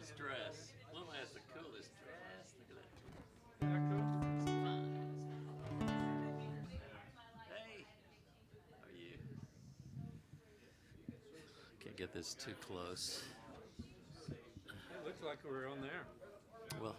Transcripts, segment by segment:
coolest dress. Luma has the coolest dress. Look at that. Isn't that cool? It's fun. Hey, how are you? Can't get this too close. It looks like we're on there. Well,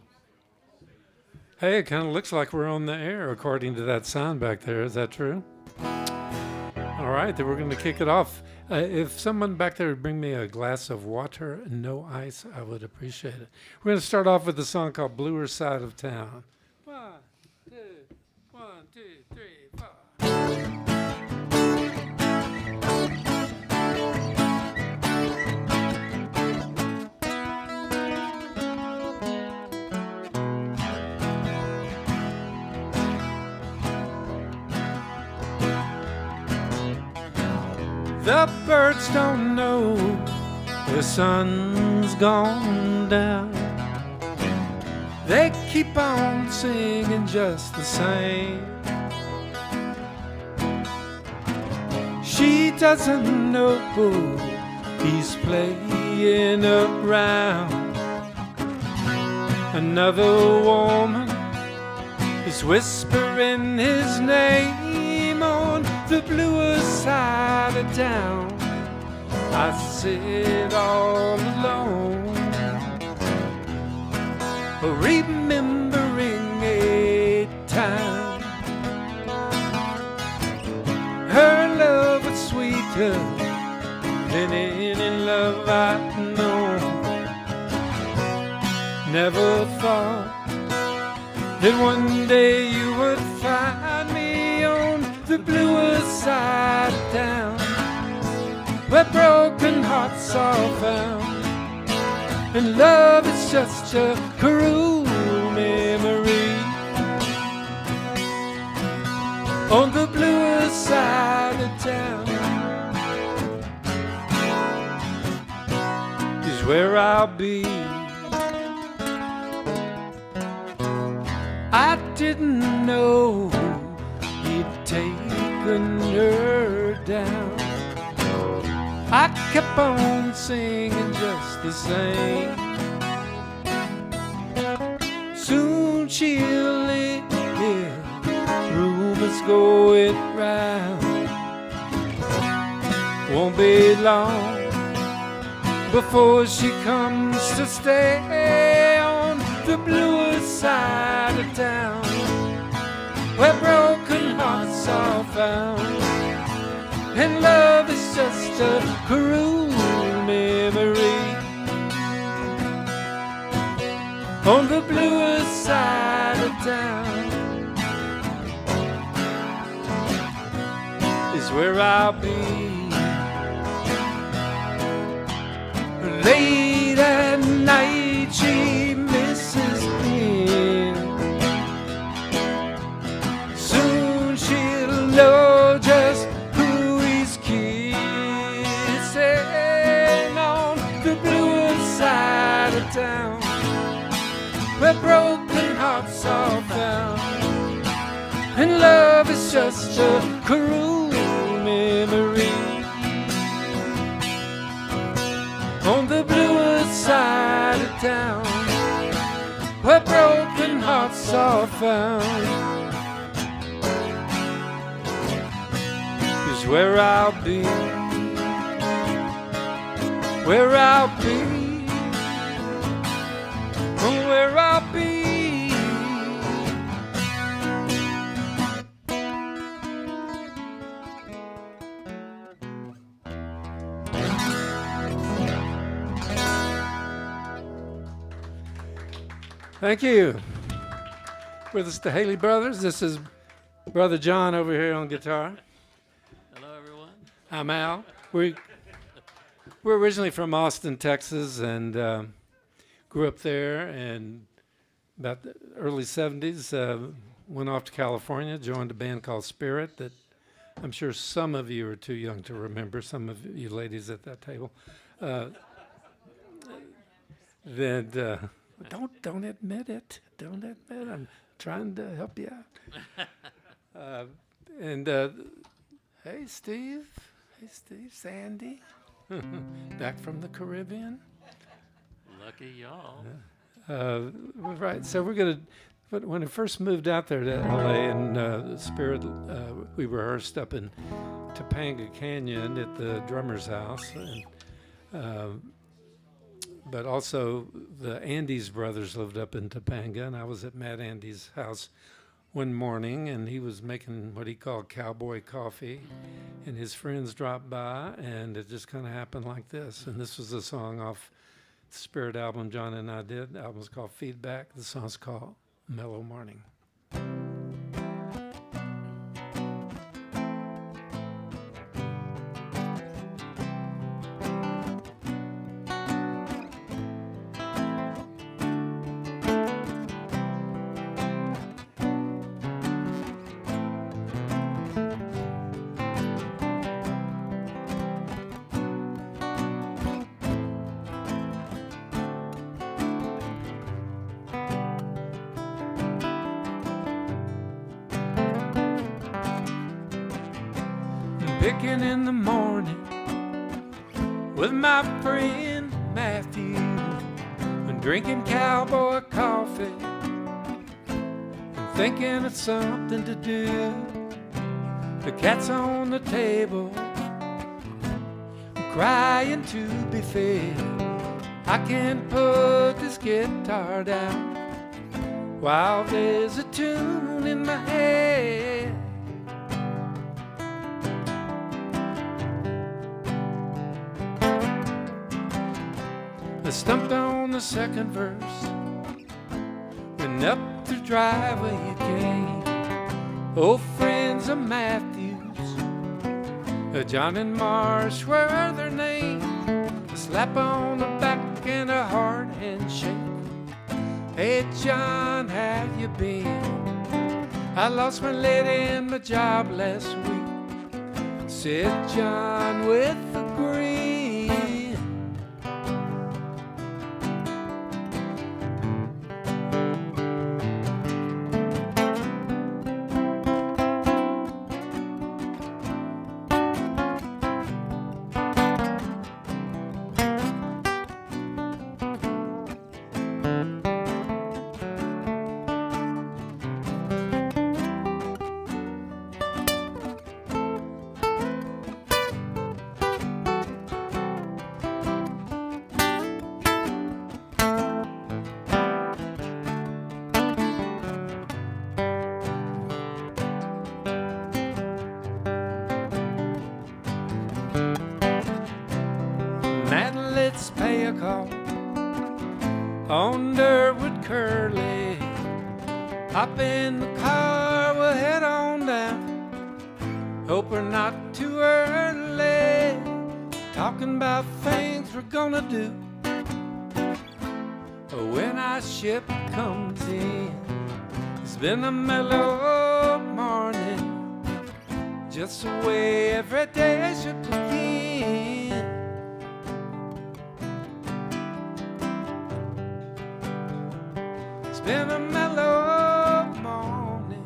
Hey, it kind of looks like we're on the air according to that sign back there. Is that true? All right, then we're going to kick it off. If someone back there would bring me a glass of water and no ice, I would appreciate it. We're going to start off with a song called Bluer Side of Town. 1, 2, 1, 2, 3, 4. The birds don't know the sun's gone down. They keep on singing just the same. She doesn't know he's playing around. Another woman is whispering his name on the bluer side of town. I sit all alone, remembering a time her love was sweeter than any love I'd known. Never thought that one day you would find me on the bluer side of town, where broken hearts are found, and love is just a cruel memory. On the bluer side of town is where I'll be. I didn't know he'd taken her down. I kept on singing just the same. Soon she'll hear rumors going round. Won't be long before she comes to stay on the bluer side of town, where broken hearts are found, and love is just a cruel memory. On the bluer side of town is where I'll be. Late at night she misses him. Soon she'll know just who he's kissing on the bluer side of town, where broken hearts are found, and love is just a cruel memory. On the bluer side of town, where broken hearts are found, is where I'll be, where I'll be, where I'll be. Thank you. We're the Staehely brothers. This is Brother John over here on guitar. hello, everyone. I'm Al. We're originally from Austin, Texas, and grew up there. And about the early 70s, went off to California, joined a band called Spirit that I'm sure some of you are too young to remember, some of you ladies at that table. Then don't admit it. Don't admit. I'm trying to help you out. And hey, Steve. Hey, Steve. Sandy. Back from the Caribbean. Lucky y'all. Right. So we're gonna. But when I first moved out there to LA and Spirit, we rehearsed up in Topanga Canyon at the drummer's house, and but also the Andes brothers lived up in Topanga, and I was at Matt Andes' house one morning, and he was making what he called cowboy coffee, and his friends dropped by, and it just kind of happened like this. And this was a song off the Spirit album John and I did. The album's called Feedback. The song's called Mellow Morning. Picking in the morning with my friend Matthew, and drinking cowboy coffee and thinking of something to do. The cat's on the table, crying to be fed. I can't put this guitar down while there's a tune in my head. I stumped on the second verse, went up the driveway again. Old friends of Matthews, John and Marsh were their names. A slap on the back and a hard handshake. Hey John, how you been? I lost my lady and my job last week, said John with a grin. Let's pay a call on Durwood Curly. Hop in the car, we'll head on down. Hope we're not too early, talking about things we're gonna do when our ship comes in. It's been a mellow morning, just the way every day should begin. Been a mellow morning.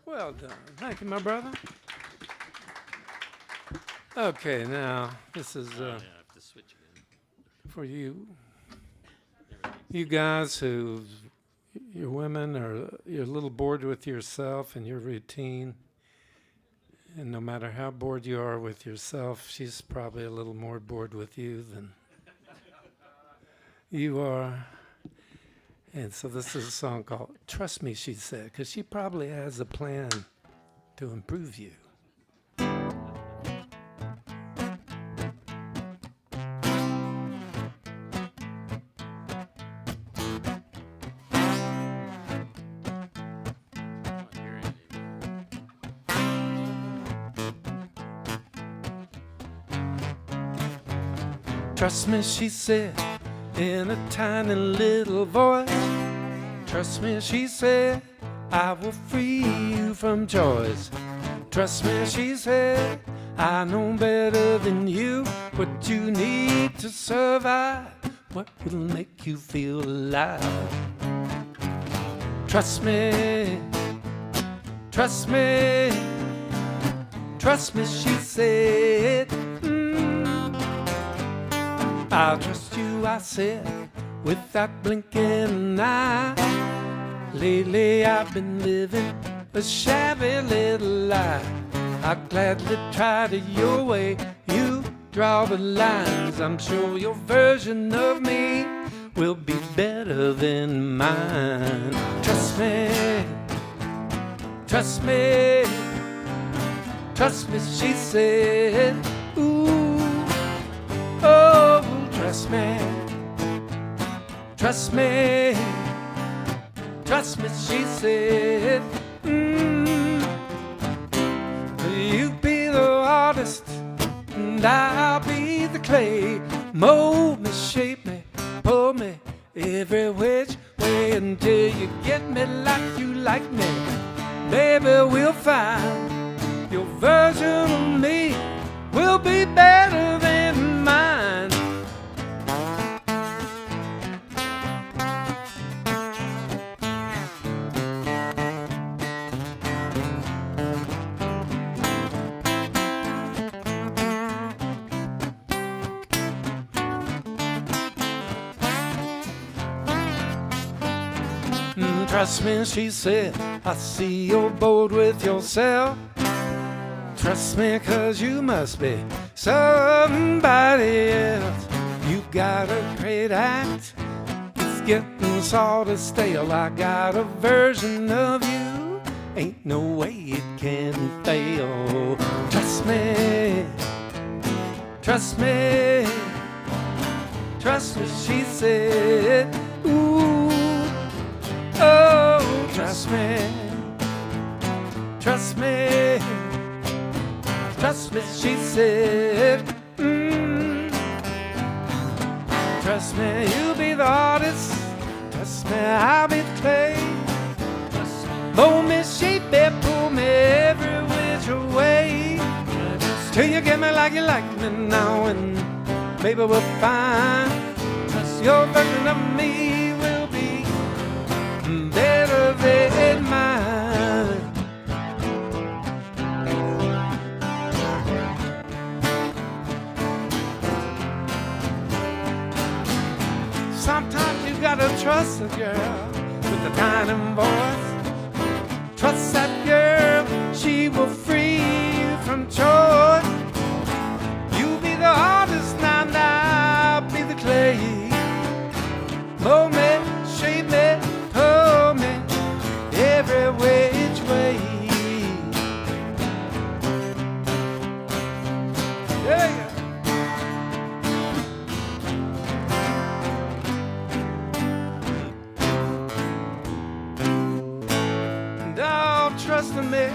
Well done. Thank you, my brother. Okay, now this is I have to switch again. for you. You guys who, you're women, or you're a little bored with yourself and your routine, and no matter how bored you are with yourself, she's probably a little more bored with you than you are. And so this is a song called Trust Me, She Said, because she probably has a plan to improve you. Trust me, she said, in a tiny little voice. Trust me, she said, I will free you from choice. Trust me, she said, I know better than you what you need to survive. what will make you feel alive. Trust me, trust me, trust me, she said. I'll trust you, I said, without blinking an eye. Lately I've been living a shabby little lie. I'd gladly try to your way. You draw the lines. I'm sure your version of me will be better than mine. Trust me, trust me, trust me, she said. Ooh, oh, trust me, trust me, trust me, she said. You be the artist and I'll be the clay. Mold me, shape me, pull me every which way until you get me like you like me. Baby, we'll find your version of me will be better than mine. Trust me, she said, I see you're bold with yourself. Trust me, 'cause you must be somebody else. You got a great act, it's getting sort of stale. I got a version of you, ain't no way it can fail. Trust me, trust me, trust me, she said. Ooh, oh, trust me, trust me, trust me, she said. Trust me, you'll be the artist. Trust me, I'll be the clay. Mold me, shape me, pull me every which way till you get me like you like me now, and maybe we'll find your version of me will be better than mine. Sometimes you gotta trust a girl with a tiny voice. Trust that girl, she will free you from choice. You be the artist now, and I'll be the clay. Mold me, shape me, pull me every which way. Yeah. And I'll trust in me.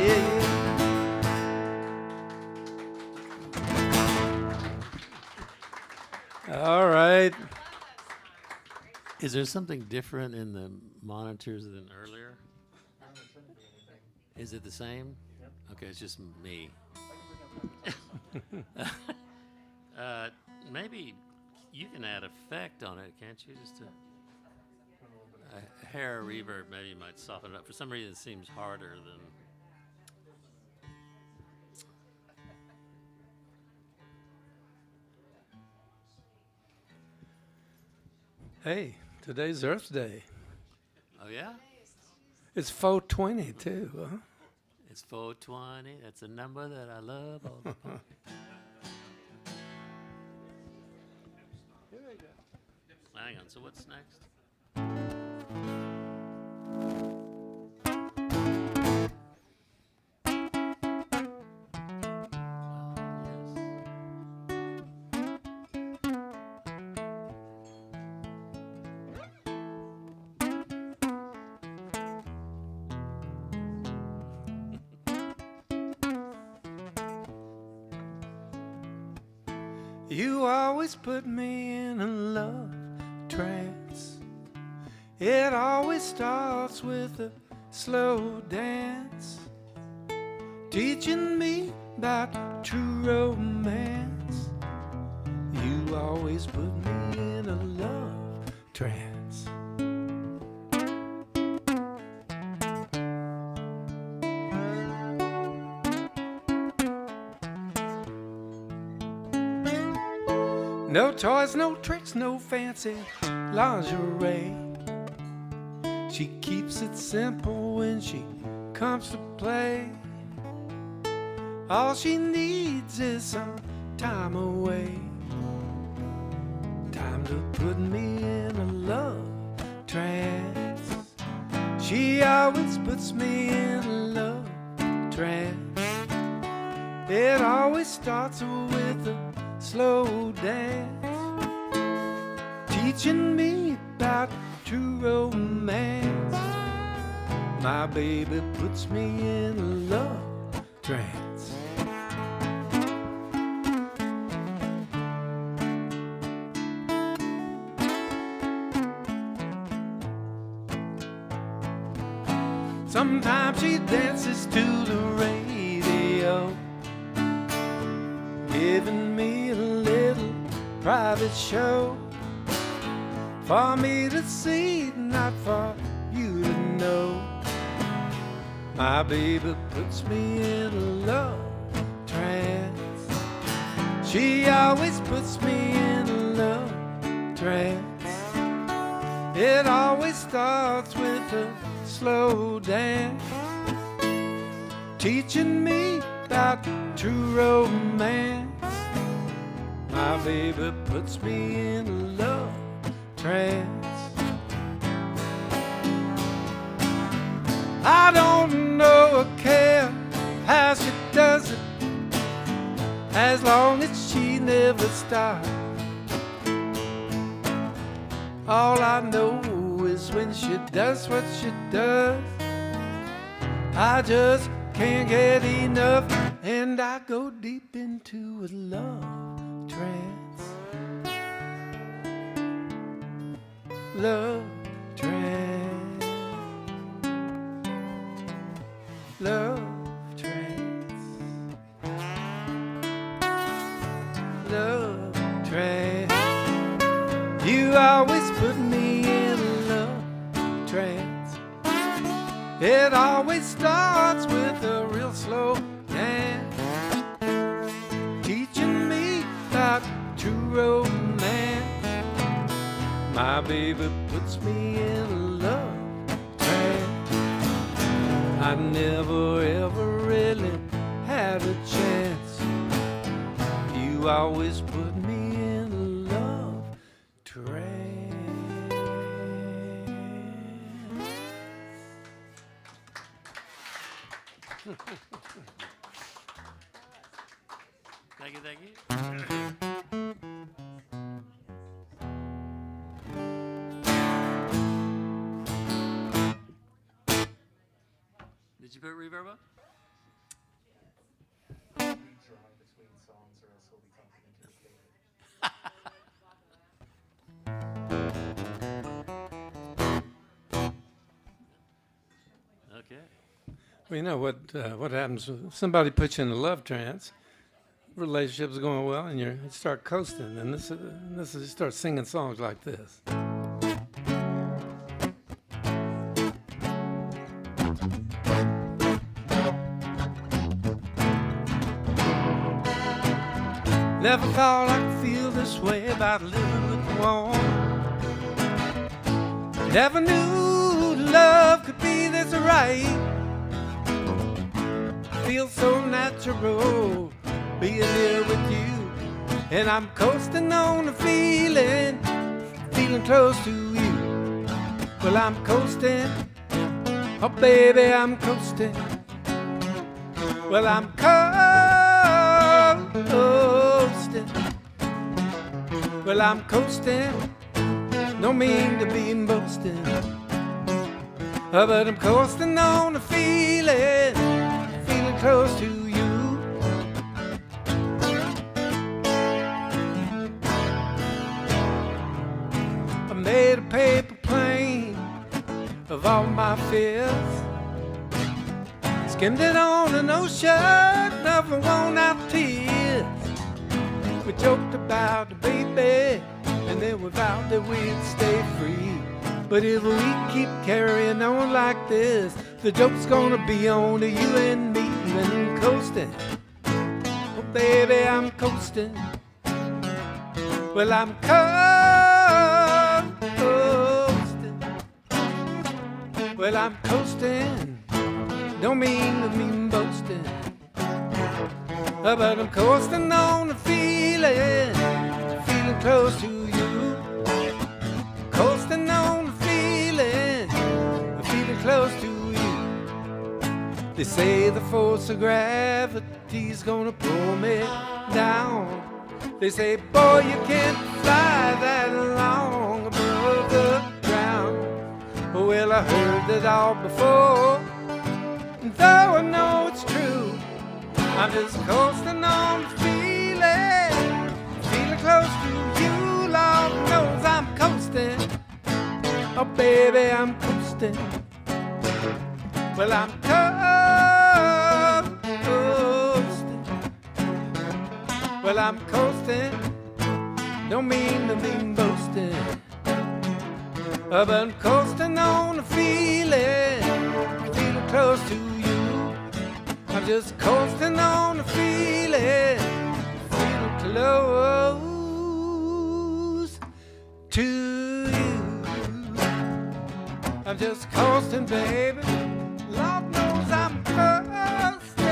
Yeah. All right. Is there something different in the monitors than earlier? Is it the same? Okay, it's just me. Maybe you can add effect on it, can't you? Just a hair reverb maybe might soften it up. For some reason, it seems harder than. Hey, today's Earth Day. Oh yeah, It's 420 too, huh? it's 420. That's a number that I love. All the time. Here we go. Hang on. So what's next? You always put me in a love trance. It always starts with a slow dance, teaching me about true romance. You always put me in a love trance. No toys, no tricks, no fancy lingerie. She keeps it simple when she comes to play. All she needs is some time away. Time to put me in a love trance. She always puts me in a love trance. It always starts with a slow dance, teaching me about true romance. My baby puts me in a love trance. Sometimes she dances to the radio, giving me a little private show for me to see, not for you to know. My baby puts me in a love trance. She always puts me in a love trance. It always starts with a slow dance, teaching me about true romance. My baby puts me in a love trance. I don't know or care how she does it, as long as she never stops. All I know is when she does what she does, I just can't get enough, and I go deep into a love trance. Love trance. Love trance. Love trance. You always put me in a love trance. It always starts with a real slow dance, teaching me about true romance. My baby puts me in a love trance. I never ever really had a chance. You always put me in a love trance. Thank you, thank you. Did you put reverb up? Okay. Well, you know what happens when somebody puts you in a love trance, relationship's going well, and you start coasting, and this is you start singing songs like this. Never thought I could feel this way about living with one. Never knew love could be this right. Feels so natural being here with you, and I'm coasting on a feeling close to you. Well, I'm coasting, oh baby, I'm coasting. Well, I'm coasting. Well, I'm coasting, no mean to be boasting, but I'm coasting on a feeling close to you. I made a paper plane of all my fears, skimmed it on an ocean of worn out tears. We joked about the baby, and then we vowed that we'd stay free. But if we keep carrying on like this, the joke's gonna be on to you and me. And coasting, oh baby, I'm coasting. Well, I'm coasting. Well, I'm coasting. Don't mean to mean boasting, but I'm coasting on the feeling close to you. Coasting on the feeling close to you. They say the force of gravity's gonna pull me down. They say, boy, you can't fly that long above the ground. Well, I heard that all before, and though I know it's true, I'm just coasting on the feeling close to you. Lord knows I'm coasting. Oh, baby, I'm coasting. Well, I'm coasting. Well, I'm coasting. Don't mean to mean boasting, but I'm coasting on the feeling close to you. I'm just coasting on the feeling close to you. I'm just coasting, baby. Lord knows I'm coasting.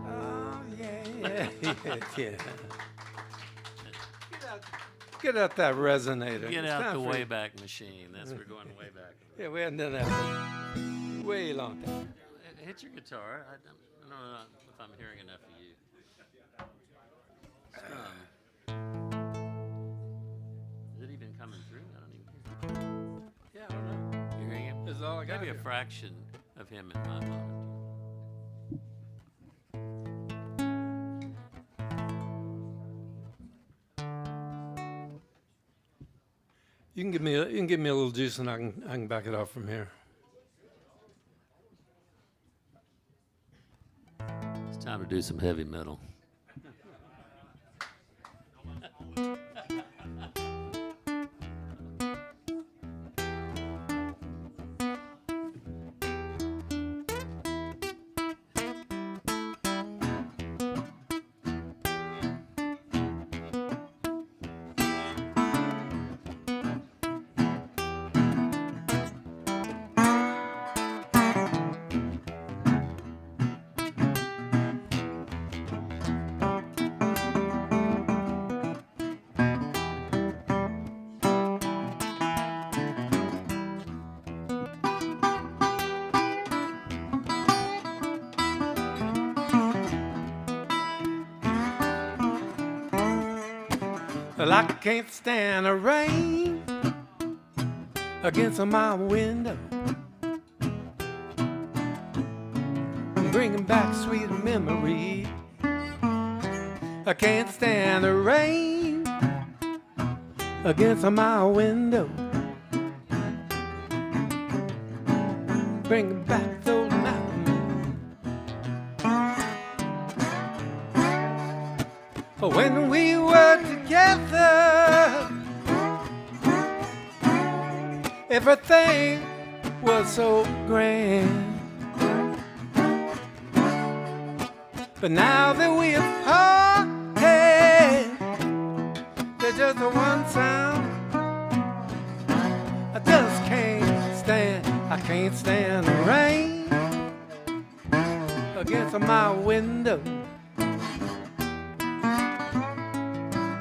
Oh, yeah. Get out that resonator. Get out the Wayback Machine. That's we're going way back. Yeah, we hadn't done that for way long time. Hit your guitar. I don't know if I'm hearing enough of you. Is it even coming through? I don't even hear it. Yeah, I don't know. You're hearing him? This is all I got. Maybe a fraction of him in my monitor. You can give me a little juice, and I can back it off from here. It's time to do some heavy metal. Well, I can't stand the rain against my window, bringing back sweet memories. I can't stand the rain against my window, bringing back those memories. When we were together, everything was so grand. But now that we have parted, there's just a one sound I just can't stand. I can't stand the rain against my window,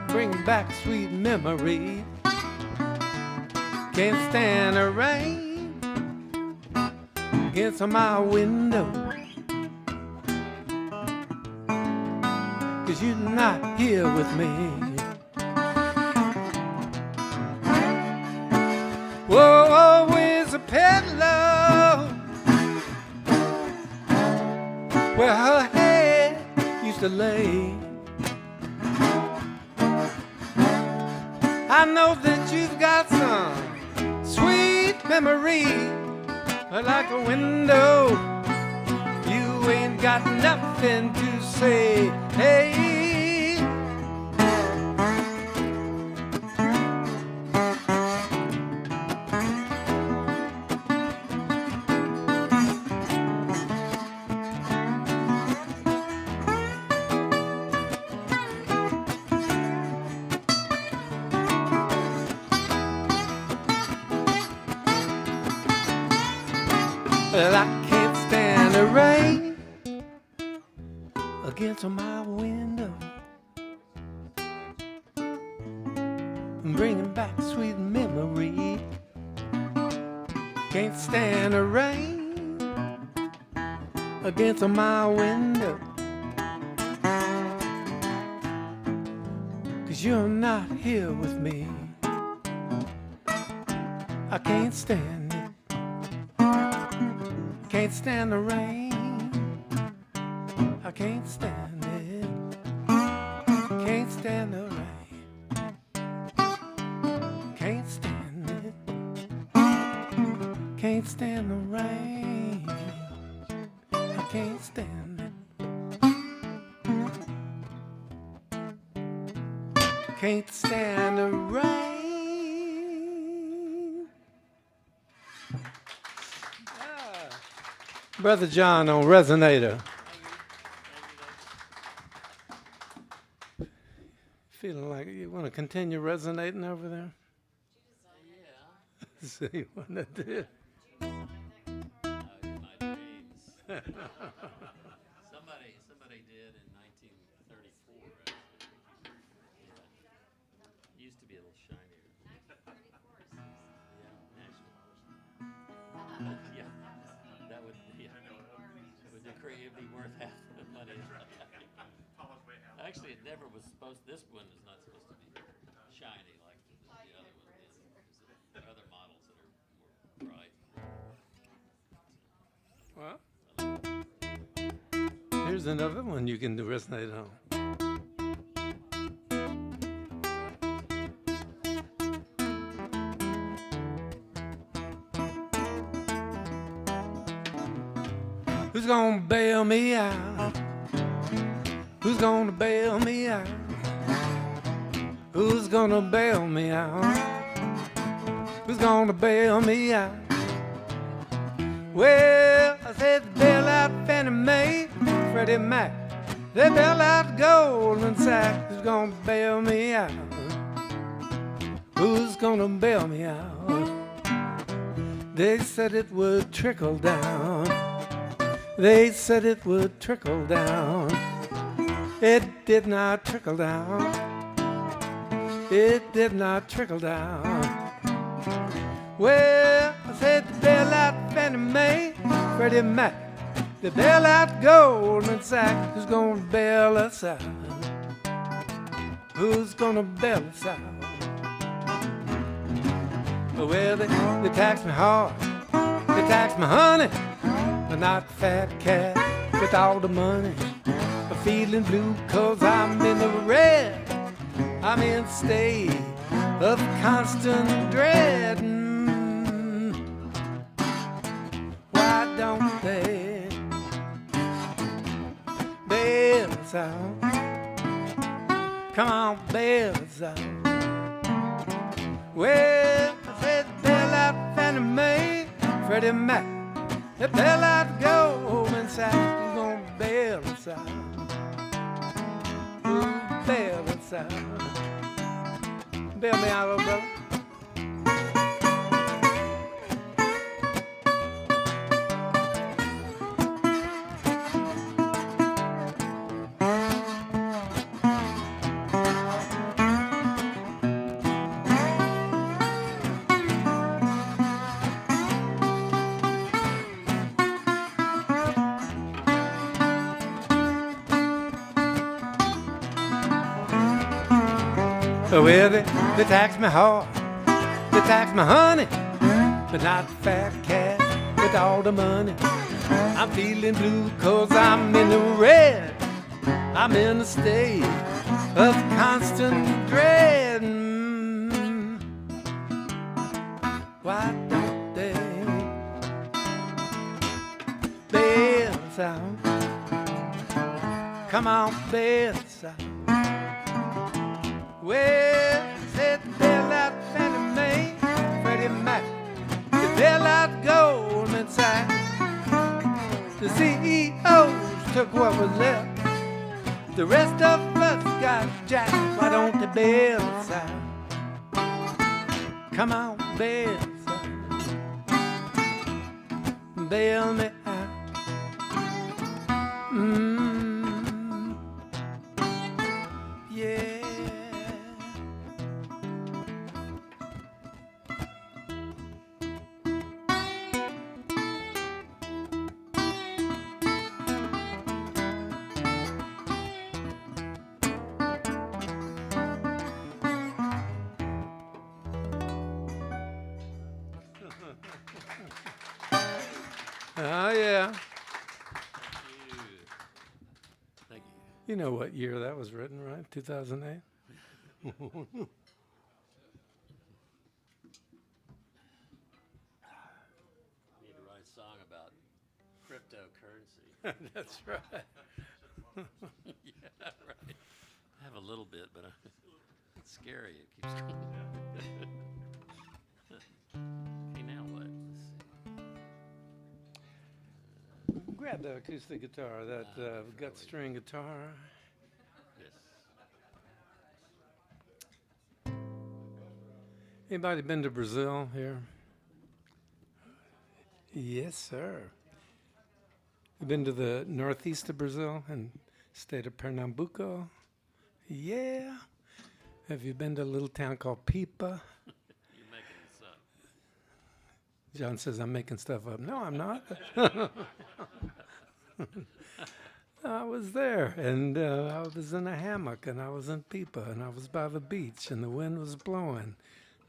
bring back sweet memories. Can't stand the rain against my window, 'cause you're not here with me. Whoa, where's the peddler? Where her head used to lay. I know that you've got some sweet memory, but like a window you ain't got nothing to say. Hey. Well, I can't stand the rain against my window, bringing back sweet memories. Can't stand the rain against my window, 'cause you're not here with me. I can't stand it. Can't stand the rain. I can't stand it. Can't stand the rain. Can't stand it. Can't stand the rain. I can't stand it. Can't stand the rain. Brother John on Resonator. Feeling like you want to continue resonating over there? Yeah. See, you want to do? Somebody did in 1934. It used to be a little shinier. Yeah, that would be. It would be worth half the money. Actually, it never was supposed. This one is not supposed to be shiny like the other one is. There are other models that are more bright. Well, here's another one you can resonate on. Who's gonna bail me out? Who's gonna bail me out? Who's gonna bail me out? Who's gonna bail me out? Well, I said bail out Fannie Mae, Freddie Mac. They bail out Goldman Sachs. Who's gonna bail me out? Who's gonna bail me out? They said it would trickle down. They said it would trickle down. It did not trickle down. It did not trickle down. Well, I said to bail out Fannie Mae, Freddie Mac. They bail out Goldman Sachs. Who's gonna bail us out? Who's gonna bail us out? Well, they tax me hard. They tax me honey. But not fat cat with all the money. I'm feeling blue 'cause I'm in the red. I'm in a state of constant dread. Why don't they bail us out? Come on, bail us out. Well, I said bail out Fannie Mae, Freddie Mac. They bail out Goldman Sachs. Who's gonna bail us out? Who'll bail us out? Bail me out, little brother. Well, they tax me hard, they tax me honey, but not the fat cat with all the money. I'm feeling blue 'cause I'm in the red. I'm in a state of constant dread. Why don't they bail us out? Come on, bedside. Well, said the bailout Fannie Mae, Freddie Mac, the bailout Goldman Sachs. The CEOs took what was left. The rest of us got jacked. Why don't the bedside? Come on, bedside. Bail me out. Yeah. Oh, yeah. Thank you. You know what year that was written, right? 2008? Need to write a song about cryptocurrency. That's right. Yeah, right. I have a little bit, but it's scary. It keeps going. Okay, now what? Let's see. Grab the acoustic guitar, that gut string guitar. Yes. Anybody been to Brazil here? Yes, sir. You been to the northeast of Brazil and state of Pernambuco? Yeah. Have you been to a little town called Pipa? You're making this up. John says I'm making stuff up. No, I'm not. I was there, and I was in a hammock, and I was in Pipa, and I was by the beach, and the wind was blowing.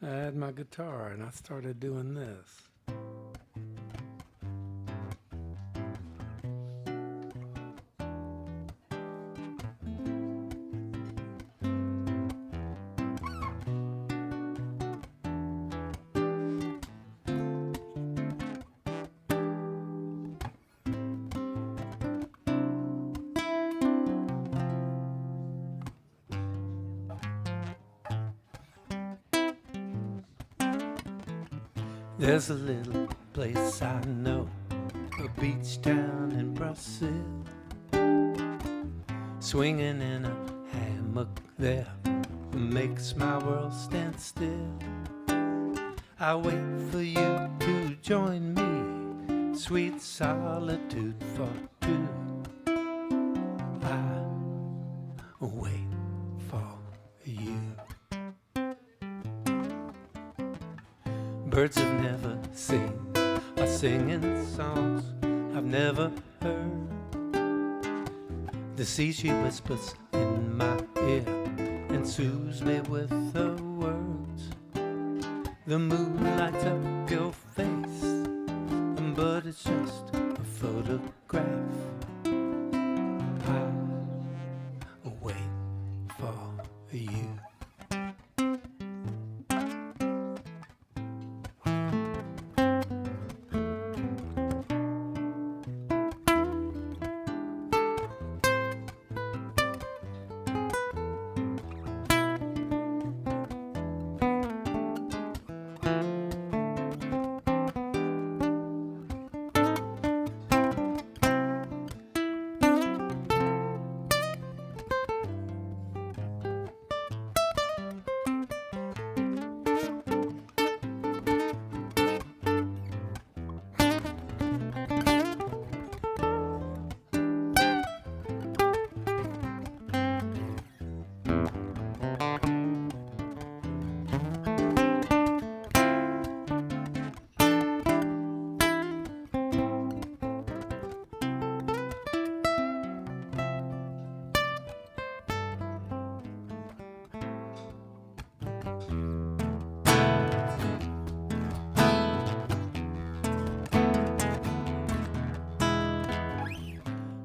I had my guitar, and I started doing this. There's a little place I know, a beach town in Brazil. Swinging in a hammock there makes my world stand still. I wait for you to join me, sweet solitude for two. I wait for you. Birds have never seen are singing songs I've never heard. The sea, she whispers in my ear and soothes me with her words. The moon lights up your face, but it's just a photograph. I wait for you.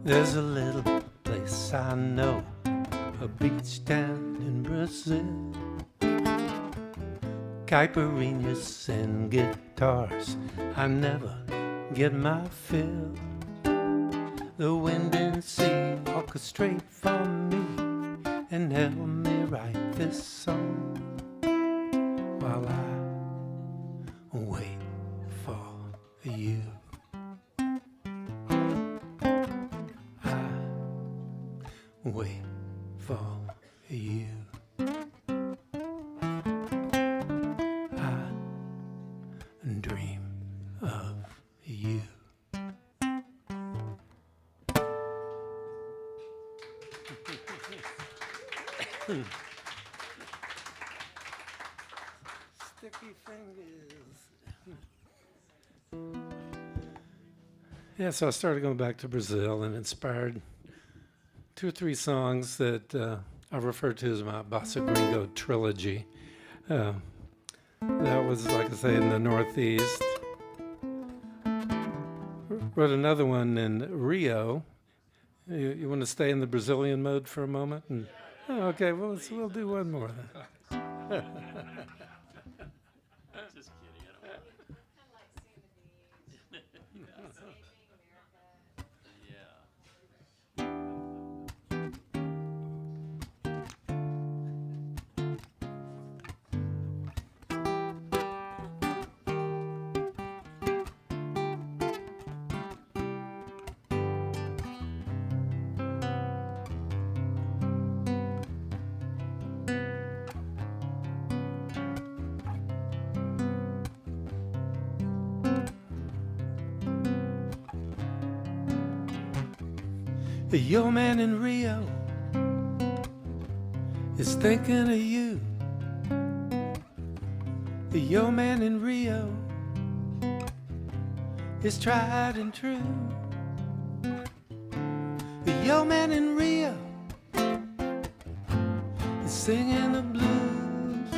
There's a little place I know, a beach town in Brazil. Caipirinhas and guitars, I never get my fill. the wind and sea orchestrate for me and help me write this song while I wait for you. I wait for you. I dream of you. Sticky fingers. Yeah, so I started going back to Brazil and inspired 2 or 3 songs that I refer to as my Bossa Gringo trilogy. That was, like I say, in the Northeast. Wrote another one in Rio. You want to stay in the Brazilian mode for a moment? Okay, well, we'll do one more then. Just kidding. I don't yeah. Your man in Rio is thinking of you. Your man in Rio is tried and true. Your man in Rio is singing the blues.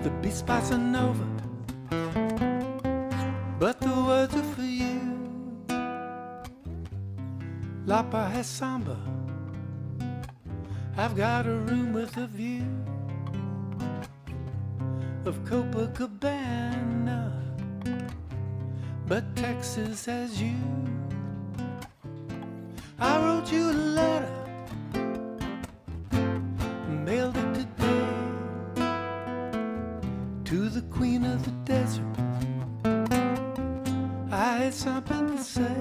The beat's bossa nova, but the words are for you. Lapa has samba. I've got a room with a view of Copacabana, but Texas has you. I wrote you a letter, mailed it today to the queen of the desert. I had something to say.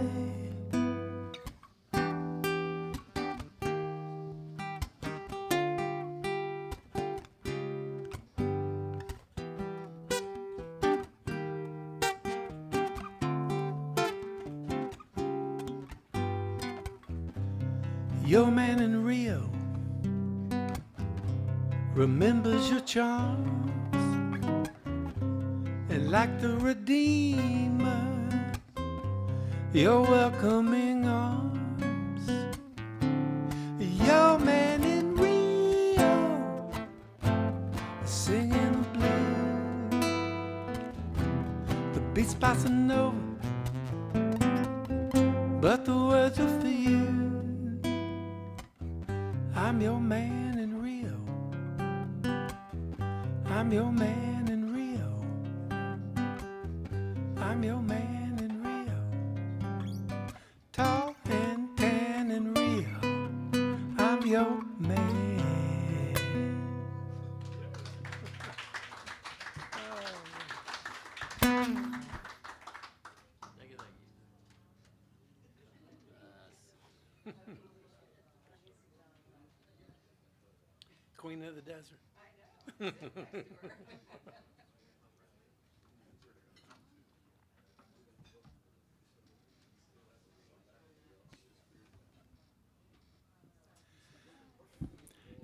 Your man in Rio remembers your charms, and like the Redeemer, your welcoming arms. Your man in Rio singing the blues. The beat's bossa nova, but the words are for you. I'm your man in Rio. I'm your man in Rio. I'm your man in Rio. Tall and tan in Rio. I'm your man. Thank you. Queen of the desert.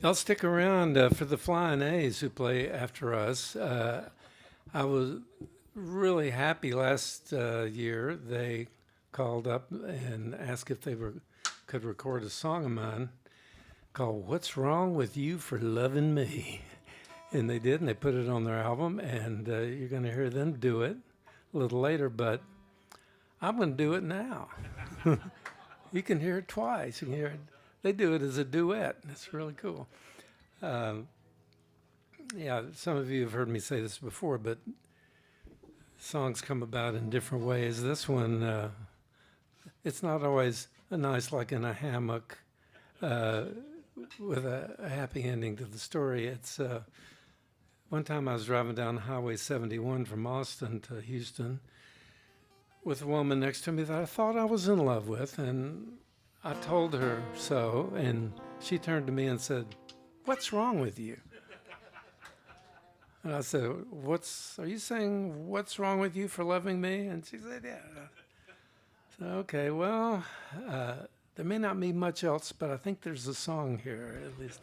Y'all stick around for the Flyin' A's who play after us. I was really happy last year. They called up and asked if they could record a song of mine called "What's Wrong with You for Loving Me," and they did, and they put it on their album. And you're going to hear them do it a little later, but I'm going to do it now. You can hear it twice. You can hear it. They do it as a duet. It's really cool. Yeah, some of you have heard me say this before, but songs come about in different ways. This one, it's not always nice like in a hammock with a happy ending to the story. It's one time I was driving down Highway 71 from Austin to Houston with a woman next to me that I thought I was in love with, and I told her so, and she turned to me and said, "What's wrong with you?" And I said, are you saying what's wrong with you for loving me? And she said, yeah. So, okay, well, there may not be much else, but I think there's a song here, at least.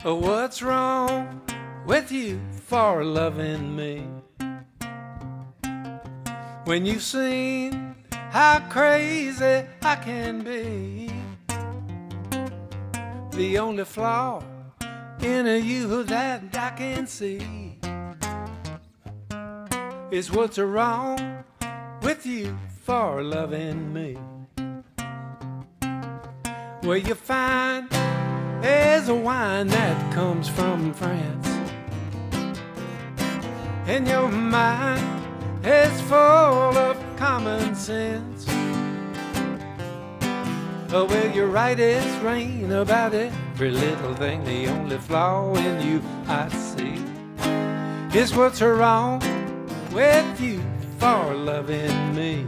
Oh, what's wrong with you for loving me? When you've seen how crazy I can be, the only flaw in you that I can see is what's wrong with you for loving me. Well, you find there's a wine that comes from France, and your mind is full of common sense. Oh, well, you're right as rain about every little thing. The only flaw in you I see is what's wrong with you for loving me.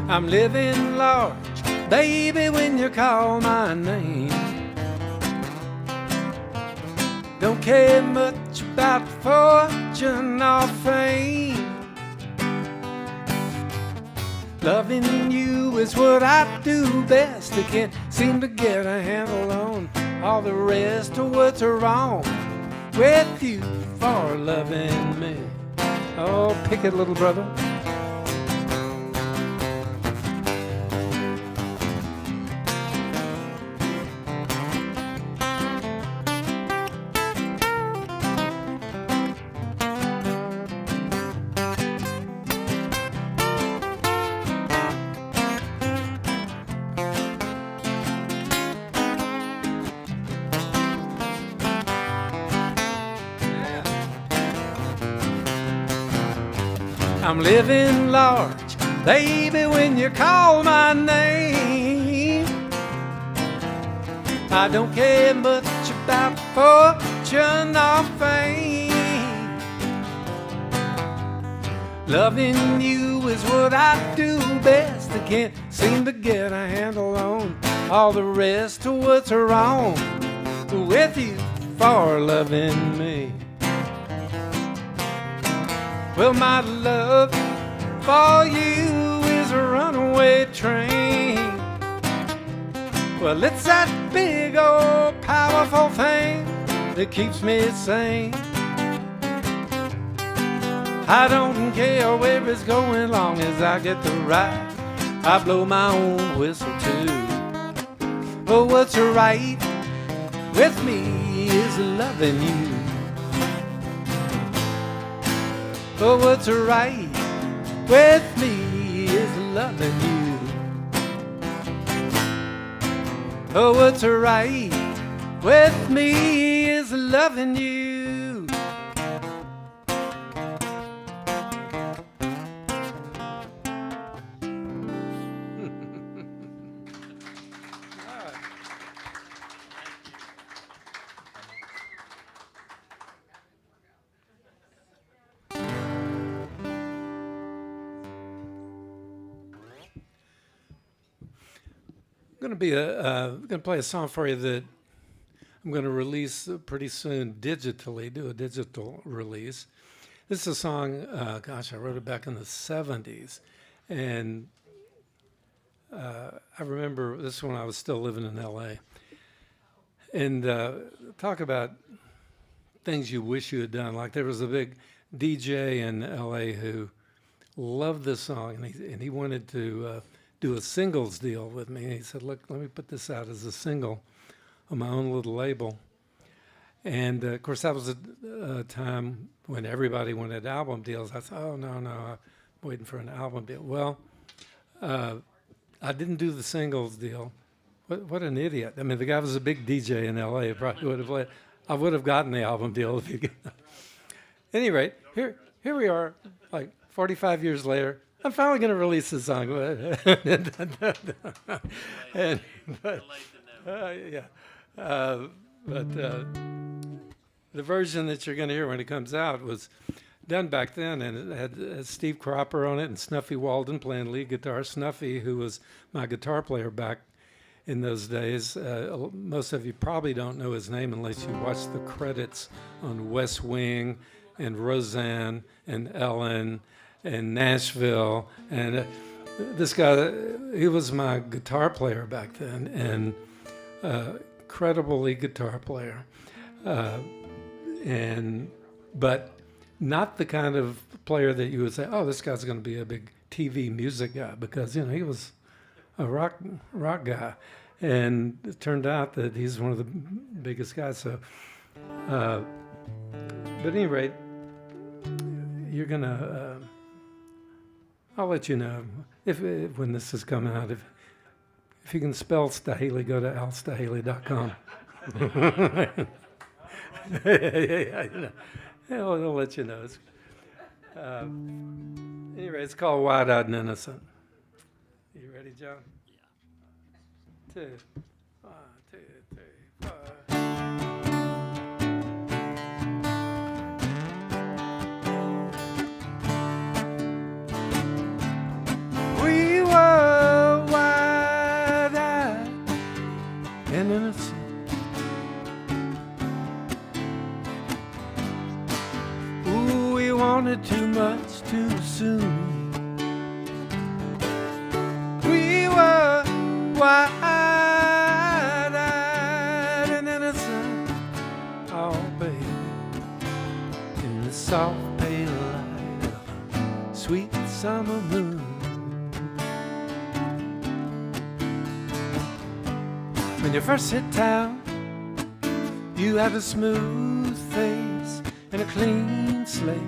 I'm living large, baby, when you call my name. Don't care much about fortune or fame. Loving you is what I do best. I can't seem to get a handle on all the rest of what's wrong with you for loving me. Oh, pick it, little brother. I'm living large, baby, when you call my name. I don't care much about fortune or fame. Loving you is what I do best. I can't seem to get a handle on all the rest of what's wrong with you for loving me. Well, my love for you is a runaway train. Well, it's that big old powerful thing that keeps me sane. I don't care where it's going, long as I get the ride. I blow my own whistle too. Oh, what's right with me is loving you. Oh, what's right with me is loving you. Oh, what's right with me is loving you. I'm going to play a song for you that I'm going to release pretty soon digitally, do a digital release. This is a song, I wrote it back in the 70s. And I remember this when I was still living in L.A. And talk about things you wish you had done. Like there was a big DJ in L.A. who loved this song, and he wanted to do a singles deal with me. And he said, look, let me put this out as a single on my own little label. And of course, that was a time when everybody wanted album deals. I thought, oh, no, I'm waiting for an album deal. Well, I didn't do the singles deal. What an idiot. I mean, the guy was a big DJ in L.A. Probably would have let. I would have gotten the album deal if you. Any rate, here we are, like 45 years later. I'm finally going to release the song. and, but, yeah. But the version that you're going to hear when it comes out was done back then, and it had Steve Cropper on it and Snuffy Walden playing lead guitar. Snuffy, who was my guitar player back in those days. Most of you probably don't know his name unless you watch the credits on West Wing and Roseanne and Ellen and Nashville. And this guy, he was my guitar player back then, and incredible lead guitar player. But not the kind of player that you would say, oh, this guy's going to be a big TV music guy, because, he was a rock guy. And it turned out that he's one of the biggest guys. So, but at any rate, you're going to, I'll let you know if when this is coming out. If you can spell Staehely, go to Al-Staehely.com. He'll let you know. Anyway, it's called Wide-Eyed and Innocent. You ready, John? Yeah. 2, 1, 2, 3, 4. We were wide-eyed and innocent. Wanted too much too soon. We were wide-eyed and innocent, oh baby, in the soft pale light of a sweet summer moon. When you first hit town, you had a smooth face and a clean slate.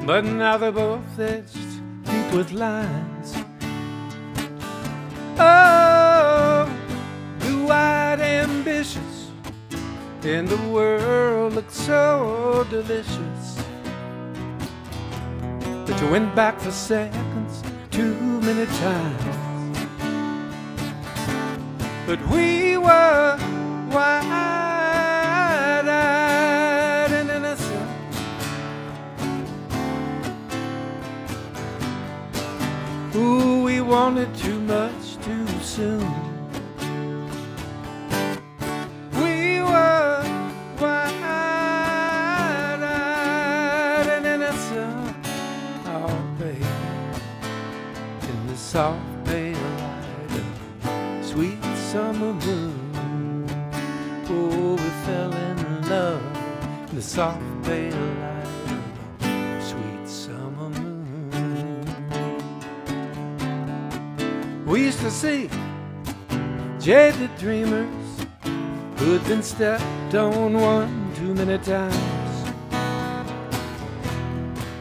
But now they're both etched deep with lines. Oh, blue-eyed ambitious, and the world looked so delicious that you went back for seconds too many times. But we were wide-eyed and innocent. Ooh, we wanted too much too soon. We were wide-eyed and innocent, oh baby, in the soft pale light of sweet summer moon. Oh, we fell in love in the soft pale light of sweet summer moon. We used to see jaded dreamers who'd been stepped on one too many times.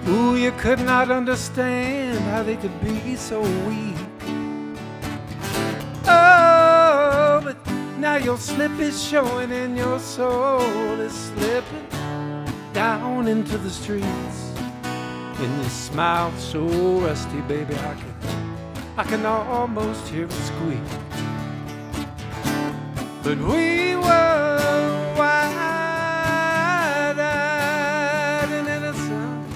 Ooh, you could not understand how they could be so weak. Oh, but now your slip is showing and your soul is slipping down into the streets. And your smile so rusty, baby, I can almost hear it squeak. But we were wide-eyed and innocent.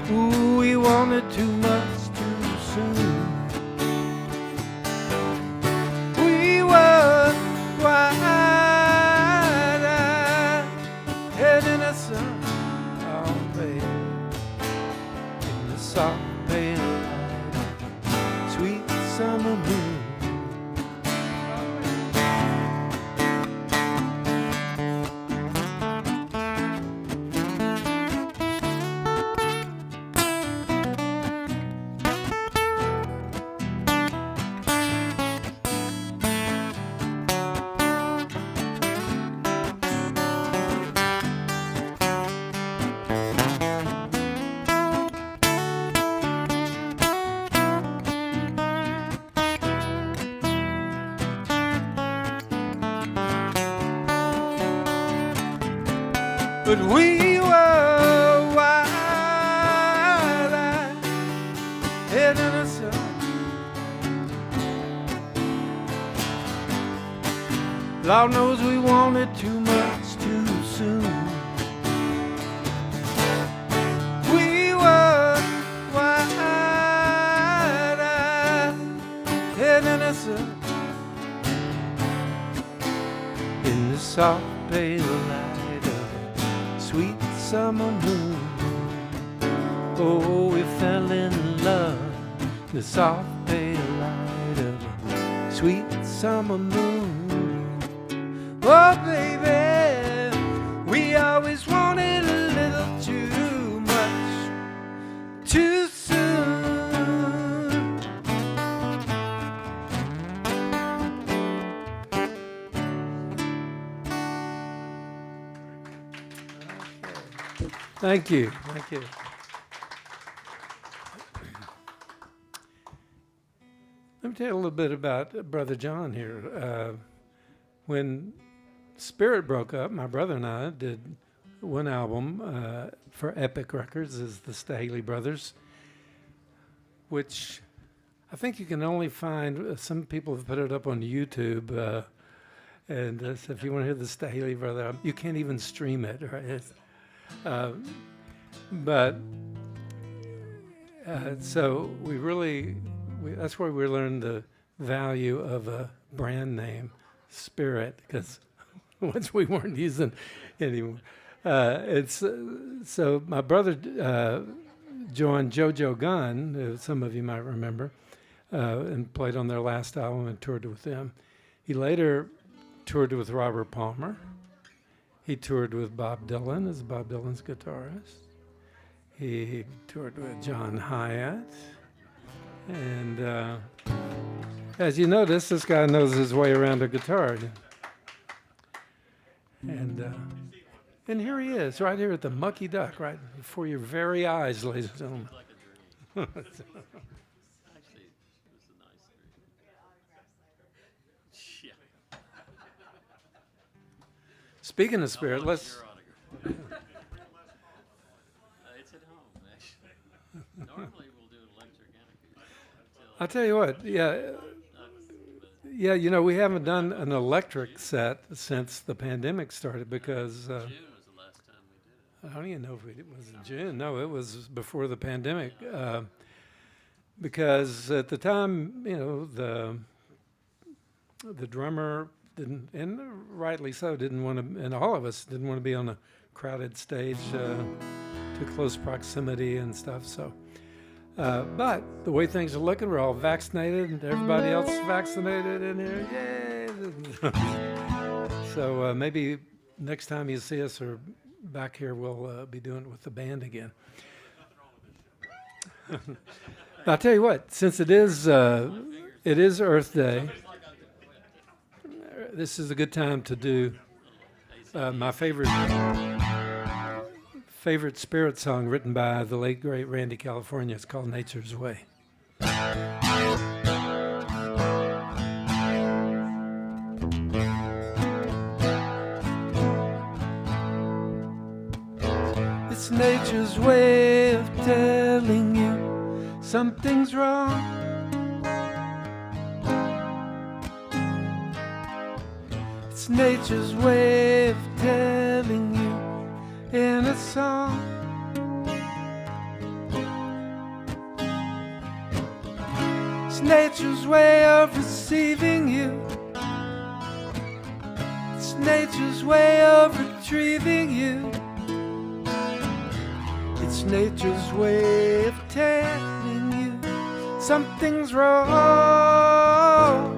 Ooh, we wanted too much too soon. We were wide-eyed and innocent, oh baby, in the soft pale light of sweet summer moon. but we were wide-eyed, head in the sun. Lord knows we wanted too much too soon. We were wide-eyed, head in the sun. In the soft pale light of a sweet summer moon. Oh, we fell in love in the soft pale light of a sweet summer moon. Oh, baby, we always wanted a little too much too soon. Thank you. Thank you. Let me tell you a little bit about Brother John here. When Spirit broke up, my brother and I did one album for Epic Records as the Staehely Brothers, which I think you can only find, some people have put it up on YouTube, and so if you want to hear the Staehely Brother, you can't even stream it, right? So that's where we learned the value of a brand name, Spirit, because once we weren't using anymore. So my brother joined JoJo Gunn, who some of you might remember, and played on their last album and toured with them. He later toured with Robert Palmer. He toured with Bob Dylan as Bob Dylan's guitarist. He toured with John Hyatt. And as you notice, this guy knows his way around a guitar. And here he is, right here at the Mucky Duck, right before your very eyes, ladies and gentlemen. Actually, it was a nice dream. Yeah. Speaking of Spirit, let's... It's at home, actually. Normally we'll do electric and acoustic. I'll tell you what, yeah, you know, we haven't done an electric set since the pandemic started because... June was the last time we did it. I don't even know if it was in June. No, it was before the pandemic. Because at the time, you know, the drummer didn't, and rightly so, didn't want to, and all of us didn't want to be on a crowded stage, too close proximity and stuff. So, but the way things are looking, we're all vaccinated, and everybody else is vaccinated in here. Yay! So maybe next time you see us or back here, we'll be doing it with the band again. I'll tell you what, since it is Earth Day, this is a good time to do my favorite Spirit song written by the late great Randy California. It's called Nature's Way. It's nature's way of telling you something's wrong. It's nature's way of telling you in a song. It's nature's way of receiving you. It's nature's way of retrieving you. It's nature's way of telling you something's wrong.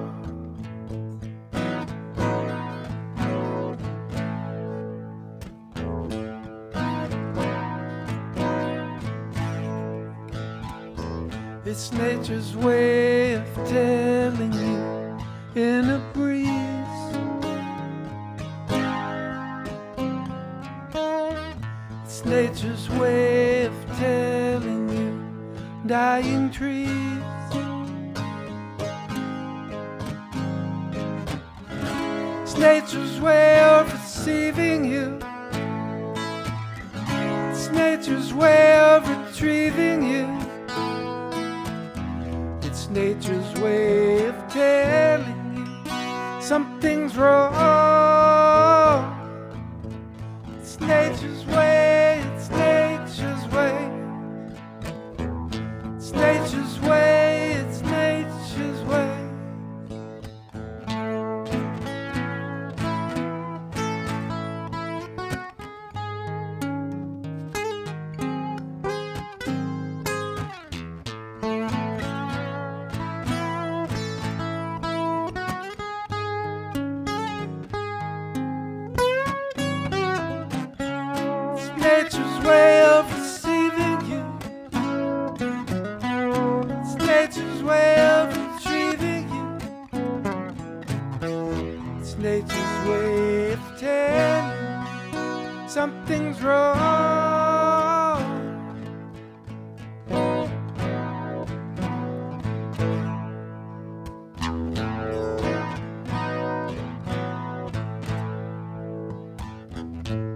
It's nature's way of telling you in a breeze. It's nature's way of telling you dying trees. It's nature's way of receiving you. It's nature's way of retrieving you. It's nature's way of telling you something's wrong. It's nature's way, it's nature's way. It's nature's way, it's nature's way. Nature's way of receiving you. It's nature's way of retrieving you. It's nature's way of telling you something's wrong.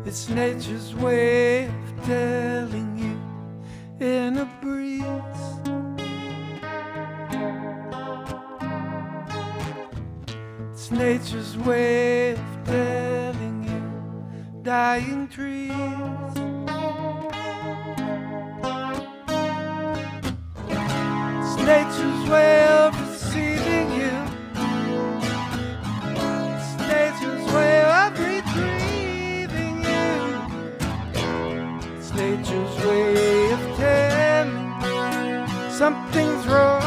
It's nature's way of telling you in a breeze. It's nature's way of telling you dying trees. It's nature's way of receiving you. It's nature's way of retrieving you. It's nature's way of telling something's wrong.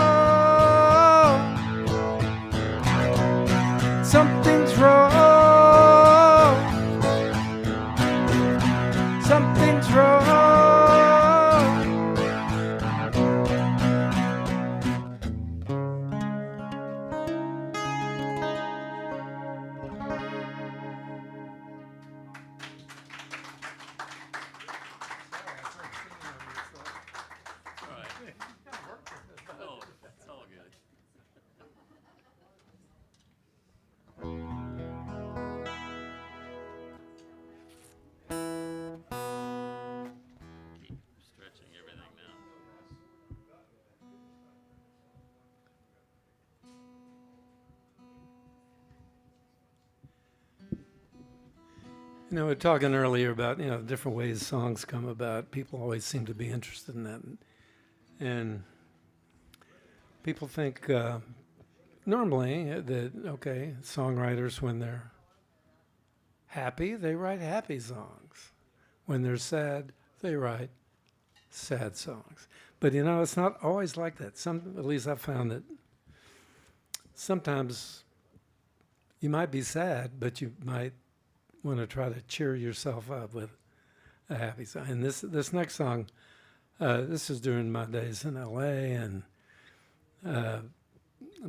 Something's wrong. Something's wrong. All right. Oh, it's all good. Keep stretching everything now. You know, we were talking earlier about, different ways songs come about. People always seem to be interested in that. And people think normally that, okay, songwriters, when they're happy, they write happy songs. When they're sad, they write sad songs. But, it's not always like that. At least I've found that sometimes you might be sad, but you might want to try to cheer yourself up with a happy song. And this next song, this is during my days in L.A., and I've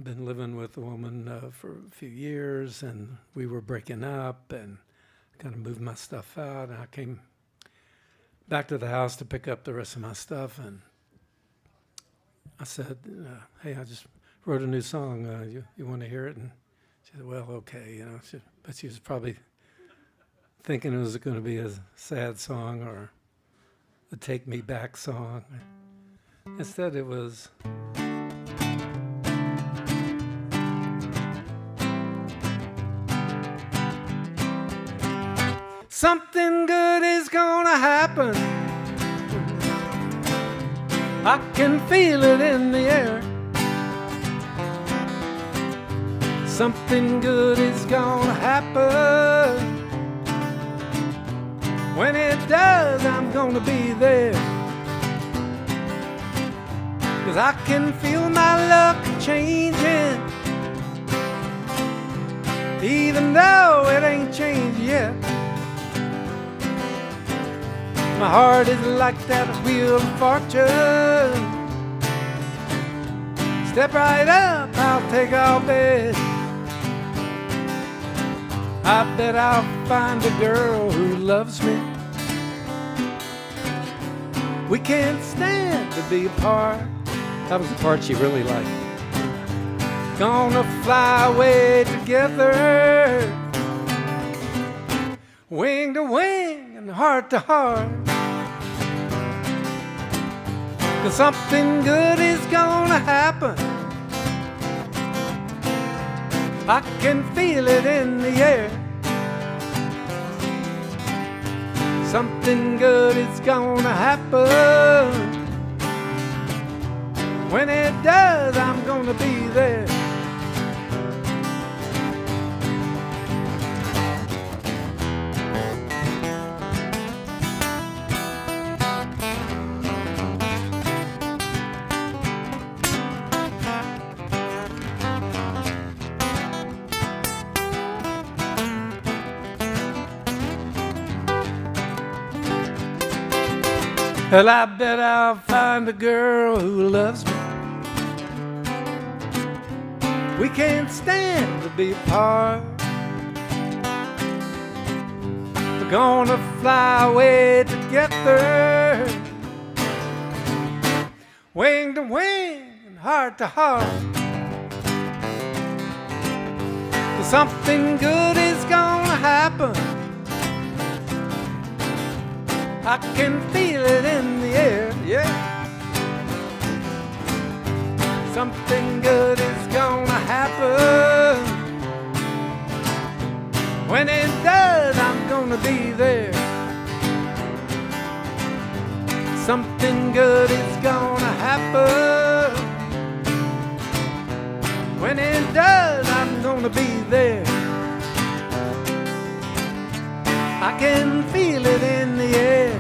been living with a woman for a few years, and we were breaking up and kind of moved my stuff out. And I came back to the house to pick up the rest of my stuff, and I said, hey, I just wrote a new song. You want to hear it? And she said, well, okay, but she was probably thinking it was going to be a sad song or a take me back song. Instead, it was something good is gonna happen. I can feel it in the air. Something good is gonna happen. When it does, I'm gonna be there. 'Cause I can feel my luck changing, even though it ain't changed yet. My heart is like that wheel of fortune. Step right up, I'll take off it. I bet I'll find a girl who loves me. We can't stand to be apart. That was the part she really liked. Gonna fly away together, wing to wing and heart to heart. 'cause something good is gonna happen. I can feel it in the air. Something good is gonna happen. When it does, I'm gonna be there. Well, I bet I'll find a girl who loves me. We can't stand to be apart. We're gonna fly away together, wing to wing, heart to heart. 'Cause something good is gonna happen. I can feel it in the air, yeah. Something good is gonna happen. When it does, I'm gonna be there. Something good is gonna happen. When it does, I'm gonna be there. I can feel it in the air.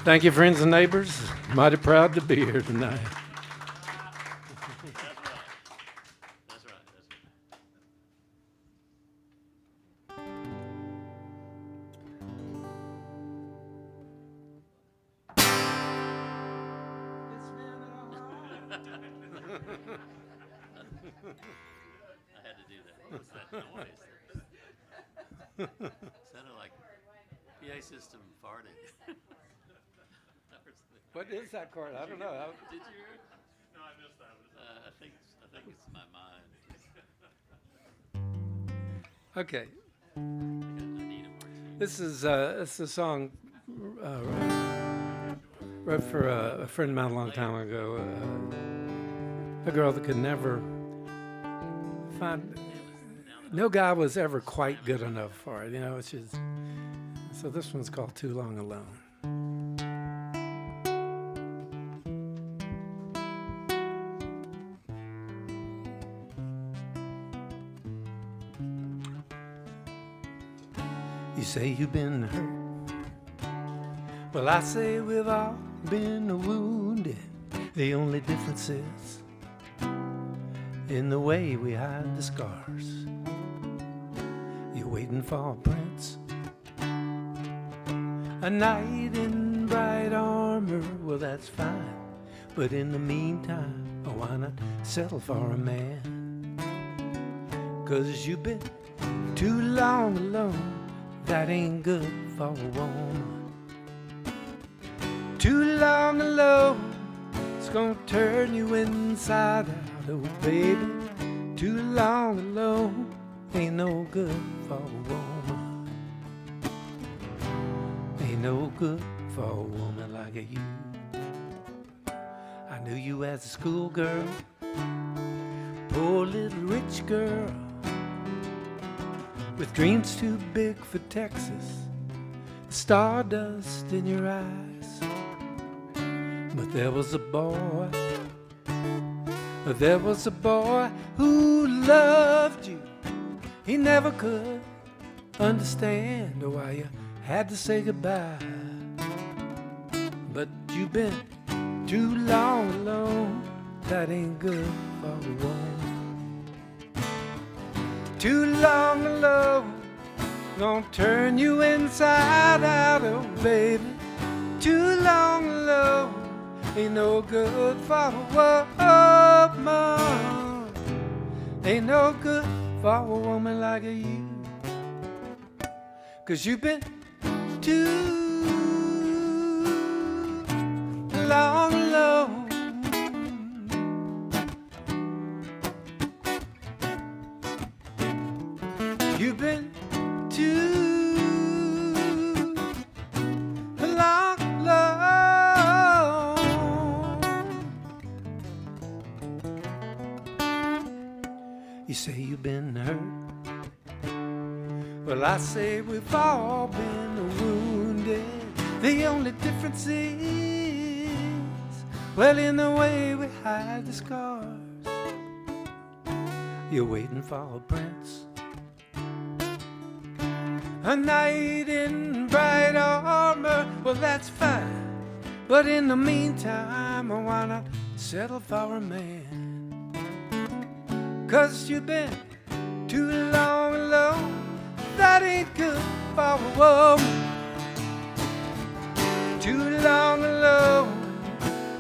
Thank you, friends and neighbors. Mighty proud to be here tonight. That's right. I had to do that. What was that noise? Sounded like PA system farted. What is that chord? I don't know. Did you hear it? No, I missed that. I think it's my mind. Okay. I need a martini. This is it's a song wrote for a friend of mine a long time ago. A girl that could never find. No guy was ever quite good enough for it. You know, it's just. So this one's called "Too Long Alone." You say you've been hurt. Well, I say we've all been wounded. The only difference is in the way we hide the scars. You're waiting for a prince, a knight in bright armor. Well, that's fine, but in the meantime, why not settle for a man? 'Cause you've been too long alone. That ain't good for a woman. Too long alone, it's gonna turn you inside out, oh baby. Too long alone, ain't no good for a woman. Ain't no good for a woman like you. I knew you as a schoolgirl, poor little rich girl, with dreams too big for Texas, stardust in your eyes. But there was a boy who loved you. He never could understand why you had to say goodbye. But you've been too long alone. That ain't good for a woman. Too long alone, gonna turn you inside out, oh baby. Too long alone, ain't no good for a woman. Ain't no good for a woman like you. 'Cause you've been too long alone. You've been too Well, I say we've all been wounded. The only difference is, well, in the way we hide the scars. You're waiting for a prince, a knight in bright armor. Well, that's fine, but in the meantime, why not settle for a man? 'Cause you've been too long alone. That ain't good for a woman. Too long alone,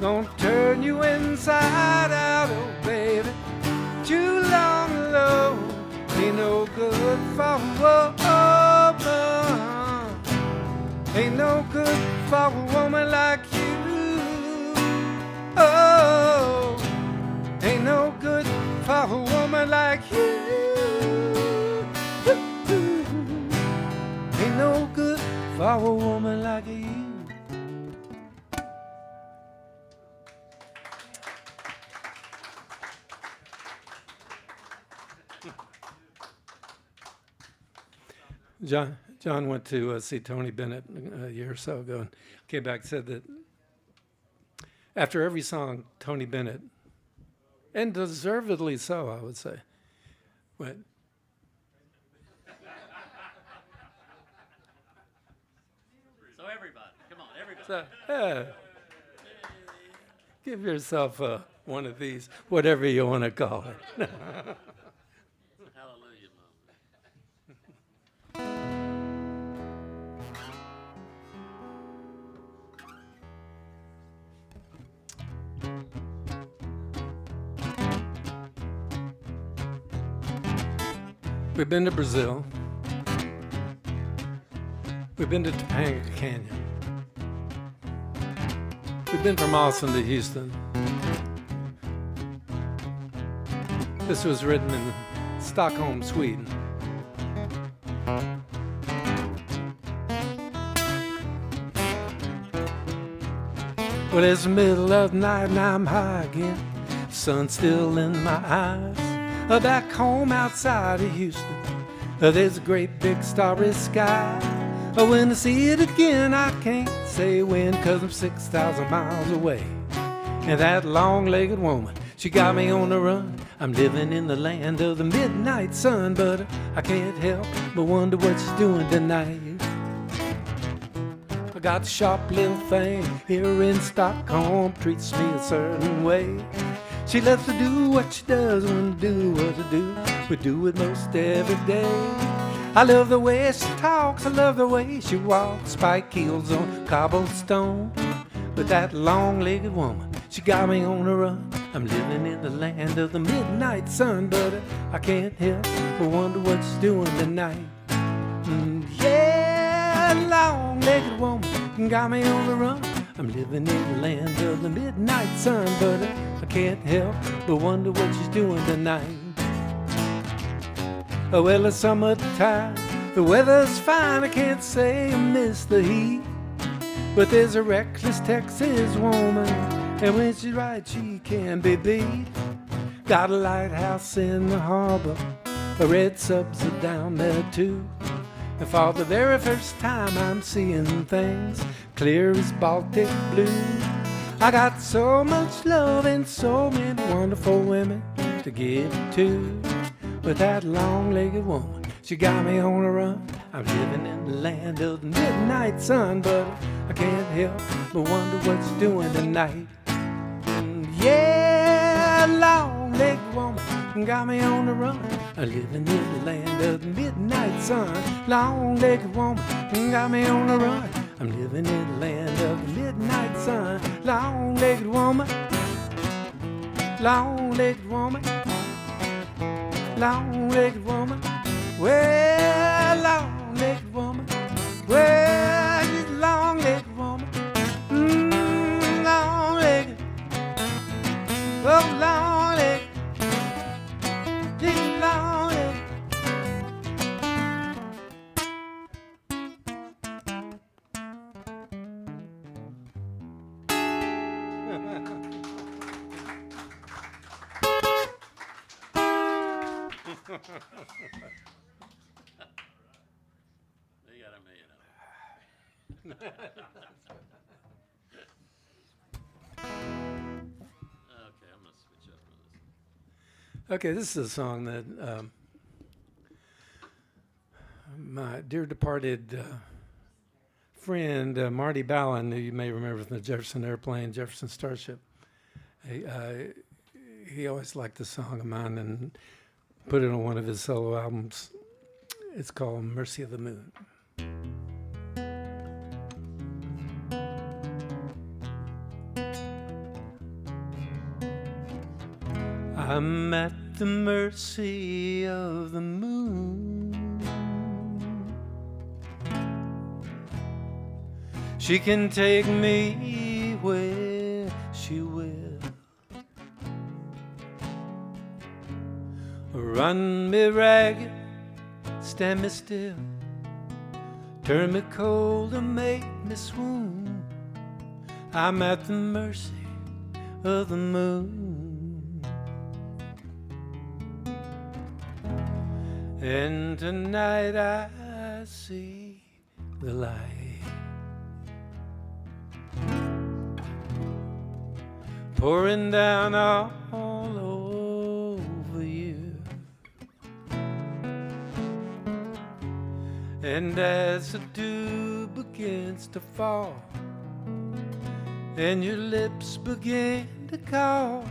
gonna turn you inside out, oh baby. Too long alone, ain't no good for a woman. Ain't no good for a woman like you. Oh, ain't no good for a woman like you. Ain't no good for a woman like you. John went to see Tony Bennett a year or so ago and came back and said that after every song, Tony Bennett, and deservedly so, I would say, went, So everybody, come on, everybody. so, give yourself one of these, whatever you want to call it. Hallelujah, Mom. We've been to Brazil. We've been to Topanga Canyon. We've been from Austin to Houston. This was written in Stockholm, Sweden. Well, it's the middle of the night and I'm high again. Sun's still in my eyes. Back home outside of Houston, there's a great big starry sky. When I see it again, I can't say when, 'cause I'm 6,000 miles away. And that long-legged woman, she got me on the run. I'm living in the land of the midnight sun, but I can't help but wonder what she's doing tonight. I got a sharp little thing here in Stockholm, treats me a certain way. She loves to do what she does, when to do what to do. We do it most every day. I love the way she talks, I love the way she walks, spike heels on cobblestone. But that long-legged woman, she got me on the run. I'm living in the land of the midnight sun, but I can't help but wonder what she's doing tonight. Yeah, long-legged woman got me on the run. I'm living in the land of the midnight sun, but I can't help but wonder what she's doing tonight. Oh, well, it's summertime, the weather's fine, I can't say I miss the heat. But there's a reckless Texas woman, and when she's right, she can be beat. Got a lighthouse in the harbor, the red subs are down there too. And for the very first time, I'm seeing things clear as Baltic blue. I got so much love and so many wonderful women to give to. But that long-legged woman, she got me on the run. I'm living in the land of the midnight sun, but I can't help but wonder what she's doing tonight. Yeah, long-legged woman got me on the run. I'm living in the land of the midnight sun. Long-legged woman got me on the run. I'm living in the land of the midnight sun. Long-legged woman, long-legged woman, long-legged woman. Well, long-legged woman, well, she's a long-legged woman. Long-legged, oh, long-legged, she's long-legged. Okay, I'm gonna switch up for this. Okay, this is a song that my dear departed friend Marty Ballin, who you may remember from the Jefferson Airplane, Jefferson Starship, he always liked the song of mine and put it on one of his solo albums. It's called Mercy of the Moon. I'm at the mercy of the moon. She can take me where she will, run me ragged, stand me still, turn me cold and make me swoon. I'm at the mercy of the moon. And tonight I see the light pouring down all over you. And as the dew begins to fall and your lips begin to call,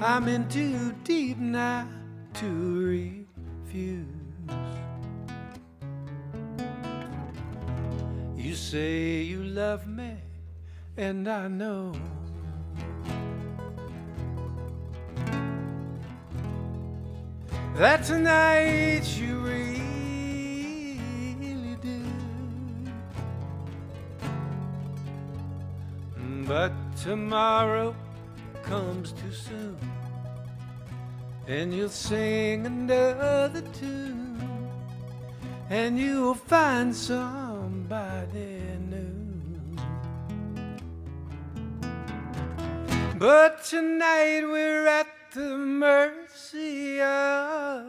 I'm in too deep now to refuse. You say you love me, and I know that tonight you really do. But tomorrow comes too soon, and you'll sing another tune, and you'll find somebody new. But tonight we're at the mercy of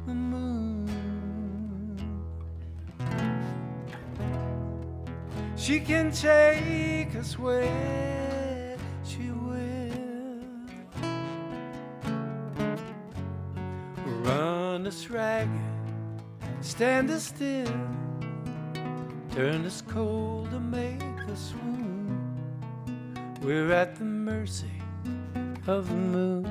the moon. She can take us where she will, run us ragged, stand us still, turn us cold to make us swoon. We're at the mercy of the moon.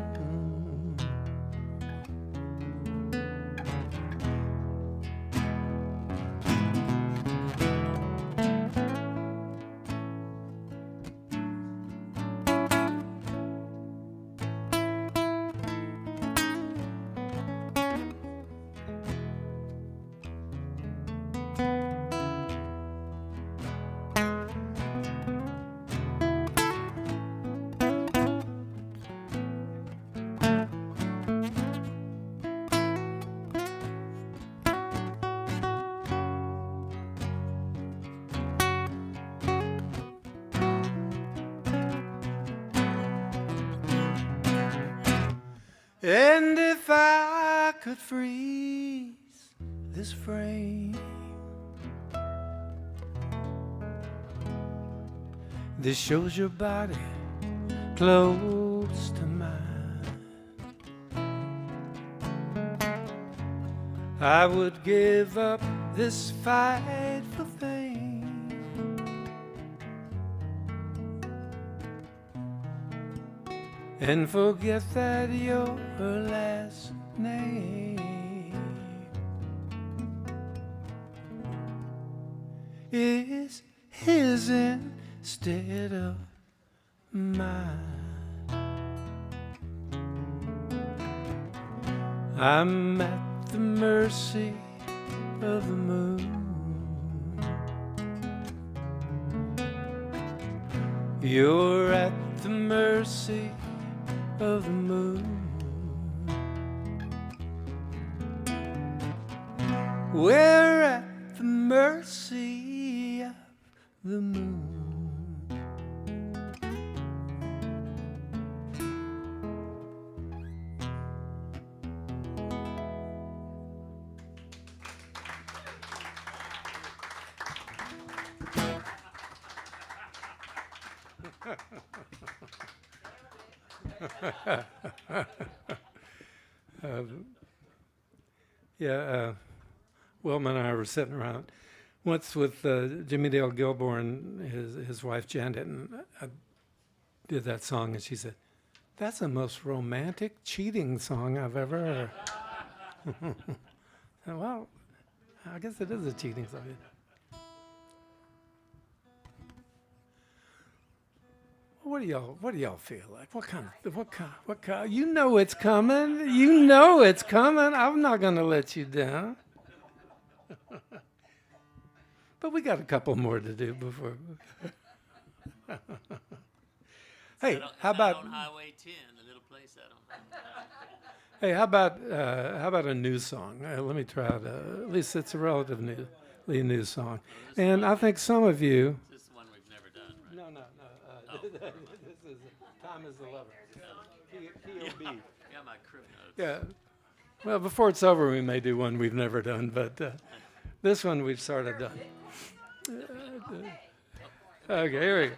And if I could freeze this frame, this shows your body close to mine, I would give up this fight for fame, and forget that your last name is his instead of mine. I'm at the mercy of the moon. You're at the mercy of the moon. We're at the mercy of the moon. Yeah, Wilma and I were sitting around once with Jimmy Dale Gilmore and his wife Janet, and I did that song, and she said, "That's the most romantic cheating song I've ever heard." Well, I guess it is a cheating song. What do y'all feel like? What kind? You know it's coming. You know it's coming. I'm not gonna let you down. But we got a couple more to do before. Hey, how about on Highway 10, the little place out on? hey, how about a new song? Let me try it. At least it's a relatively new song, and I think some of you. This is one we've never done, right? No. This is Time is the Lover. P.O.B. Got my crib notes. Yeah. Well, before it's over, we may do one we've never done, but this one we've sort of done. Okay, here we go.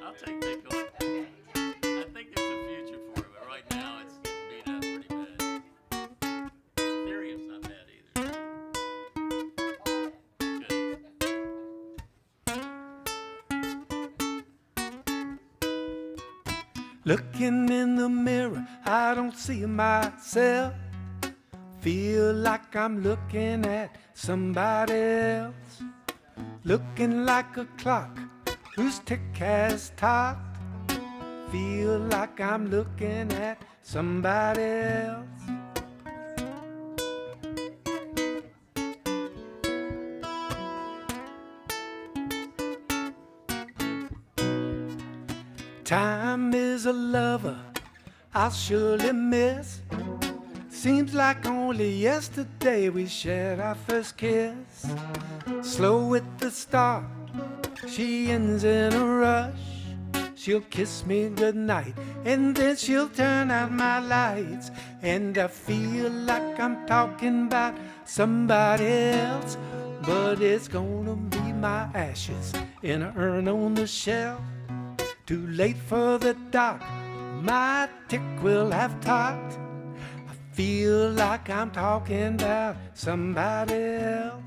I'll take that going. I think there's a future for it, but right now it's getting beat up pretty bad. Ethereum's not bad either. Good. Looking in the mirror, I don't see myself. Feel like I'm looking at somebody else. Looking like a clock whose tick has topped. Feel like I'm looking at somebody else. Time is a lover I'll surely miss. Seems like only yesterday we shared our first kiss. Slow at the start, she ends in a rush. She'll kiss me goodnight, and then she'll turn out my lights. And I feel like I'm talking about somebody else, but it's gonna be my ashes in an urn on the shelf. Too late for the dock, my tick will have talked. I feel like I'm talking about somebody else.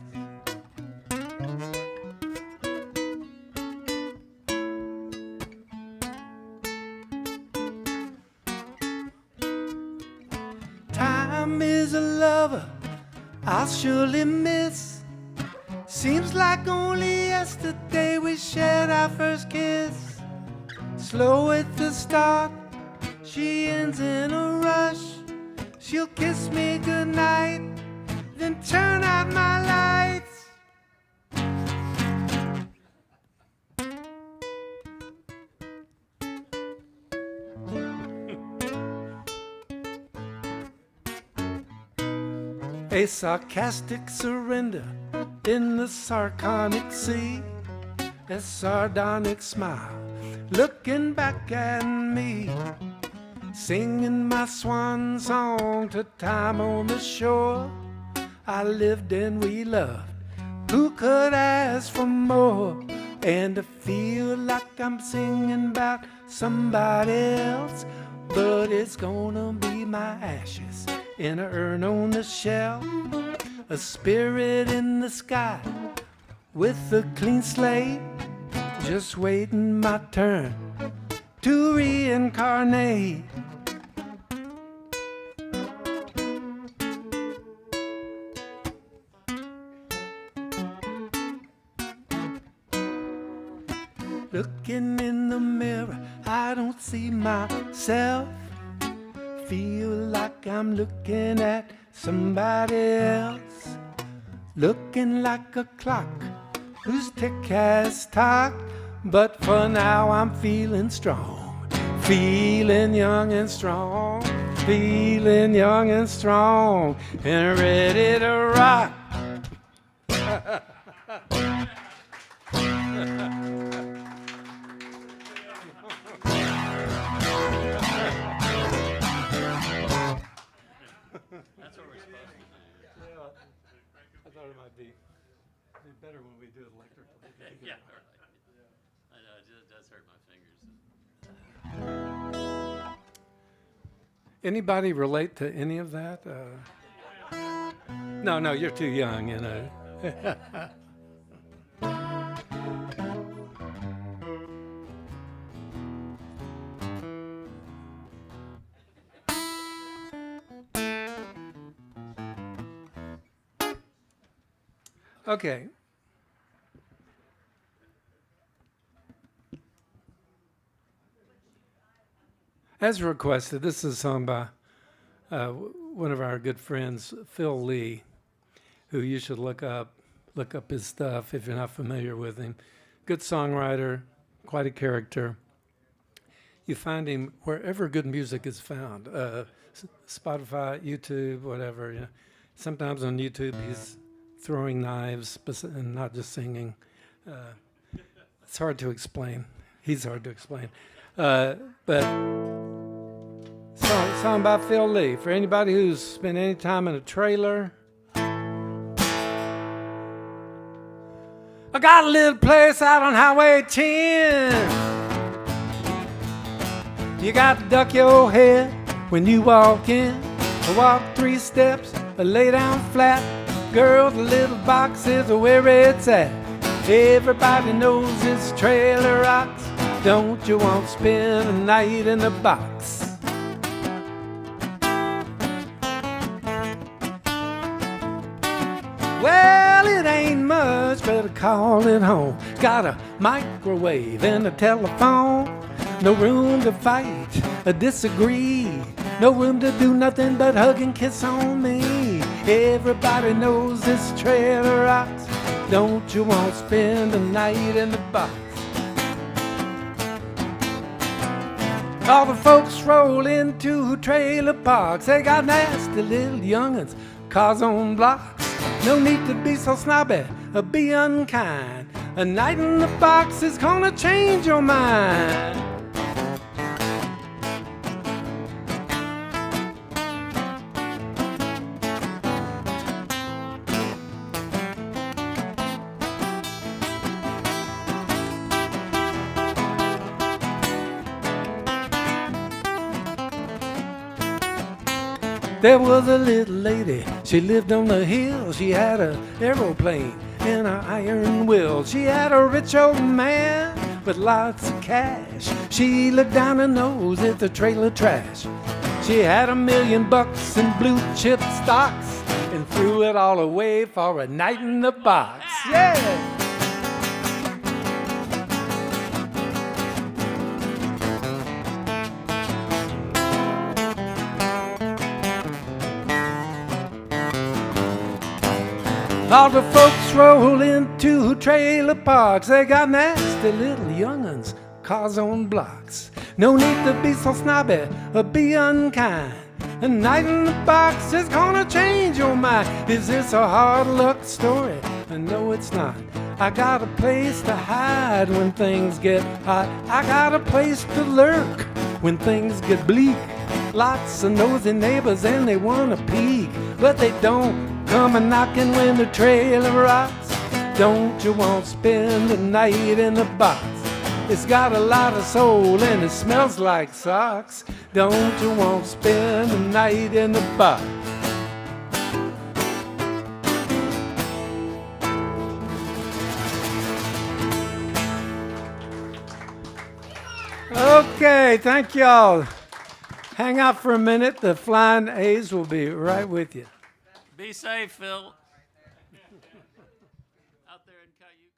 Time is a lover I'll surely miss. Seems like only yesterday we shared our first kiss. Slow at the start, she ends in a rush. She'll kiss me goodnight, then turn out my lights. A sarcastic surrender in the sardonic sea. A sardonic smile looking back at me, singing my swan song to time on the shore. I lived and we loved, who could ask for more? And I feel like I'm singing about somebody else, but it's gonna be my ashes in an urn on the shelf. A spirit in the sky with a clean slate, just waiting my turn to reincarnate. Looking in the mirror, I don't see myself. Feel like I'm looking at somebody else. Looking like a clock whose tick has talked. But for now I'm feeling strong, feeling young and strong, feeling young and strong, and ready to rock. That's what we're supposed to do. Yeah, I thought it might be better when we do it electrically. Yeah, right. I know, it does hurt. hurt my fingers. Anybody relate to any of that? No, you're too young, you know. Okay. As requested, this is a song by one of our good friends, Phil Lee, who you should look up his stuff if you're not familiar with him. Good songwriter, quite a character. You find him wherever good music is found, Spotify, YouTube, whatever. You know. Sometimes on YouTube he's throwing knives and not just singing. It's hard to explain. He's hard to explain. But song by Phil Lee. For anybody who's spent any time in a trailer. I got a little place out on Highway 10. You got to duck your head when you walk in. Walk 3 steps, lay down flat. Girl, the little box is where it's at. Everybody knows it's trailer rocks. Don't you want to spend a night in the box? Well, it ain't much, better call it home. Got a microwave and a telephone. No room to fight or disagree. No room to do nothing but hug and kiss on me. Everybody knows this trailer rocks. Don't you want to spend a night in the box? All the folks roll into trailer parks. They got nasty little young'uns, cars on blocks. No need to be so snobby or be unkind. A night in the box is gonna change your mind. There was a little lady, she lived on the hill. She had an aeroplane and an iron will. She had a rich old man with lots of cash. She looked down her nose at the trailer trash. She had $1 million in blue chip stocks and threw it all away for a night in the box. Yeah! All the folks roll into trailer parks. They got nasty little young'uns, cars on blocks. No need to be so snobby or be unkind. A night in the box is gonna change your mind. Is this a hard luck story? No, it's not. I got a place to hide when things get hot. I got a place to lurk when things get bleak. Lots of nosy neighbors and they wanna peek, but they don't come a knocking when the trailer rocks. Don't you want to spend the night in the box? It's got a lot of soul and it smells like socks. Don't you want to spend the night in the box? Okay, thank y'all. Hang out for a minute. The Flying A's will be right with you. Be safe, Phil. Out there in Cayuga.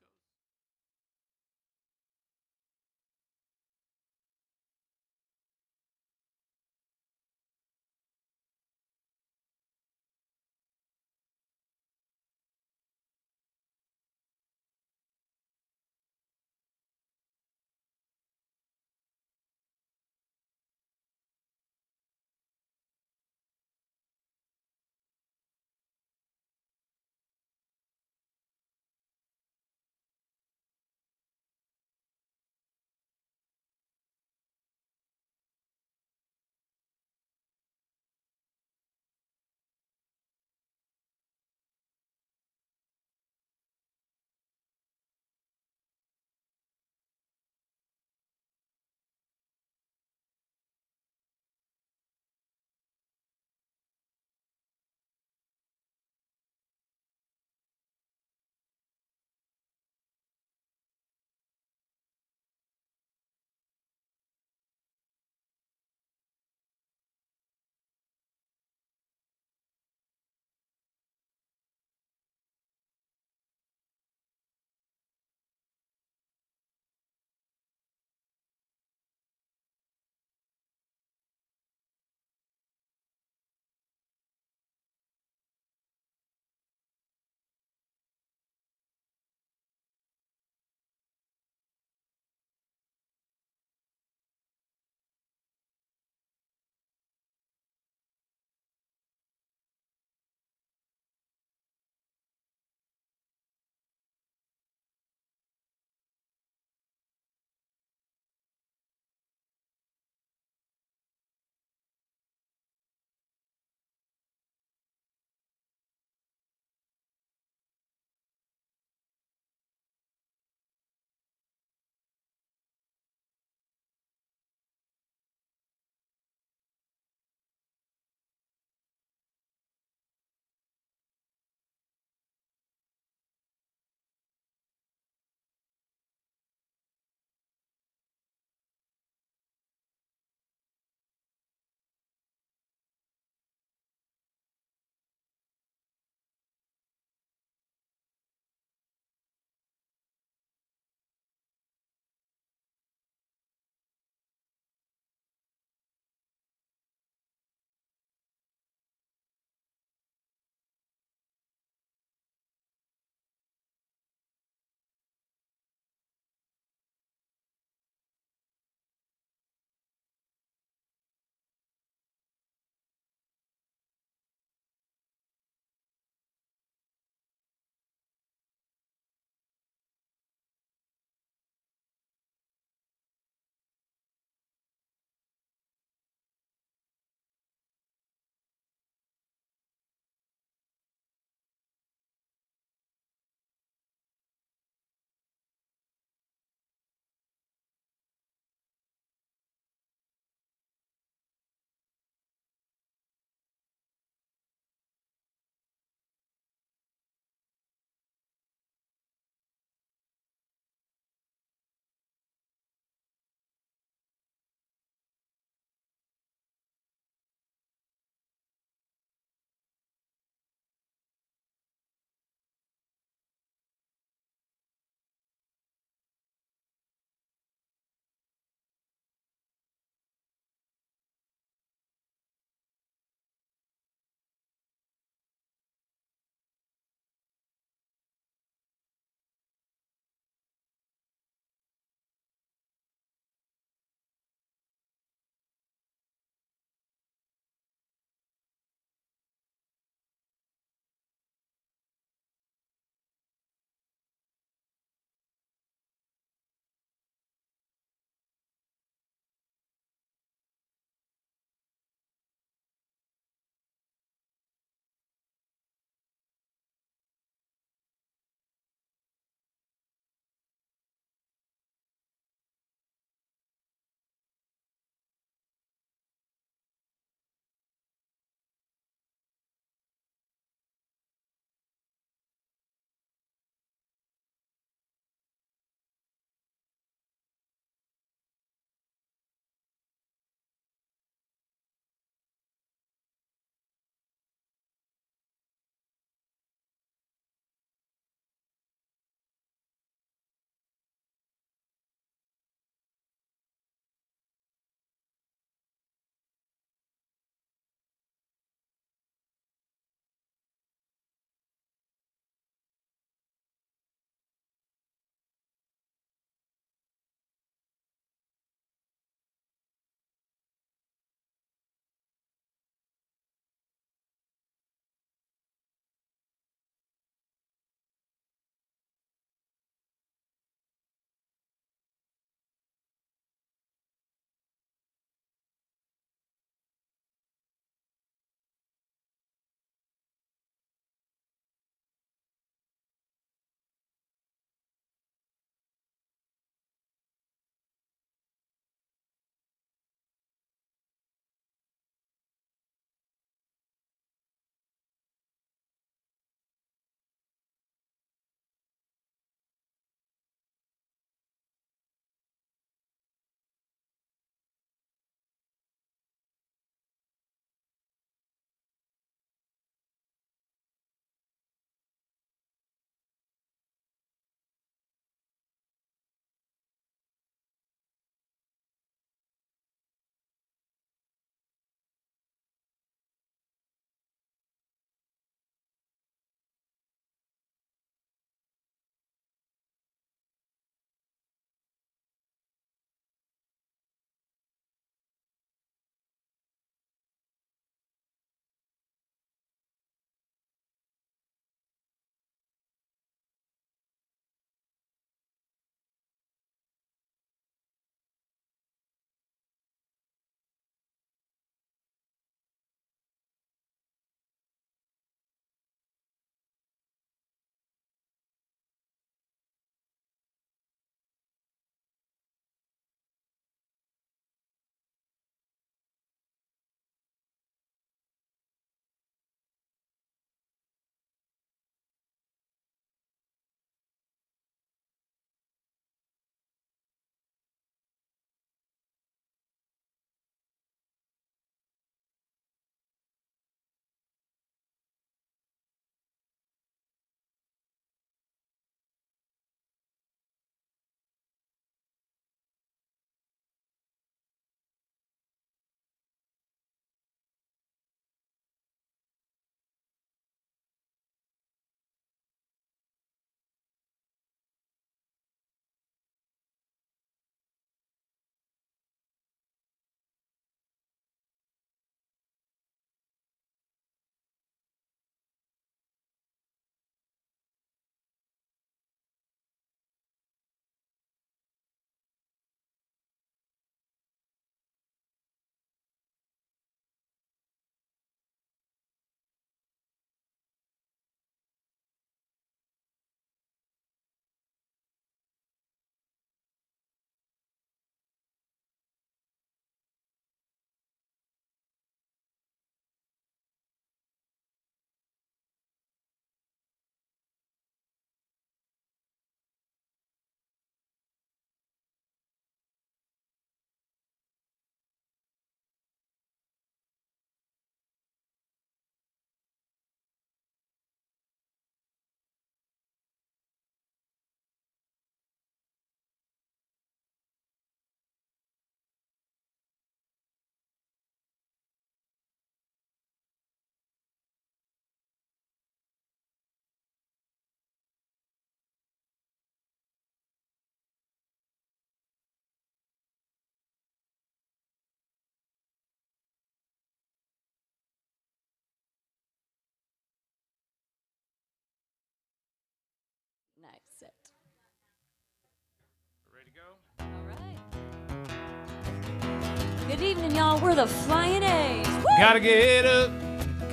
Good evening, y'all. We're the Flyin' A's. Woo! Gotta get up,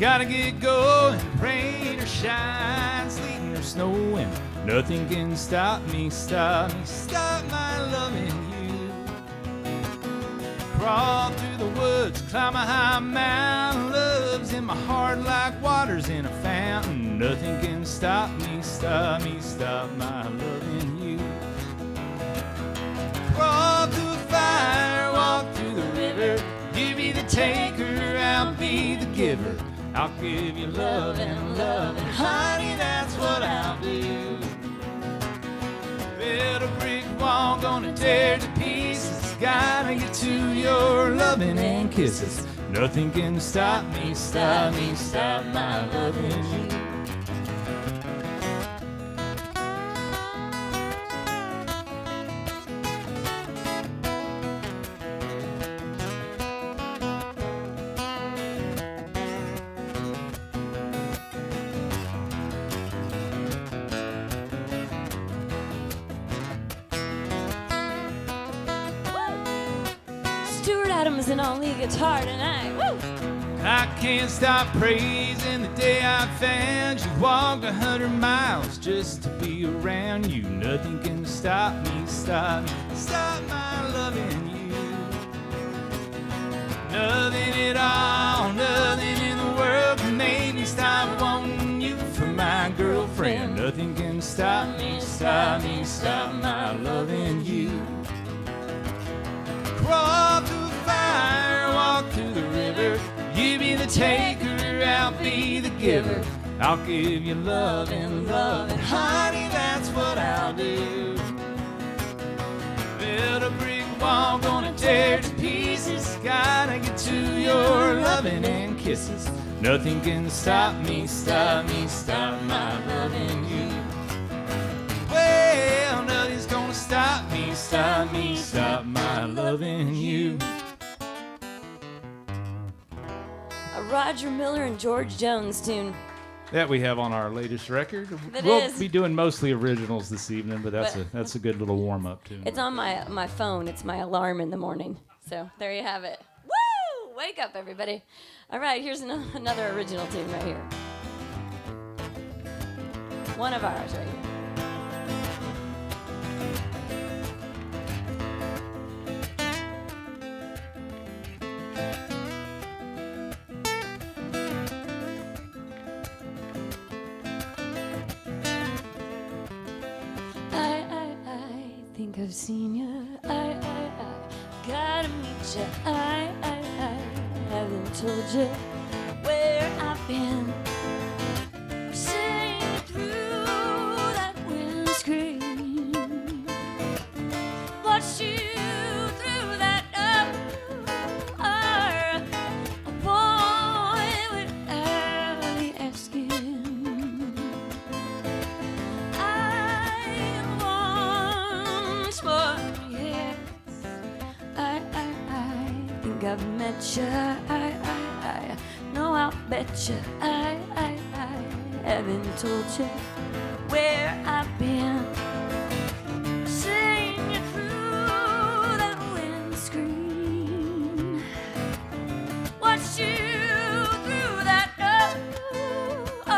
gotta get going. Rain or shine, sleeting or snowing. Nothing can stop me, stop my loving you. Crawl through the woods, climb a high mountain. Love's in my heart like water's in a fountain. Nothing can stop me, stop my loving you. Crawl through a fire, walk through the river. You be the taker, I'll be the giver. I'll give you love and honey, that's what I'll do. Build a brick wall, gonna tear to pieces. Gotta get to your loving and kisses. Nothing can stop me, stop my loving you. Stuart Adams and all lead guitar tonight. Woo! I can't stop praising the day I found you. Walked 100 miles just to be around you. Nothing can stop me, stop my loving you. Nothing at all, nothing in the world can make me stop wanting you for my girlfriend. Nothing can stop me, stop my loving you. Crawl through the fire, walk through the river. You be the taker, I'll be the giver. I'll give you love and honey, that's what I'll do. Build a brick wall, gonna tear to pieces. Gotta get to your loving and kisses. Nothing can stop me, stop my loving you. Well, nothing's gonna stop my loving you. A Roger Miller and George Jones tune. That we have on our latest record. That We'll is. be doing mostly originals this evening, but that's a good little warm up too. It's on my phone. It's my alarm in the morning. So there you have it. Woo! Wake up, everybody. All right, here's another original tune right here. One of ours right here. I think I've seen you. I gotta meet you. I haven't told you where I've been. Sing through that windscreen. Watch you through that door. A boy without the asking. I've met you, I know I'll bet you, I haven't told you where I've been. Sing you through that windscreen. Watch you through that door. A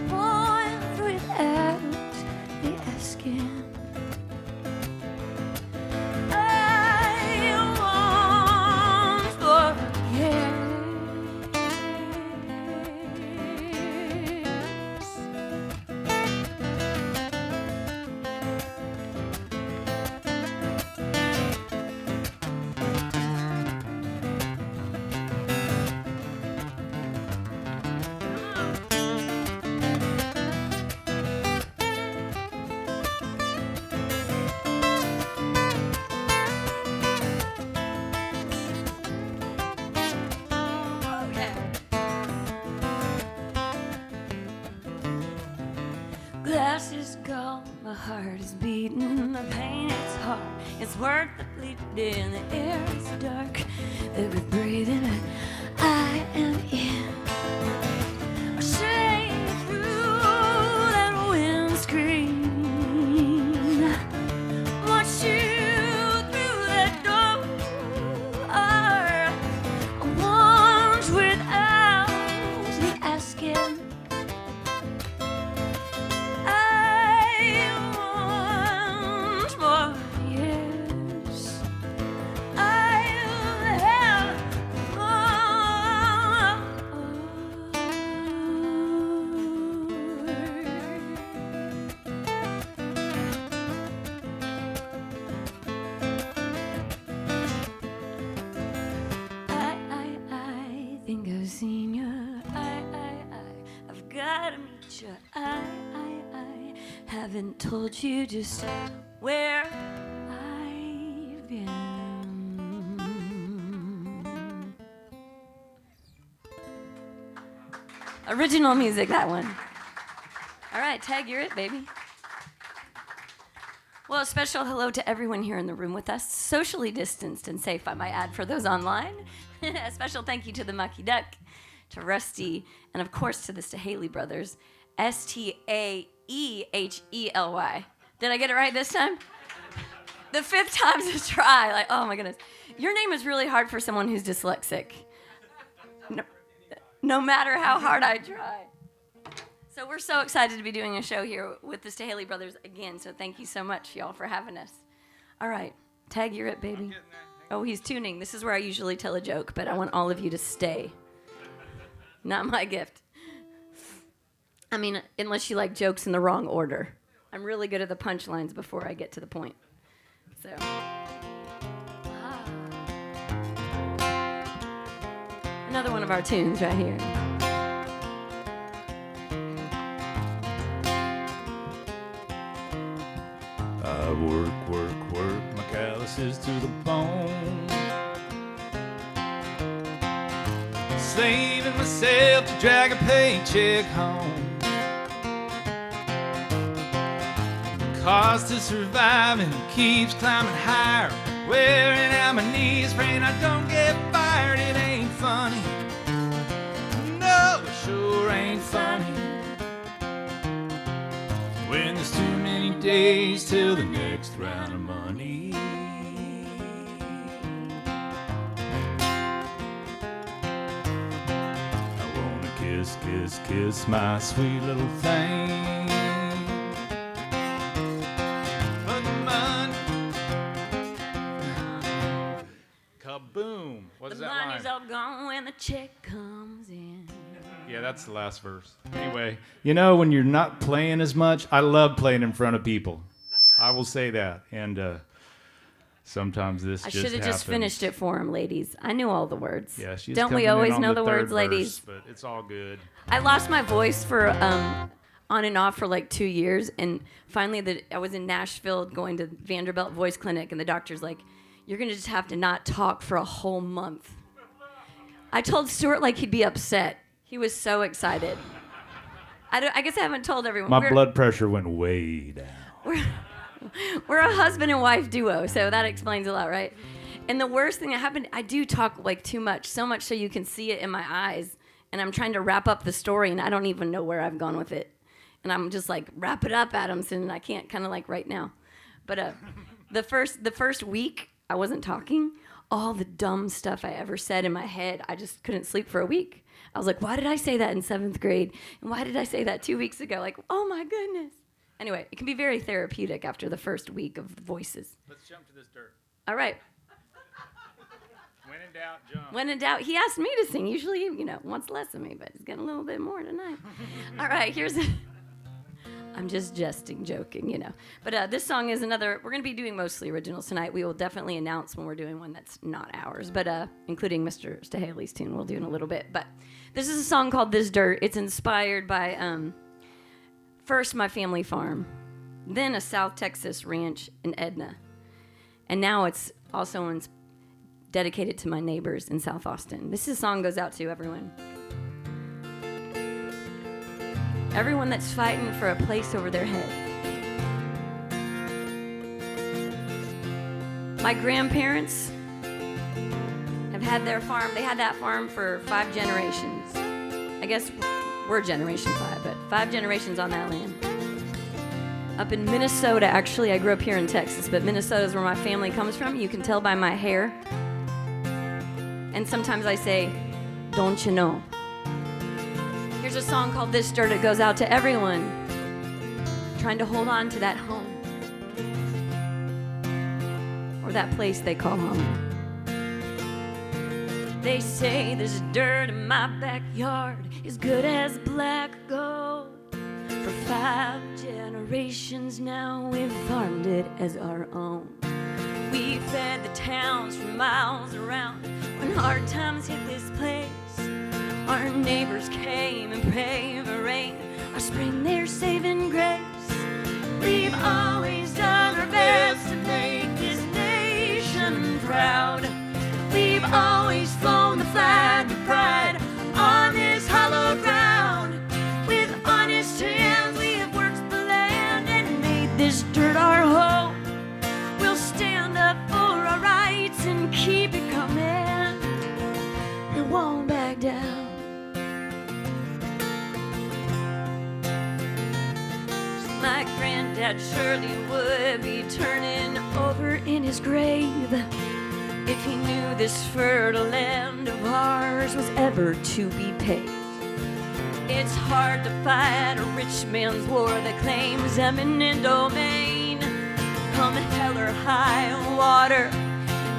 boy without the asking. Glass is gone, my heart is beating, the pain is hard, it's worth the bleeding, the air is dark, every breathing I am in. I shake through that windscreen, watch you through that door. you. I haven't told you just where I've been. Original music, that one. All right, Tag, you're it, baby. Well, a special hello to everyone here in the room with us, socially distanced and safe, I might add, for those online. A special thank you to the Mucky Duck, to Rusty, and of course to the Staehely brothers, Staehely. Did I get it right this time? The fifth time's a try. Like, oh my goodness. Your name is really hard for someone who's dyslexic. No matter how hard I try. So we're so excited to be doing a show here with the Staehely brothers again, so thank you so much, y'all, for having us. All right, Tag, you're it, baby. Oh, he's tuning. This is where I usually tell a joke, but I want all of you to stay. Not my gift. I mean, unless you like jokes in the wrong order. I'm really good at the punchlines before I get to the point. So. Another one of our tunes right here. I work, my calluses to the bone. Saving myself to drag a paycheck home. The cost of surviving keeps climbing higher. Wearing out my knees, praying I don't get fired. It ain't funny. No, it sure ain't funny. When there's too many days till the next round of money. I wanna kiss, kiss, kiss my sweet little thing. But the money. Kaboom. What is The that money's line? all gone when the check comes in. Yeah, that's the last verse. Anyway, you know, when you're not playing as much, I love playing in front of people. I will say that. And sometimes this I just should have just finished it for him, ladies. I knew all the words. Yeah, she's Don't we coming in always on know the third words, ladies? verse, but it's all good. I lost my voice for on and off for like 2 years, and finally I was in Nashville going to Vanderbilt Voice Clinic, and the doctor's like, "You're gonna just have to not talk for a whole month." I told Stuart like he'd be upset. He was so excited. I guess I haven't told everyone. My blood pressure went way down. We're a husband and wife duo, so that explains a lot, right? And the worst thing that happened, I do talk like too much, so much so you can see it in my eyes. And I'm trying to wrap up the story, and I don't even know where I've gone with it. And I'm just like, wrap it up, Adamson, and I can't, kind of like right now. But the first week, I wasn't talking. All the dumb stuff I ever said in my head, I just couldn't sleep for a week. I was like, why did I say that in 7th grade? And why did I say that 2 weeks ago? Like, oh my goodness. Anyway, it can be very therapeutic after the first week of voices. Let's jump to this dirt. All right. When in doubt, jump. When in doubt, he asked me to sing. Usually, wants less of me, but he's getting a little bit more tonight. All right, I'm just jesting, joking, But this song is another, we're going to be doing mostly originals tonight. We will definitely announce when we're doing one that's not ours, but including Mr. Staehely's tune we'll do in a little bit. But this is a song called This Dirt. It's inspired by, first, my family farm, then a South Texas ranch in Edna. And now it's also dedicated to my neighbors in South Austin. This song goes out to everyone. Everyone that's fighting for a place over their head. My grandparents have had their farm. They had that farm for 5 generations. I guess we're generation 5, but 5 generations on that land. Up in Minnesota, actually, I grew up here in Texas, but Minnesota is where my family comes from. You can tell by my hair. And sometimes I say, don't you know? Here's a song called This Dirt. It goes out to everyone trying to hold on to that home. Or that place they call home. They say there's dirt in my backyard as good as black gold. For 5 generations now we've farmed it as our own. We fed the towns for miles around. When hard times hit this place, our neighbors came and prayed for rain. our spring, their saving grace. We've always done our best to make this nation proud. We've always flown the flag with pride on this hallowed ground. With honest hands we have worked the land and made this dirt our home. We'll stand up for our rights and keep it coming. We won't back down. My granddad surely would be turning over in his grave if he knew this fertile land of ours was ever to be paved. It's hard to fight a rich man's war that claims eminent domain. Come hell or high water,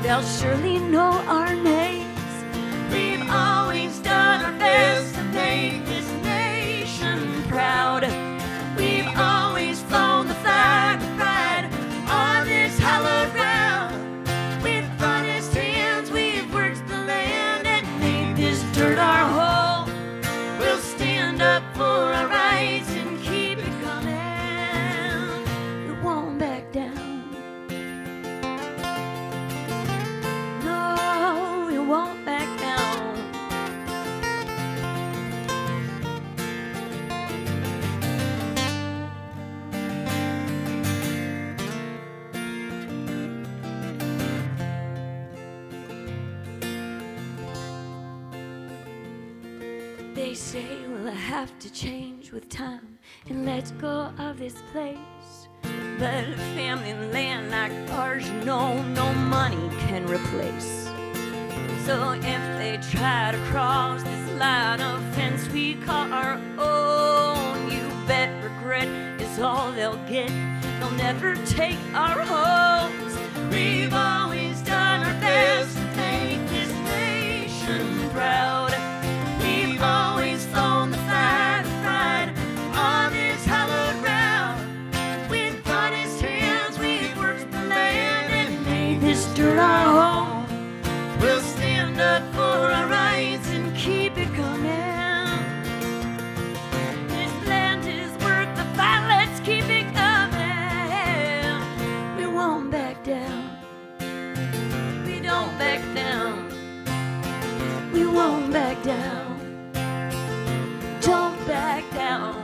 they'll surely know our names. We've always done our best to make this nation proud. We've always flown the flag with pride on this hallowed ground. With honest hands we've worked the land and made this dirt our home. We'll stand up for our rights and keep it coming. We won't back down. No, we won't back down. They say we'll have to change with time and let go of this place. But a family land like ours, no money can replace. So if they try to cross this line of fence we call our own, you bet regret is all they'll get. They'll never take our homes. We've always done our best to make this nation proud. We've always flown the flag of pride on this hallowed ground. With honest hands we've worked the land and made this dirt our home. We'll stand up for our rights and keep it coming. This land is worth the fight, let's keep it coming. We won't back down. We don't back down. We won't back down. Don't back down.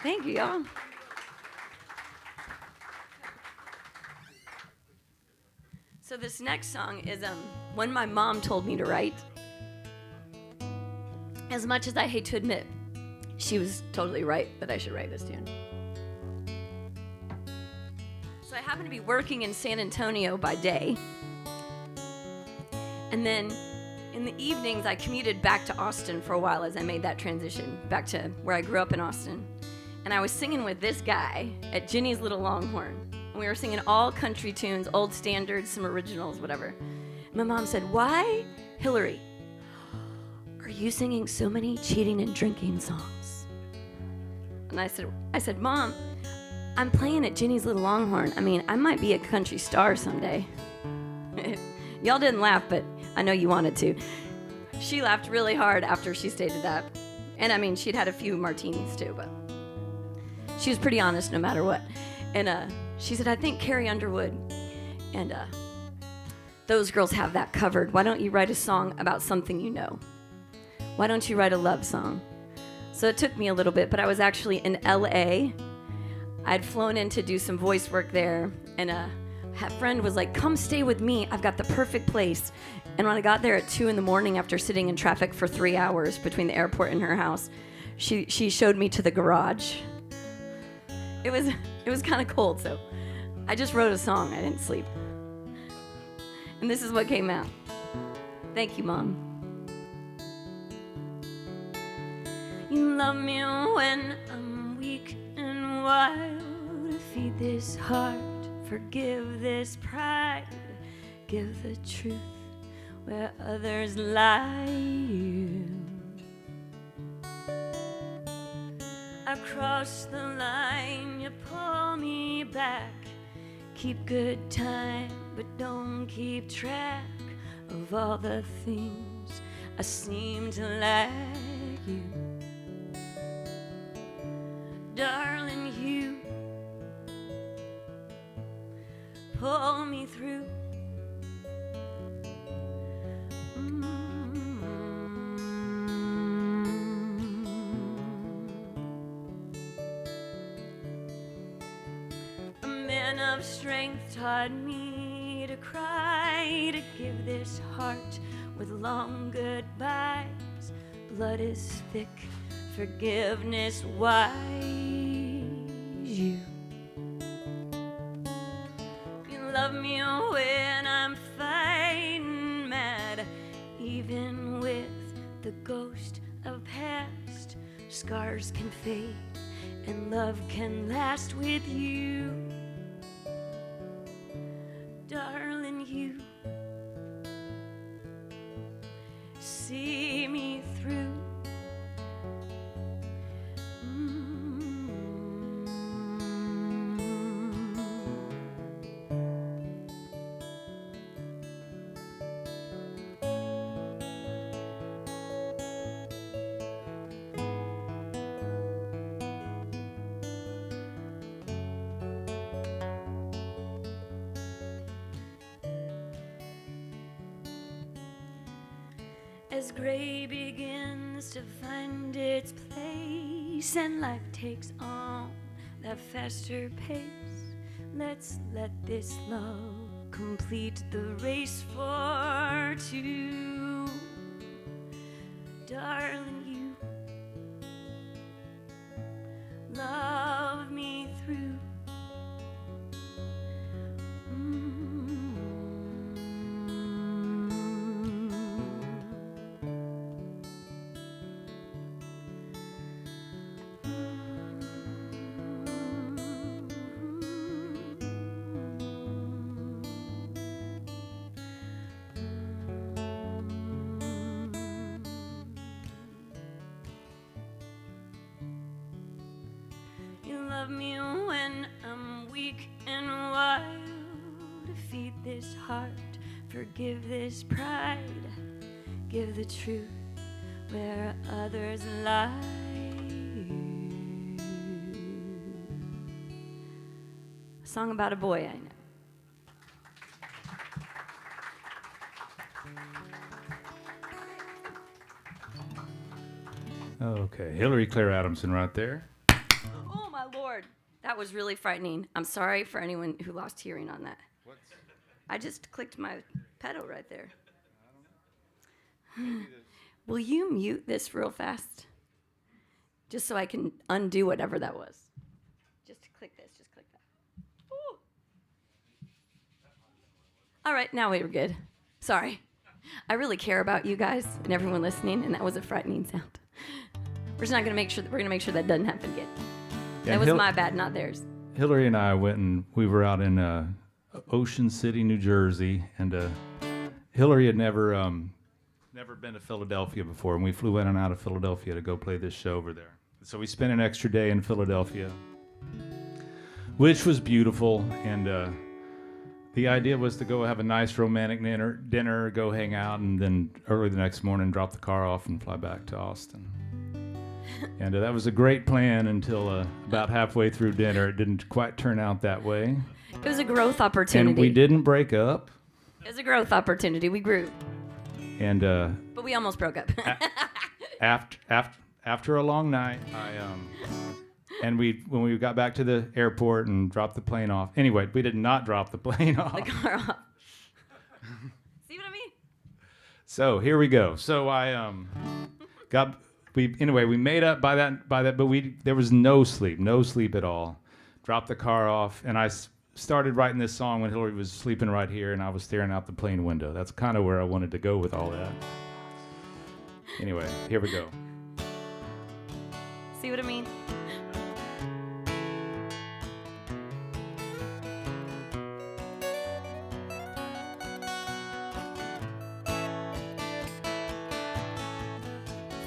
Thank you, y'all. So this next song is one my mom told me to write. As much as I hate to admit, she was totally right that I should write this tune. So I happened to be working in San Antonio by day. And then in the evenings, I commuted back to Austin for a while as I made that transition back to where I grew up in Austin. And I was singing with this guy at Ginny's Little Longhorn. And we were singing all country tunes, old standards, some originals, whatever. And my mom said, "Why, Hillary, are you singing so many cheating and drinking songs?" And I said, "Mom, I'm playing at Ginny's Little Longhorn. I mean, I might be a country star someday." Y'all didn't laugh, but I know you wanted to. She laughed really hard after she stated that. And I mean, she'd had a few martinis too, but she was pretty honest no matter what. And she said, "I think Carrie Underwood and those girls have that covered. Why don't you write a song about something you know? Why don't you write a love song?" So it took me a little bit, but I was actually in LA. I'd flown in to do some voice work there, and a friend was like, "Come stay with me. I've got the perfect place." And when I got there at 2 a.m. after sitting in traffic for 3 hours between the airport and her house, she showed me to the garage. It was kind of cold, so I just wrote a song. I didn't sleep. And this is what came out. Thank you, Mom. You love me when I'm weak and wild. Feed this heart, forgive this pride. Give the truth where others lie. Across the line, you pull me back. Keep good time, but don't keep track of all the things I seem to lack you. Darling, you pull me through. A man of strength taught me to cry, to give this heart with long goodbyes. Blood is thick, forgiveness wise. You love me when I'm fighting mad, even with the ghost of past. Scars can fade and love can last with you. Darling, you see me through. As gray begins to find its place and life takes on that faster pace, let's let this love complete the race for two. Darling, you love me through. Love me when I'm weak and wild. Feed this heart, forgive this pride. Give the truth where others lie. A song about a boy I know. Okay, Hillary Claire Adamson right there. Oh my Lord, that was really frightening. I'm sorry for anyone who lost hearing on that. I just clicked my pedal right there. Will you mute this real fast? Just so I can undo whatever that was. Just click this, just click that. Ooh. All right, now we're good. Sorry. I really care about you guys and everyone listening, and that was a frightening sound. We're just not gonna make sure that doesn't happen again. Yeah, that was my bad, not theirs. Hillary and I went and we were out in Ocean City, New Jersey, and Hillary had never been to Philadelphia before, and we flew in and out of Philadelphia to go play this show over there. So we spent an extra day in Philadelphia, which was beautiful, and the idea was to go have a nice romantic dinner, go hang out, and then early the next morning drop the car off and fly back to Austin. And that was a great plan until about halfway through dinner. It didn't quite turn out that way. It was a growth opportunity. And we didn't break up. It was a growth opportunity. We grew. And but we almost broke up. after a long night, when we got back to the airport and dropped the plane off. Anyway, we did not drop the plane off. The car off. See what I mean? So here we go. So I we made up by that, but there was no sleep at all. Dropped the car off, and I started writing this song when Hillary was sleeping right here, and I was staring out the plane window. That's kind of where I wanted to go with all that. Anyway, here we go. See what I mean?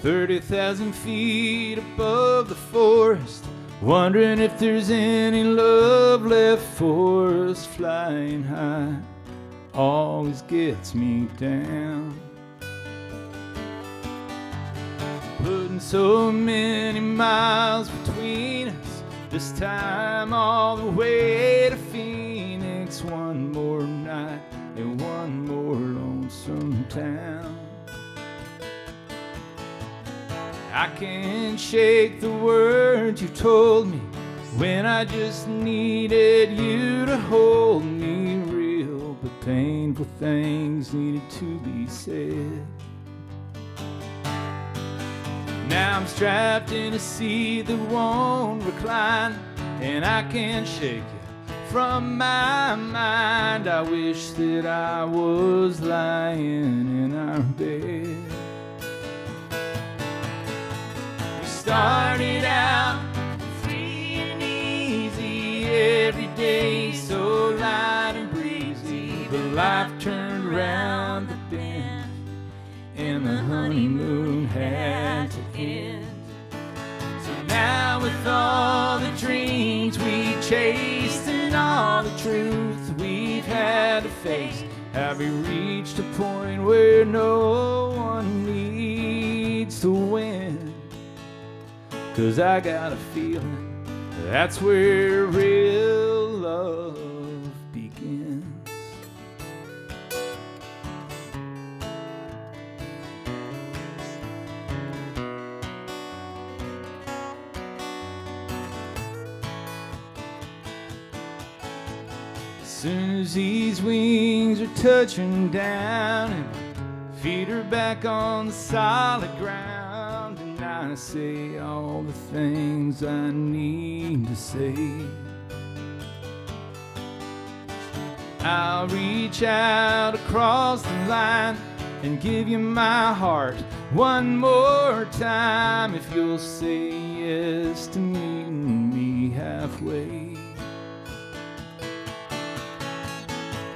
"30,000 feet above the forest, wondering if there's any love left for us. Flying high always gets me down. Putting so many miles between us, this time all the way to Phoenix. One more night in one more lonesome town. I can't shake the words you told me when I just needed you to hold me. Real but painful things needed to be said. Now I'm strapped in a seat that won't recline, and I can't shake you from my mind. I wish that I was lying in our bed. We started out free and easy, every day so light and breezy, but life turned around the bend, and the honeymoon had to end. So now with all the dreams we chased and all the truth we've had to face, have we reached a point where no one needs to win? 'Cause I got a feeling that's where real love begins. As soon as these wings are touching down and my feet are back on the solid ground, and I say all the things I need to say, I'll reach out across the line and give you my heart one more time if you'll say yes to meeting me halfway.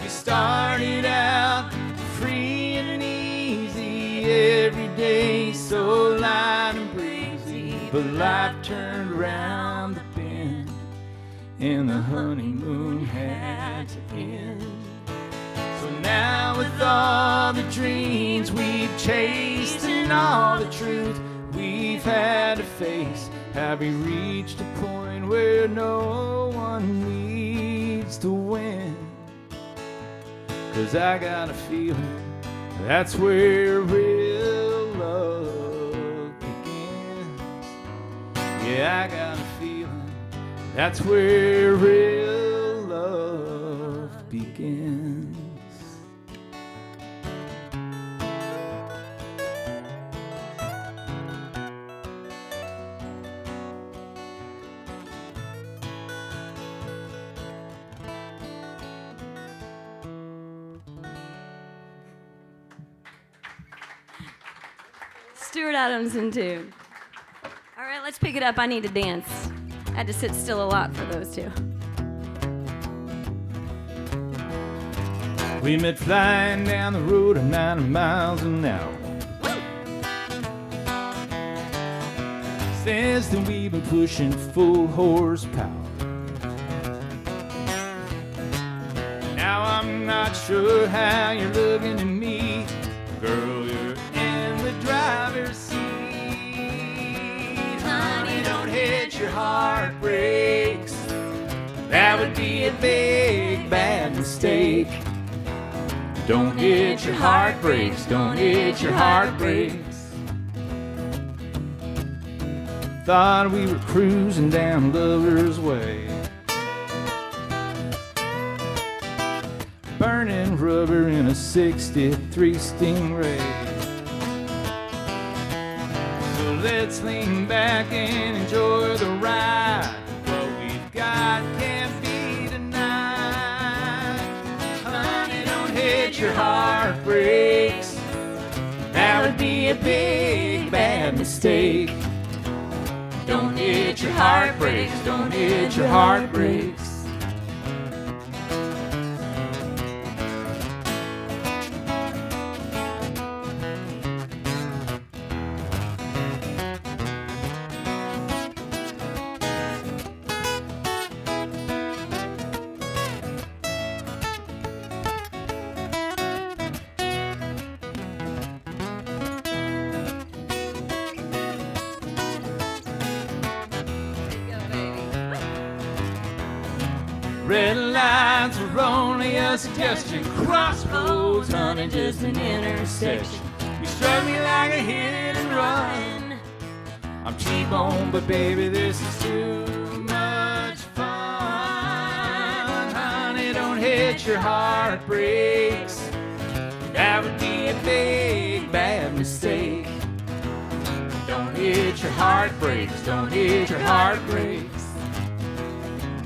Started out free and easy, every day so light and breezy, but life turned around the bend, and the honeymoon had to end. So now with all the dreams we've chased and all the truth we've had to face, have we reached a point where no one needs to win? 'Cause I got a feeling that's where real love begins. Yeah, I got a feeling that's where real love begins. Stuart Adamson, too. All right, let's pick it up. I need to dance. I had to sit still a lot for those two. We met flying down the road at 90 miles an hour. Since then we've been pushing full horsepower. Now I'm not sure how you're looking at me, girl, you're in the driver's seat. Honey, don't hit your heart brakes. That would be a big bad mistake. Don't hit your heart brakes, don't hit your heart brakes. Thought we were cruising down Lover's Way, burning rubber in a 63 Stingray. So let's lean back and enjoy the ride. What we've got can't be denied. Honey, don't hit your heart brakes. That would be a big bad mistake. Don't hit your heart brakes, don't hit your heart brakes. red lights were only a suggestion. Crossroads, honey, just an intersection. You struck me like a hit and run. I'm T-bone, but baby, this is too much fun. Honey, don't hit your heartbreaks. That would be a big, bad mistake. Don't hit your heartbreaks. Don't hit your heartbreaks.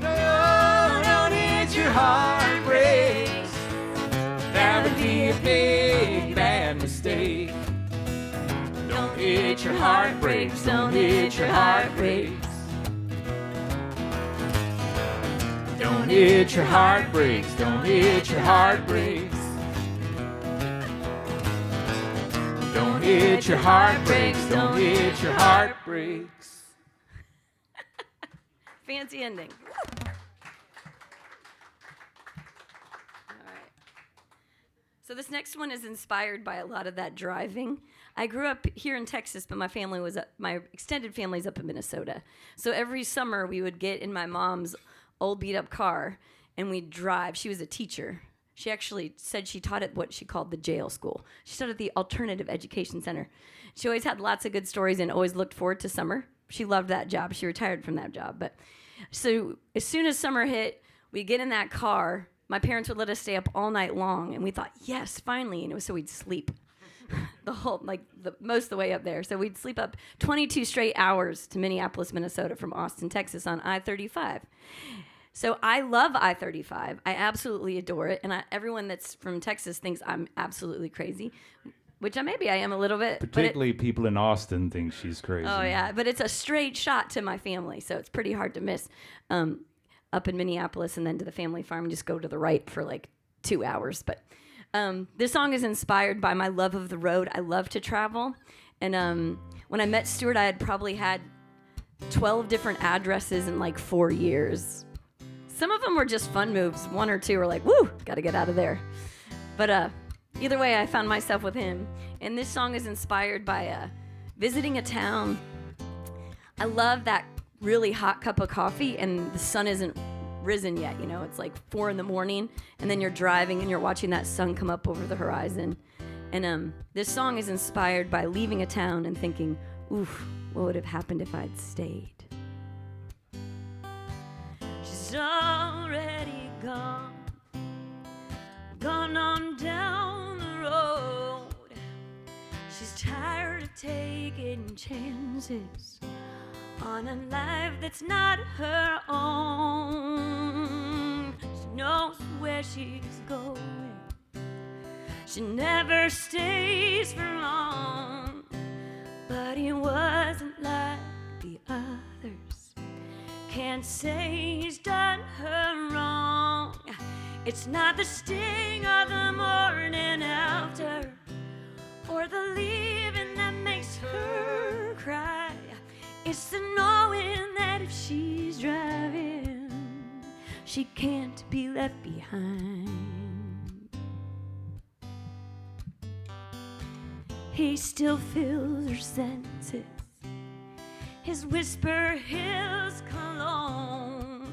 No, don't hit your heartbreaks. That would be a big, bad mistake. Don't hit your heartbreaks. Don't hit your heartbreaks. Don't hit your heartbreaks. Don't hit your heartbreaks. Don't hit your heartbreaks. Don't hit your heartbreaks. Fancy ending. All right. So this next one is inspired by a lot of that driving. I grew up here in Texas, but my extended family's up in Minnesota. So every summer we would get in my mom's old beat up car and we'd drive. She was a teacher. She actually said she taught at what she called the jail school. She taught at the Alternative Education Center. She always had lots of good stories and always looked forward to summer. She loved that job. She retired from that job. But so as soon as summer hit, we'd get in that car. My parents would let us stay up all night long, and we thought, yes, finally. And it was so we'd sleep most of the way up there. So we'd sleep up 22 straight hours to Minneapolis, Minnesota from Austin, Texas on I-35. So I love I-35. I absolutely adore it. And everyone that's from Texas thinks I'm absolutely crazy, which maybe I am a little bit. Particularly people in Austin think she's crazy. Oh, yeah. But it's a straight shot to my family, so it's pretty hard to miss. Up in Minneapolis and then to the family farm, just go to the right for like 2 hours. But this song is inspired by my love of the road. I love to travel. And when I met Stuart, I had probably had 12 different addresses in like 4 years. Some of them were just fun moves. 1 or 2 were like, woo, got to get out of there. But either way, I found myself with him. And this song is inspired by visiting a town. I love that really hot cup of coffee and the sun isn't risen yet. You know, it's like 4 a.m. and then you're driving and you're watching that sun come up over the horizon. And this song is inspired by leaving a town and thinking, oof, what would have happened if I'd stayed? She's already gone on down the road. She's tired of taking chances on a life that's not her own. She knows where she's going. She never stays for long. But he wasn't like the others. Can't say he's done her wrong. It's not the sting of the morning after or the leaving that makes her cry. It's the knowing that if she's driving, she can't be left behind. He still feels her senses, his whisper, his cologne.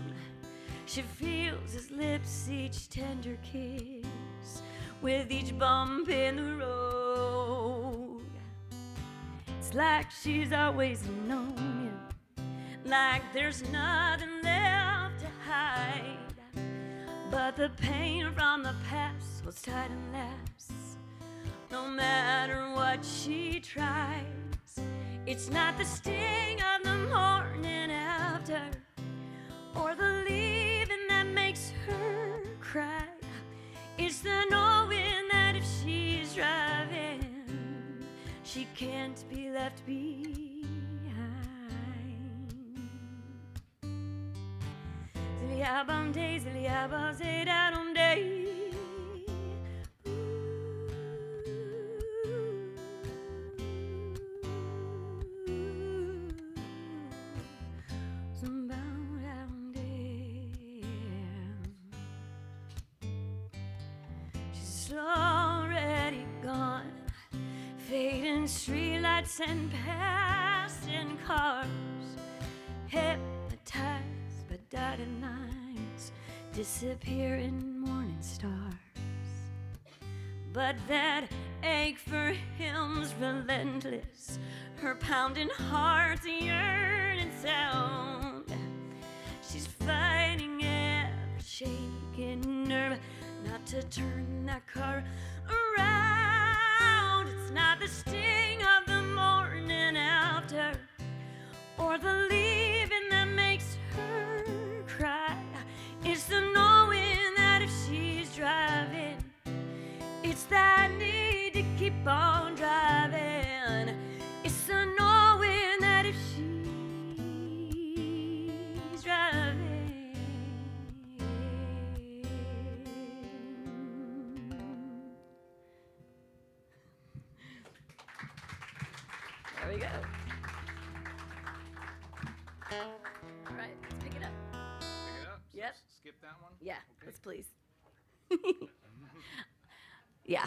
She feels his lips, each tender kiss, with each bump in the road. It's like she's always known him, like there's nothing left to hide. But the pain from the past holds tight and lasts, no matter what she tries. It's not the sting of the morning after or the leaving that makes her cry. It's the knowing that if she's driving, she can't be left behind. Ziliabam day, ziliabam zedadum day. She's already gone, fading streetlights and passing cars, hypnotized by dotted lines, disappear in morning stars. But that ache for him's relentless, her pounding heart's a yearning sound. She's fighting every shaking nerve not to turn that car around. It's not the sting of the morning after or the leaving that makes her cry. It's the knowing that if she's driving, it's that need to keep on driving. It's the knowing that if she's driving. There we go. All right, let's pick it up. Pick it up. Yep. Skip that one. Yeah, Okay. let's please. Yeah,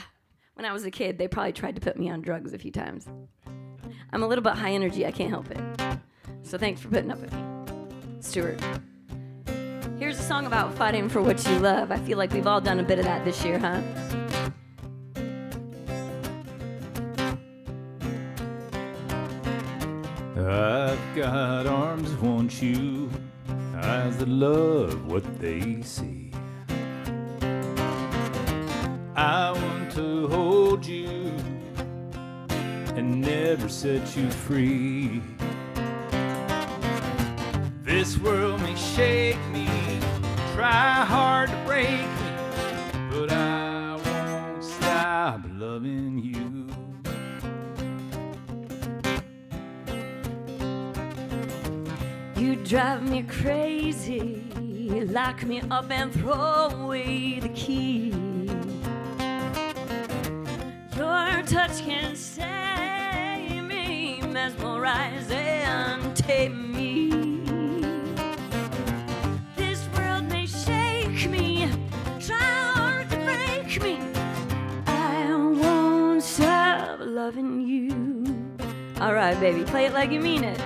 when I was a kid, they probably tried to put me on drugs a few times. I'm a little bit high energy, I can't help it. So thanks for putting up with me, Stuart. Here's a song about fighting for what you love. I feel like we've all done a bit of that this year, huh? I've got arms that want you, eyes that love what they see. I want to hold you and never set you free. This world may shake me, try hard to break me, but I won't stop loving you. You drive me crazy, lock me up and throw away the key. Your touch can save me, mesmerize and tame me. This world may shake me, try hard to break me, I won't stop loving you. All right, baby, play it like you mean it.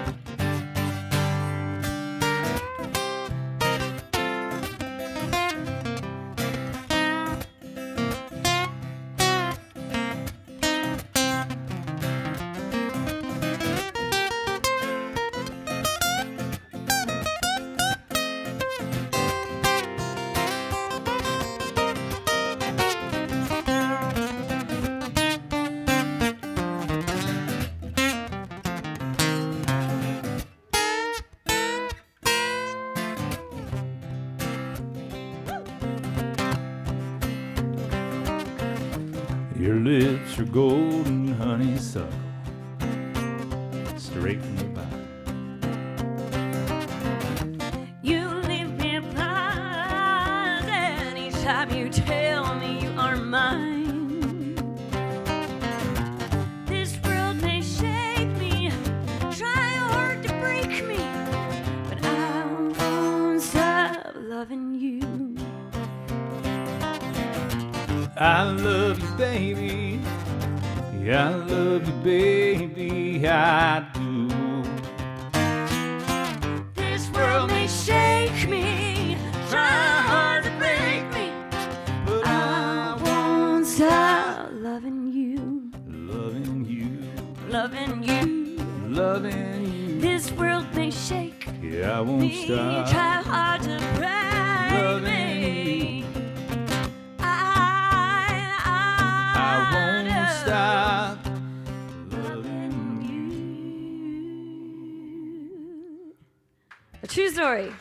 Your lips are golden honeysuckle, straight from the vine. You leave me pause anytime you tell me you are mine. This world may shake me, try hard to break me, but I won't stop loving you. I love you, baby. Yeah, I love you, baby. I do. This world may shake me, try hard to break me, But I won't stop loving you, loving you, loving you. loving you. This world may shake Yeah, I won't me, stop. try hard to break Loving me. I won't stop loving you. A true story.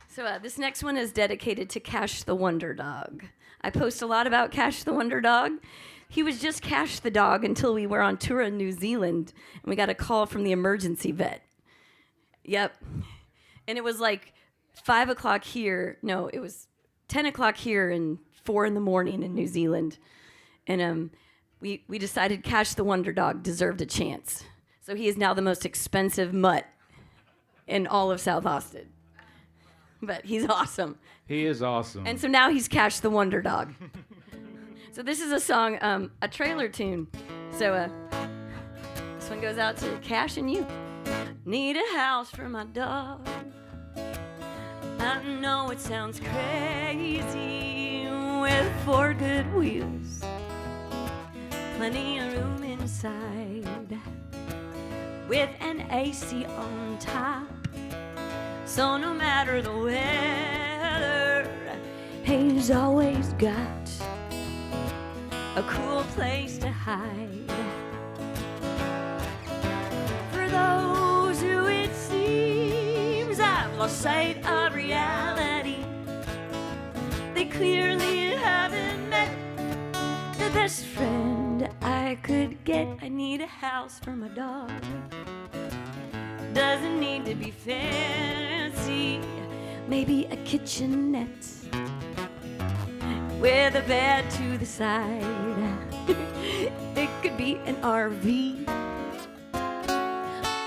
So this next one is dedicated to Cash the Wonder Dog. I post a lot about Cash the Wonder Dog. He was just Cash the dog until we were on tour in New Zealand, and we got a call from the emergency vet. Yep. And it was like 5 o'clock here. No, it was 10 o'clock here and 4 in the morning in New Zealand. And we decided Cash the Wonder Dog deserved a chance. So he is now the most expensive mutt in all of South Austin. But he's awesome. He is awesome. And so now he's Cash the Wonder Dog. So this is a song, a trailer tune. So this one goes out to Cash and you. Need a house for my dog. I know it sounds crazy with 4 good wheels, plenty of room inside, with an AC on top. So no matter the weather, he's always got a cool place to hide. For those who it seems I've lost sight of reality, they clearly haven't met the best friend I could get. I need a house for my dog. Doesn't need to be fancy, maybe a kitchenette with a bed to the side. It could be an RV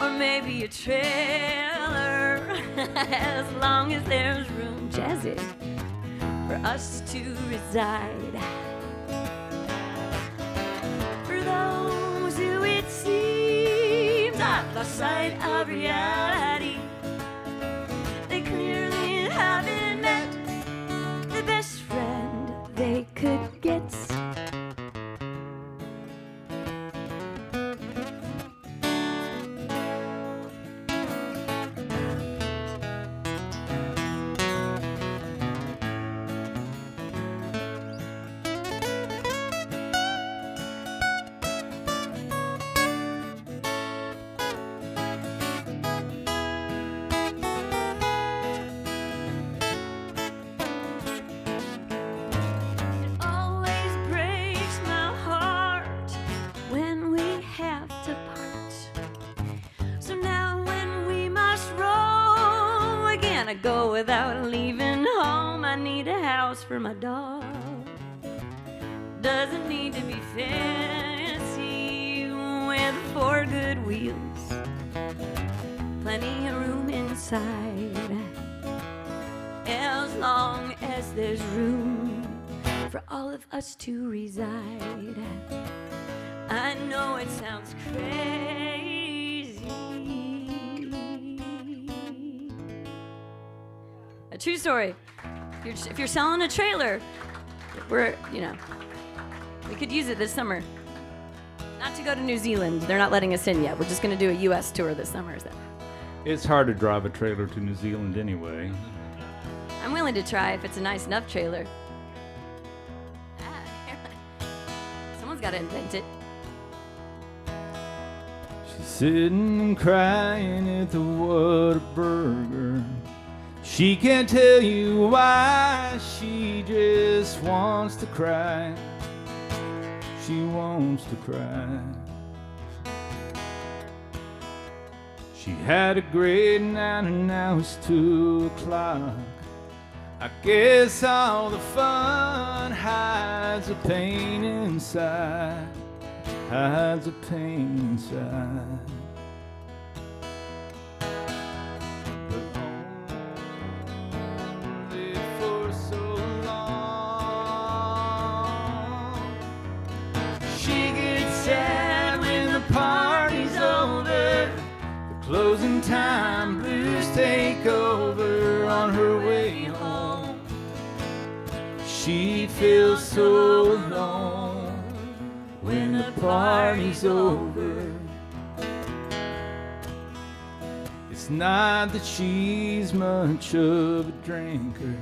or maybe a trailer, as long as there's room, Jazzy, for us to reside. For those who it seems I've lost sight of reality, they clearly haven't met the best friend they could get. Go without leaving home. I need a house for my dog. Doesn't need to be fancy, with 4 good wheels, plenty of room inside, as long as there's room for all of us to reside. I know it sounds crazy. A true story. If you're selling a trailer, we could use it this summer. Not to go to New Zealand. They're not letting us in yet. We're just going to do a U.S. tour this summer. So. It's hard to drive a trailer to New Zealand anyway. I'm willing to try if it's a nice enough trailer. Someone's got to invent it. She's sitting and crying at the Whataburger. She can't tell you why, she just wants to cry. She wants to cry. She had a great night and now it's 2 o'clock. I guess all the fun hides the pain inside, hides the pain inside. Closing time blues take over on her way home. She feels so alone when the party's over. It's not that she's much of a drinker,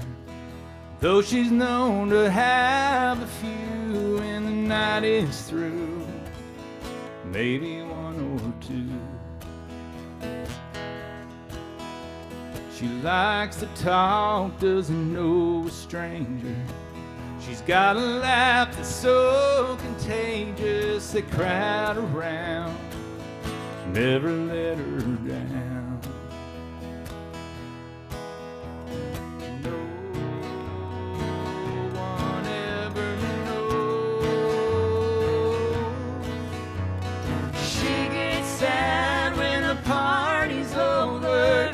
though she's known to have a few when the night is through, maybe 1 or 2. She likes to talk, doesn't know a stranger. She's got a laugh that's so contagious, they crowd around, never let her down. No one ever knows. She gets sad when the party's over.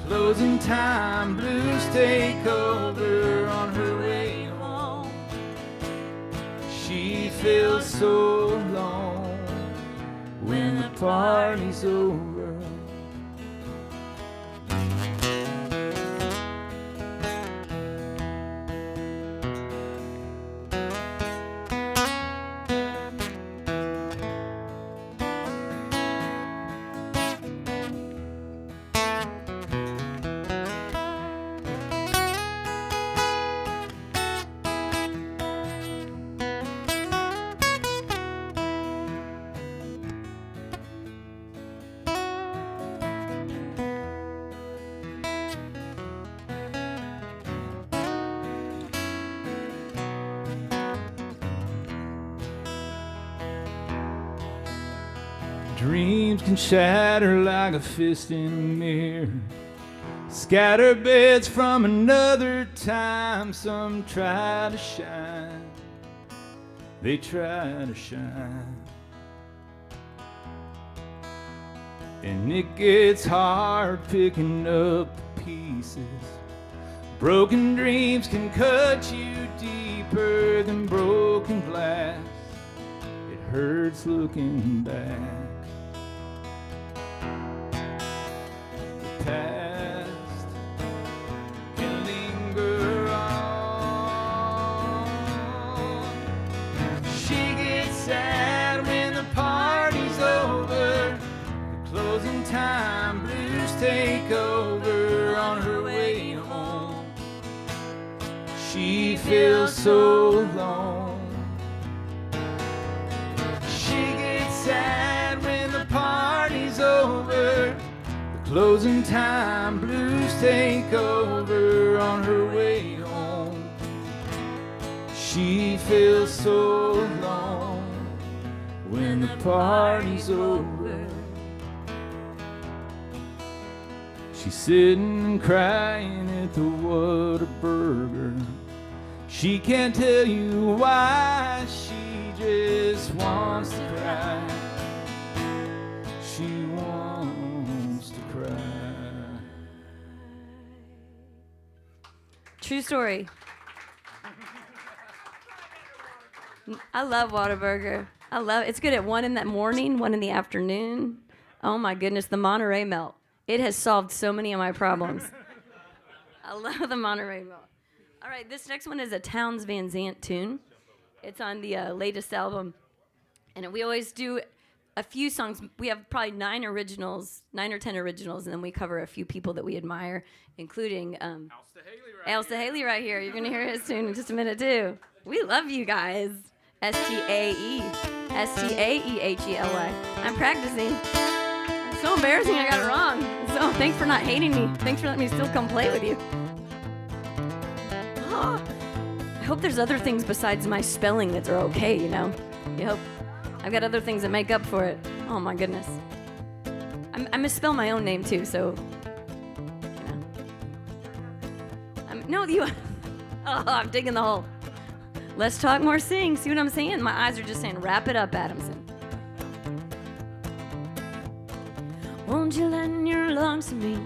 Closing time blues take over on her way home. She feels so alone when the party's over. dreams can shatter like a fist in a mirror. Scatter beds from another time. Some try to shine, they try to shine. And it gets hard picking up the pieces. Broken dreams can cut you deeper than broken glass. It hurts looking back. The past can linger on. She gets sad when the party's over. The closing time blues take over on her way home. She feels so alone. She gets sad when the party's over. The closing time blues take over on her way home. She feels so alone when the party's over. She's sitting and crying at the Whataburger. She can't tell you why, she just wants to cry. She wants to cry. True story. I love Whataburger. I love it's good at 1 in the morning, 1 in the afternoon. Oh my goodness, the Monterey melt. It has solved so many of my problems. I love the Monterey melt. All right, this next one is a Townes Van Zandt tune. It's on the latest album. And we always do a few songs. We have probably 9 or 10 originals, and then we cover a few people that we admire, including Al-Staehely right here. You're going to hear his tune in just a minute, too. We love you guys. S-T-A-E. S-T-A-E-H-E-L-Y. I'm practicing. It's so embarrassing I got it wrong. So thanks for not hating me. Thanks for letting me still come play with you. Oh, I hope there's other things besides my spelling that are okay, you know? You hope. I've got other things that make up for it. Oh my goodness. I misspell my own name too, so, you know. I'm digging the hole. Let's talk more sing. See what I'm saying? My eyes are just saying, wrap it up, Adamson. Won't you lend your lungs to me?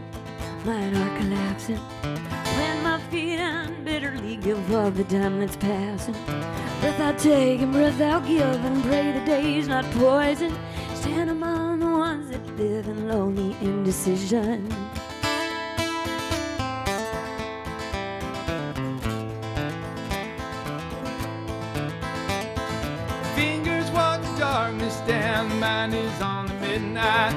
Mine are collapsing. Plant my feet and bitterly give up the time that's passing. Breath out taking, breath out giving. Pray the day's not poison. Stand among the ones that live in lonely indecision. Fingers walk the darkness down, the mind is on the midnight.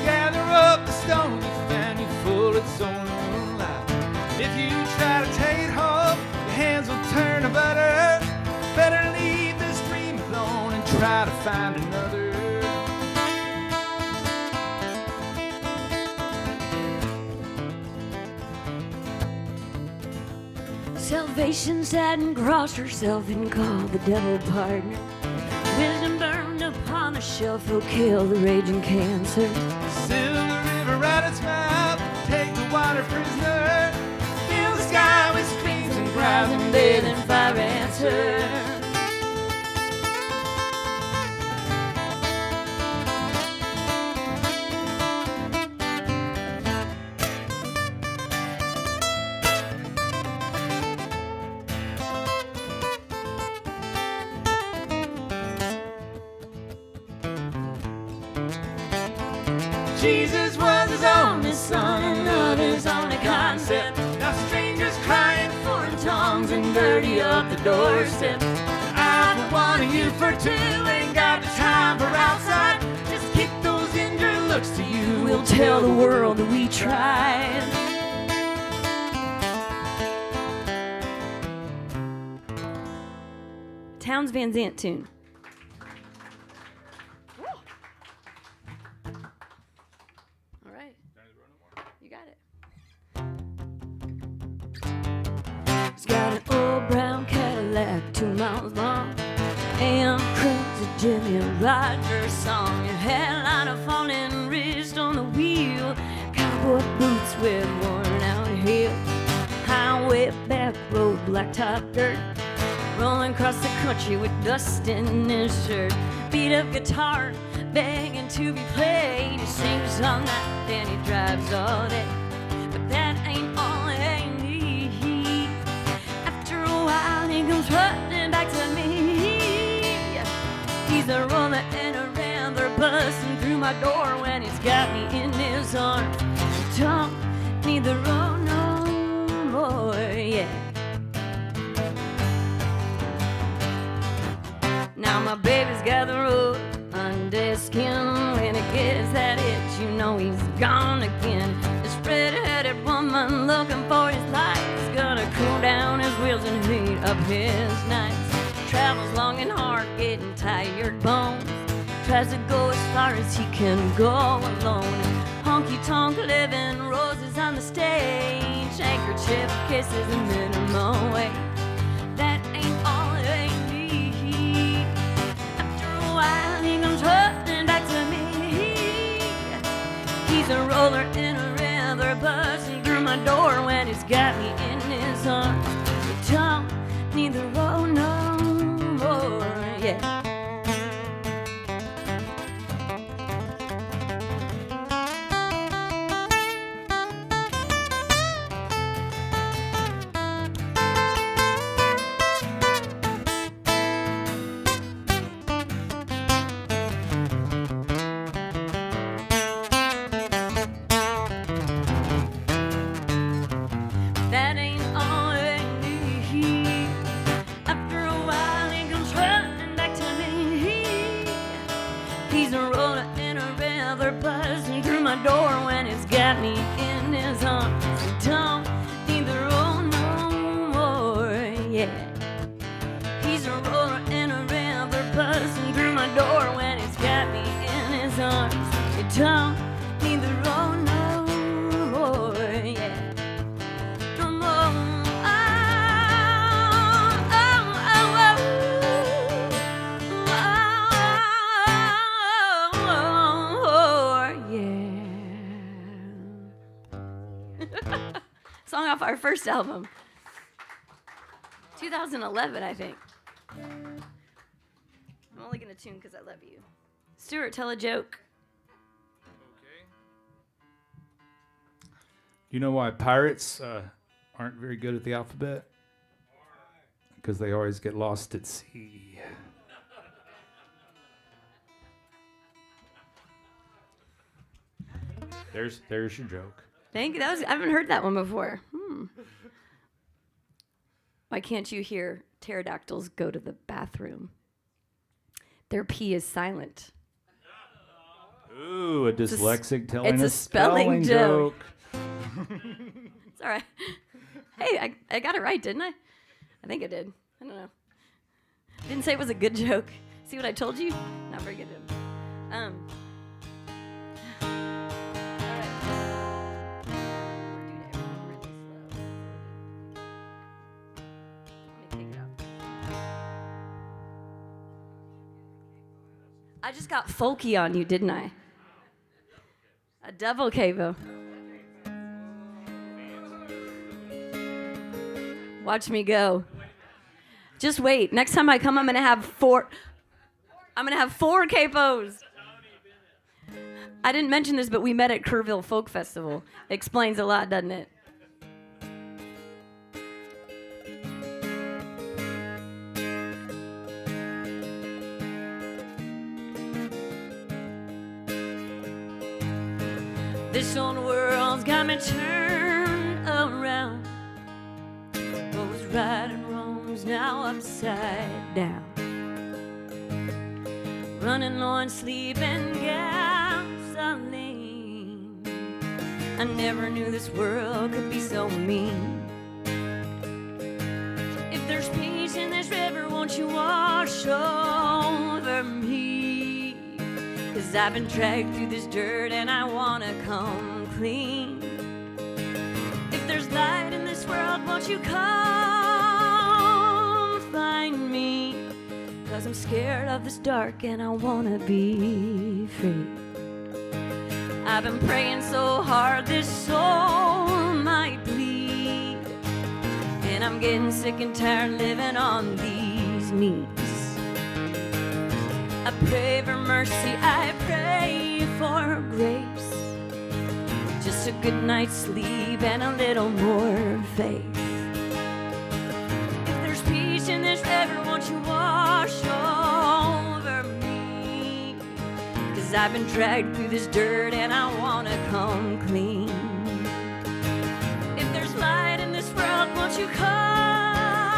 Gather up the stones you found, you full its own moonlight. If you try to take it home, your hands will turn to butter. Better leave this dream alone and try to find another. Salvation sat and crossed herself and called the devil partner. Wisdom burned upon the shelf will kill the raging cancer. Seal the river at its mouth, take the water prisoner. Fill the sky with screams and cries and bathe in fire answer. Jesus was his only son, and love is only concept. Now strangers crying foreign tongues and dirty up the doorstep. I for one and you for two, ain't got the time for outside. Just keep those injured looks to you. We'll tell the world that we tried. Townes Van Zandt tune. He's got an old brown Cadillac, 2 miles long, AM cruiser Jimmy Rogers song. Your headliner falling wrist on the wheel. Cowboy boots with worn out heels. Highway back road, blacktop dirt. Rolling across the country with dust in his shirt. Beat up guitar, begging to be played. He sings all night, then he drives all day. But that ain't all I need. After a while, he comes running back to me. He's a roller and a rambler, busting through my door when he's got me in his arms. Don't need the road no more, yeah. Now my baby's got the road under his skin. When it gets that itch, you know he's gone again. This red-headed woman looking for his life is gonna cool down his wheels and heat up his nights. Travels long and hard, getting tired bones. Tries to go as far as he can go alone. Honky-tonk living, roses on the stage. Handkerchief kisses and minimum wage. That ain't all they need. After a while, he comes running back to me. He's a roller in a river, buzzing through my door when he's got me in his arms. You don't need the road no more, yeah. That ain't all I need. After a while, he comes running back to me. He's a roller in a river, buzzing through my door when he's got me in his arms. He don't need the road no more, yeah. He's a roller in a river, buzzing through my door when he's got me in his arms. He don't need the road no more, yeah. Song off our first album, 2011, I think. I'm only gonna tune because I love you. Stuart, tell a joke. Okay. You know why pirates aren't very good at the alphabet? Because they always get lost at sea. There's your joke. Thank you. I haven't heard that one before. Why can't you hear pterodactyls go to the bathroom? Their pee is silent. Ooh, a dyslexic telling it's a a spelling joke. It's all right. Hey, I got it right, didn't I? I think I did. I don't know. I didn't say it was a good joke. See what I told you? Not very good. All right. We're doing it really slow. Let me take it out. I just got folky on you, didn't I? A double cabo. Watch me go. Just wait. Next time I come, I'm gonna have four capos. I didn't mention this, but we met at Kerrville Folk Festival. Explains a lot, doesn't it? This old world's got me turned around. What was right and wrong's now upside down. Running low on sleep and gasoline. I never knew this world could be so mean. If there's peace in this river, won't you wash over me? 'Cause I've been dragged through this dirt and I wanna come clean. If there's light in this world, won't you come find me? 'cause I'm scared of this dark and I wanna be free. I've been praying so hard this soul might bleed, and I'm getting sick and tired living on these knees. I pray for mercy, I pray for grace, just a good night's sleep and a little more faith. If there's peace in this river, won't you wash over me? 'Cause I've been dragged through this dirt and I wanna come clean. If there's light in this world, won't you come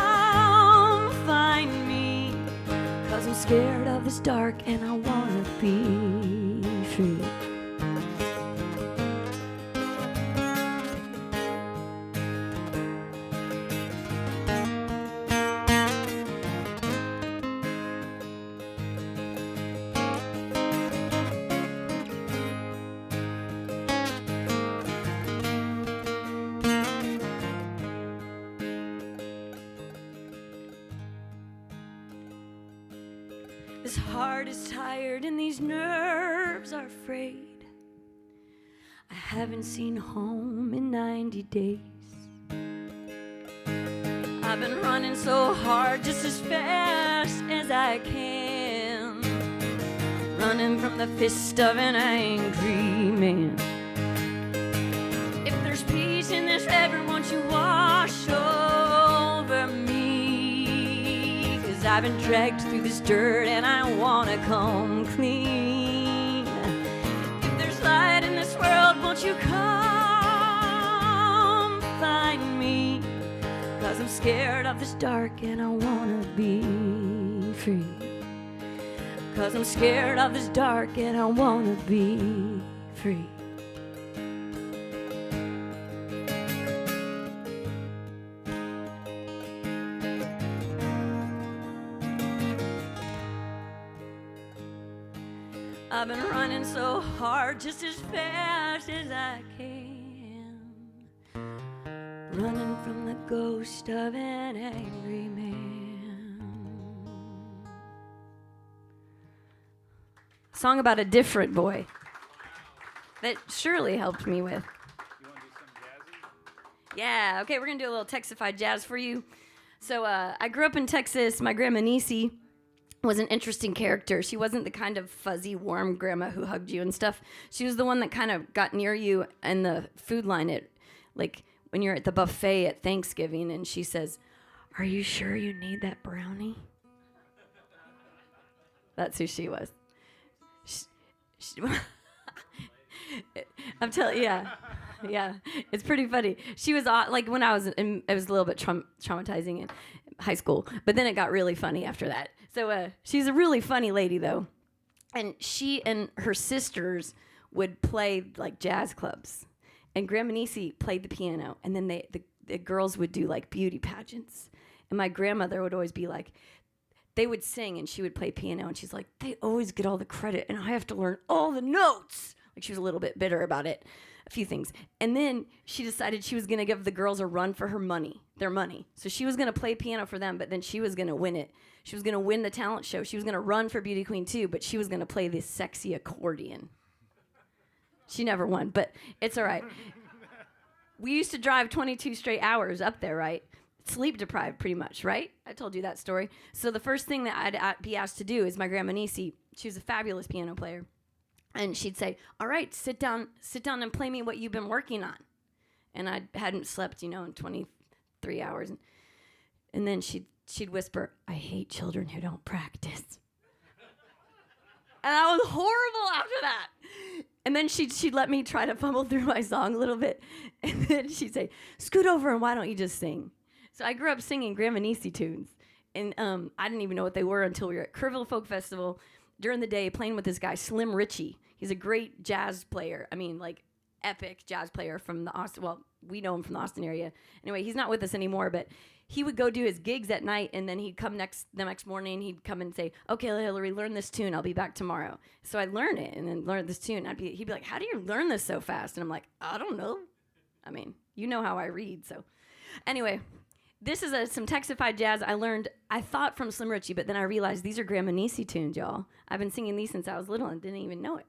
find me? 'Cause I'm scared of this dark and I wanna be free. This heart is tired and these nerves are frayed. I haven't seen home in 90 days. I've been running so hard, just as fast as I can, running from the fist of an angry man. If there's peace in this river, won't you wash over me? 'Cause I've been dragged through this dirt and I wanna come clean. If there's light in this world, won't you come find me? 'Cause I'm scared of this dark and I wanna be free. 'Cause I'm scared of this dark and I wanna be free. I've been running so hard, just as fast as I can, running from the ghost of an angry man. Song about a different boy that Shirley helped me with. You want to do some jazzy? Yeah, okay, we're gonna do a little Texified jazz for you. So I grew up in Texas. My grandma Nisi was an interesting character. She wasn't the kind of fuzzy, warm grandma who hugged you and stuff. She was the one that kind of got near you in the food line at, like, when you're at the buffet at Thanksgiving, and she says, "Are you sure you need that brownie?" That's who she was. I'm telling you, yeah, it's pretty funny. She was like, when I was in, it was a little bit traumatizing in high school, but then it got really funny after that. So she's a really funny lady though, and she and her sisters would play like jazz clubs, and Grandma Nisi played the piano, and then the girls would do like beauty pageants, and my grandmother would always be like, they would sing and she would play piano, and she's like, they always get all the credit and I have to learn all the notes. Like, she was a little bit bitter about it, a few things. And then she decided she was going to give the girls a run for their money. So she was going to play piano for them, but then she was going to win it. She was going to win the talent show. She was going to run for Beauty Queen too, but she was going to play this sexy accordion. She never won, but it's all right. We used to drive 22 straight hours up there, right? Sleep deprived pretty much, right? I told you that story. So the first thing that I'd be asked to do is my grandma Nisi, she was a fabulous piano player. And she'd say, all right, sit down and play me what you've been working on. And I hadn't slept, in 23 hours. And then she'd whisper, I hate children who don't practice. And I was horrible after that. And then she'd let me try to fumble through my song a little bit. And then she'd say, scoot over and why don't you just sing? So I grew up singing Grandma Nisi tunes. And I didn't even know what they were until we were at Kerrville Folk Festival during the day playing with this guy, Slim Ritchie. He's a great jazz player. I mean, like, epic jazz player from the Austin, well, we know him from the Austin area. Anyway, he's not with us anymore, but he would go do his gigs at night, and then he'd come the next morning, he'd come and say, okay, Hillary, learn this tune. I'll be back tomorrow. So I'd learn it and then learn this tune. He'd be like, how do you learn this so fast? And I'm like, I don't know. I mean, you know how I read, so. Anyway, This is some Texified jazz I learned, I thought from Slim Richie, but then I realized these are Grandma Nisi tunes, y'all. I've been singing these since I was little and didn't even know it.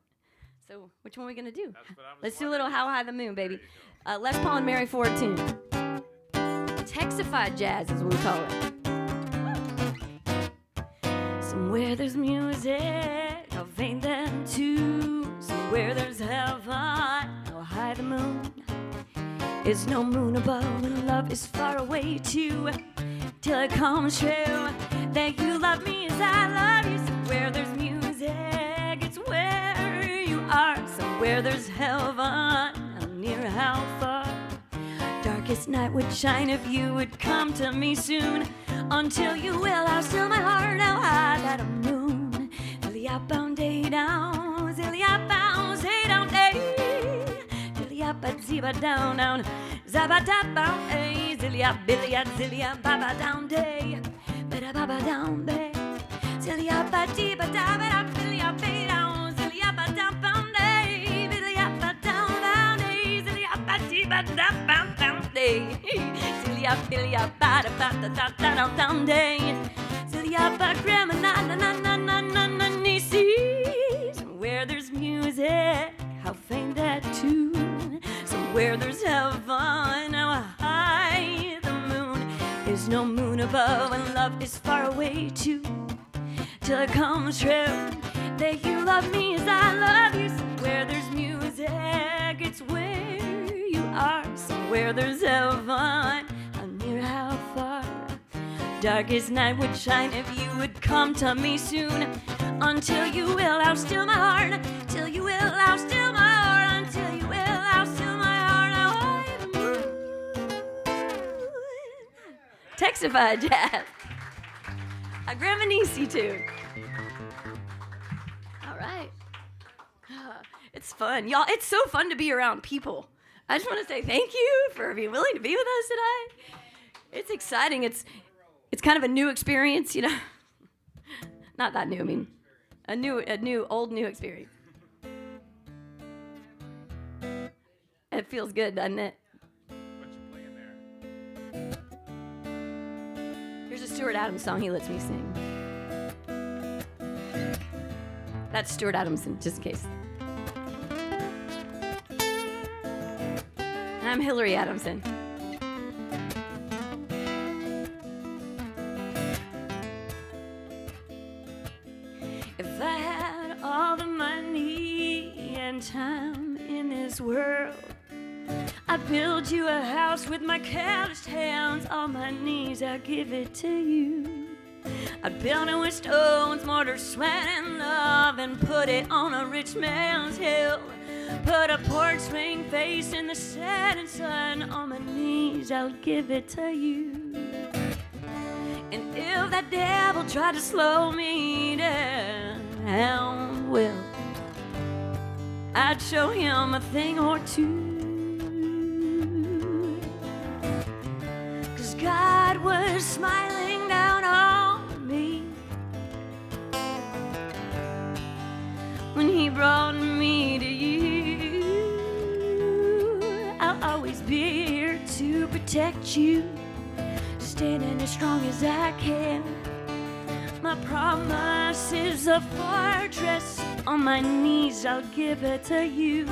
So which one are we going to do? Let's do a little How High the Moon, baby. Les Paul and Mary Ford tune. Texified jazz is what we call it. Somewhere there's music, how faint then too. Somewhere there's heaven, how high the moon. Is no moon above and love is far away too. Till it comes true that you love me as I love you. Somewhere there's music, it's where you are. Somewhere there's heaven, how near, how far. Darkest night would shine if you would come to me soon. Until you will, I'll still my heart how high that moon. Zilly up bound day down, zilly up bound day down day. Zilly up at ziba down down, zaba da bound day. Zilly up billy at zilly up baba down day, bada baba down day. Zilly up at ziba da bada billy up bay down, zilly up at down bound day, billy up at down down day, zilly up at ziba da bound down day. Zilly up billy up bada bada da da down down day. Zilly up at grandma na na na na na na na nieces. Where there's music, how faint that tune. Somewhere there's heaven, how high the moon. There's no moon above and love is far away too. Till it comes true that you love me as I love you. Somewhere there's music, it's where you are. Somewhere there's heaven, how near, how far. Darkest night would shine if you would come to me soon. Until you will, I'll still my heart. Till you will, I'll still my heart. Until you will, I'll still my heart. How high the moon. Texified jazz. A Grandma Nisi tune. All right. It's fun. Y'all, it's so fun to be around people. I just want to say thank you for being willing to be with us today. It's exciting. It's kind of a new experience, you know. Not that new, I mean, old new experience. It feels good, doesn't it? What you playing there? Here's a Stuart Adams song he lets me sing. That's Stuart Adamson, just in case. And I'm Hillary Adamson. If I had all the money and time in this world, I'd build you a house with my calloused hands. On my knees, I'd give it to you. I'd build it with stones, mortar, sweat, and love, and put it on a rich man's hill. Put a porch swing facing the setting sun. On my knees, I'll give it to you. And if that devil tried to slow me down, well, I'd show him a thing or two. 'Cause God was smiling down on me when he brought me to you. I'll always be here to protect you, standing as strong as I can. My promise is a fortress. On my knees, I'll give it to you.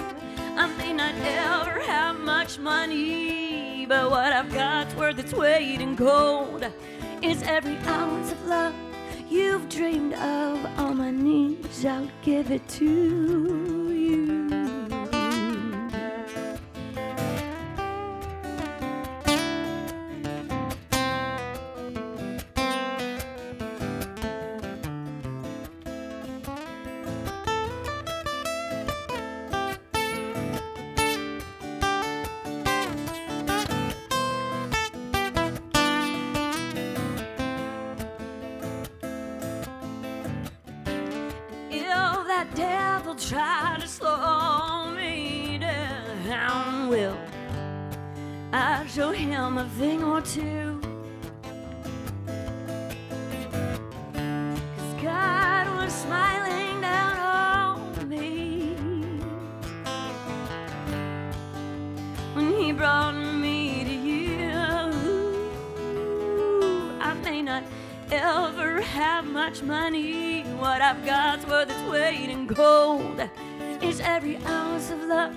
I may not ever have much money, but what I've got's worth its weight in gold. It's every ounce of love you've dreamed of. On my knees, I'll give it to you. That devil try to slow me down, will I show him a thing or two? 'Cause God was smiling down on me when he brought me to you. ever have much money, what I've got's worth its weight in gold. It's every ounce of love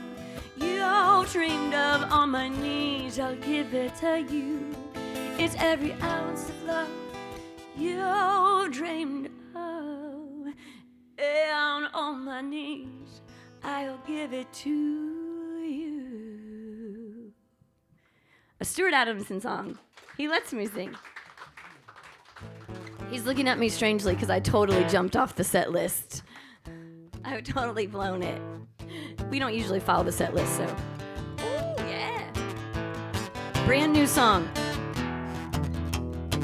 you all dreamed of. On my knees, I'll give it to you. It's every ounce of love you all dreamed of. And on my knees, I'll give it to you. A Stuart Adamson song. He lets me sing. He's looking at me strangely because I totally jumped off the set list. I've totally blown it. We don't usually follow the set list, so. Ooh, yeah. Brand new song.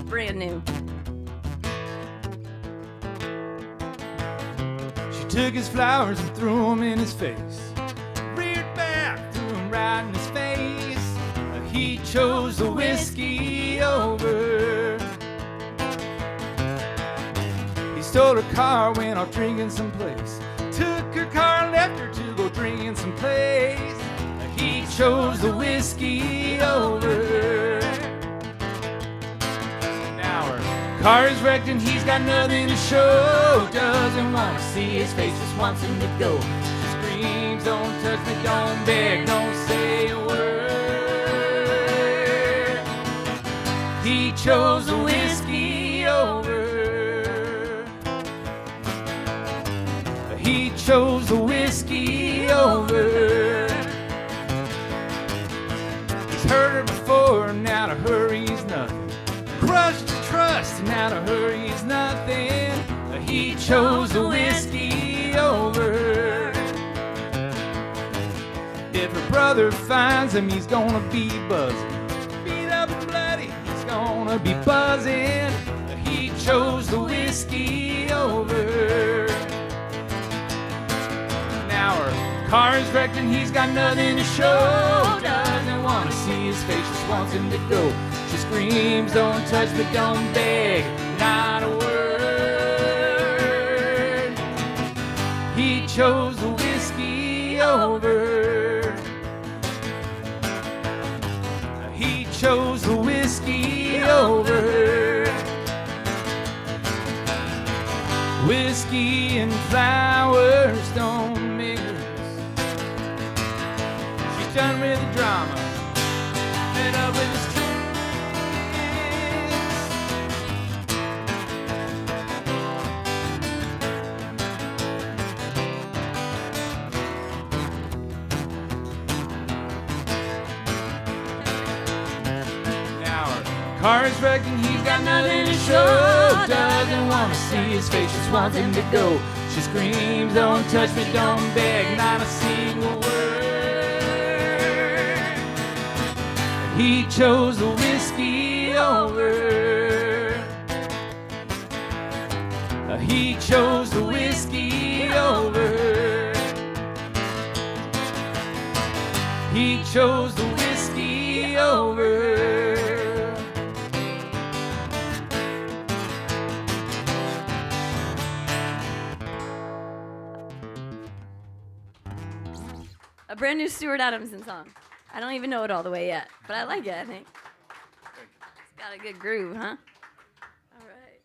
Brand new. She took his flowers and threw them in his face. Reared back, threw them right in his face. He chose the whiskey over. He stole her car, went off drinking someplace. Took her car and left her to go drinking someplace. He chose the whiskey over. Now her car's wrecked and he's got nothing to show. Doesn't want to see his face, just wants him to go. She screams, don't touch me, don't beg, don't say a word. He chose the whiskey over. He chose the whiskey over. He's hurt her before, now to her he's nothing. Crushed her trust, now to her he's nothing. He chose the whiskey over. If her brother finds him, he's gonna be buzzing. Beat up and bloody, he's gonna be buzzing. He chose the whiskey over. Now her car's wrecked and he's got nothing to show. Doesn't want to see his face, just wants him to go. She screams, don't touch me, don't beg, not a word. He chose the whiskey over. He chose the whiskey over. Whiskey and flowers don't mix. She's done with the drama, fed up with his tricks. Now her car's wrecked and he's got nothing to show. Doesn't want to see his face, just wants him to go. She screams, don't touch me, don't beg, not a single word. He chose the whiskey over. He chose the whiskey over. He chose the whiskey over. A brand new Stuart Adamson song. I don't even know it all the way yet, but I like it, I think. It's got a good groove, huh? All right.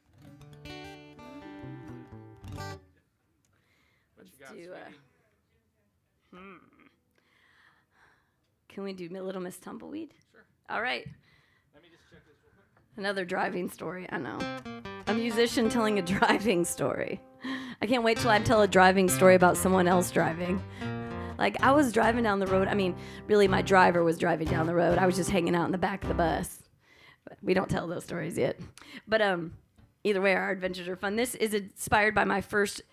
Let's do Can we do Little Miss Tumbleweed? Sure. All right. Let me just check this real quick. Another driving story, I know. A musician telling a driving story. I can't wait till I tell a driving story about someone else driving. Like, I was driving down the road. I mean, really, my driver was driving down the road. I was just hanging out in the back of the bus. But we don't tell those stories yet. But either way, our adventures are fun. This is inspired by my first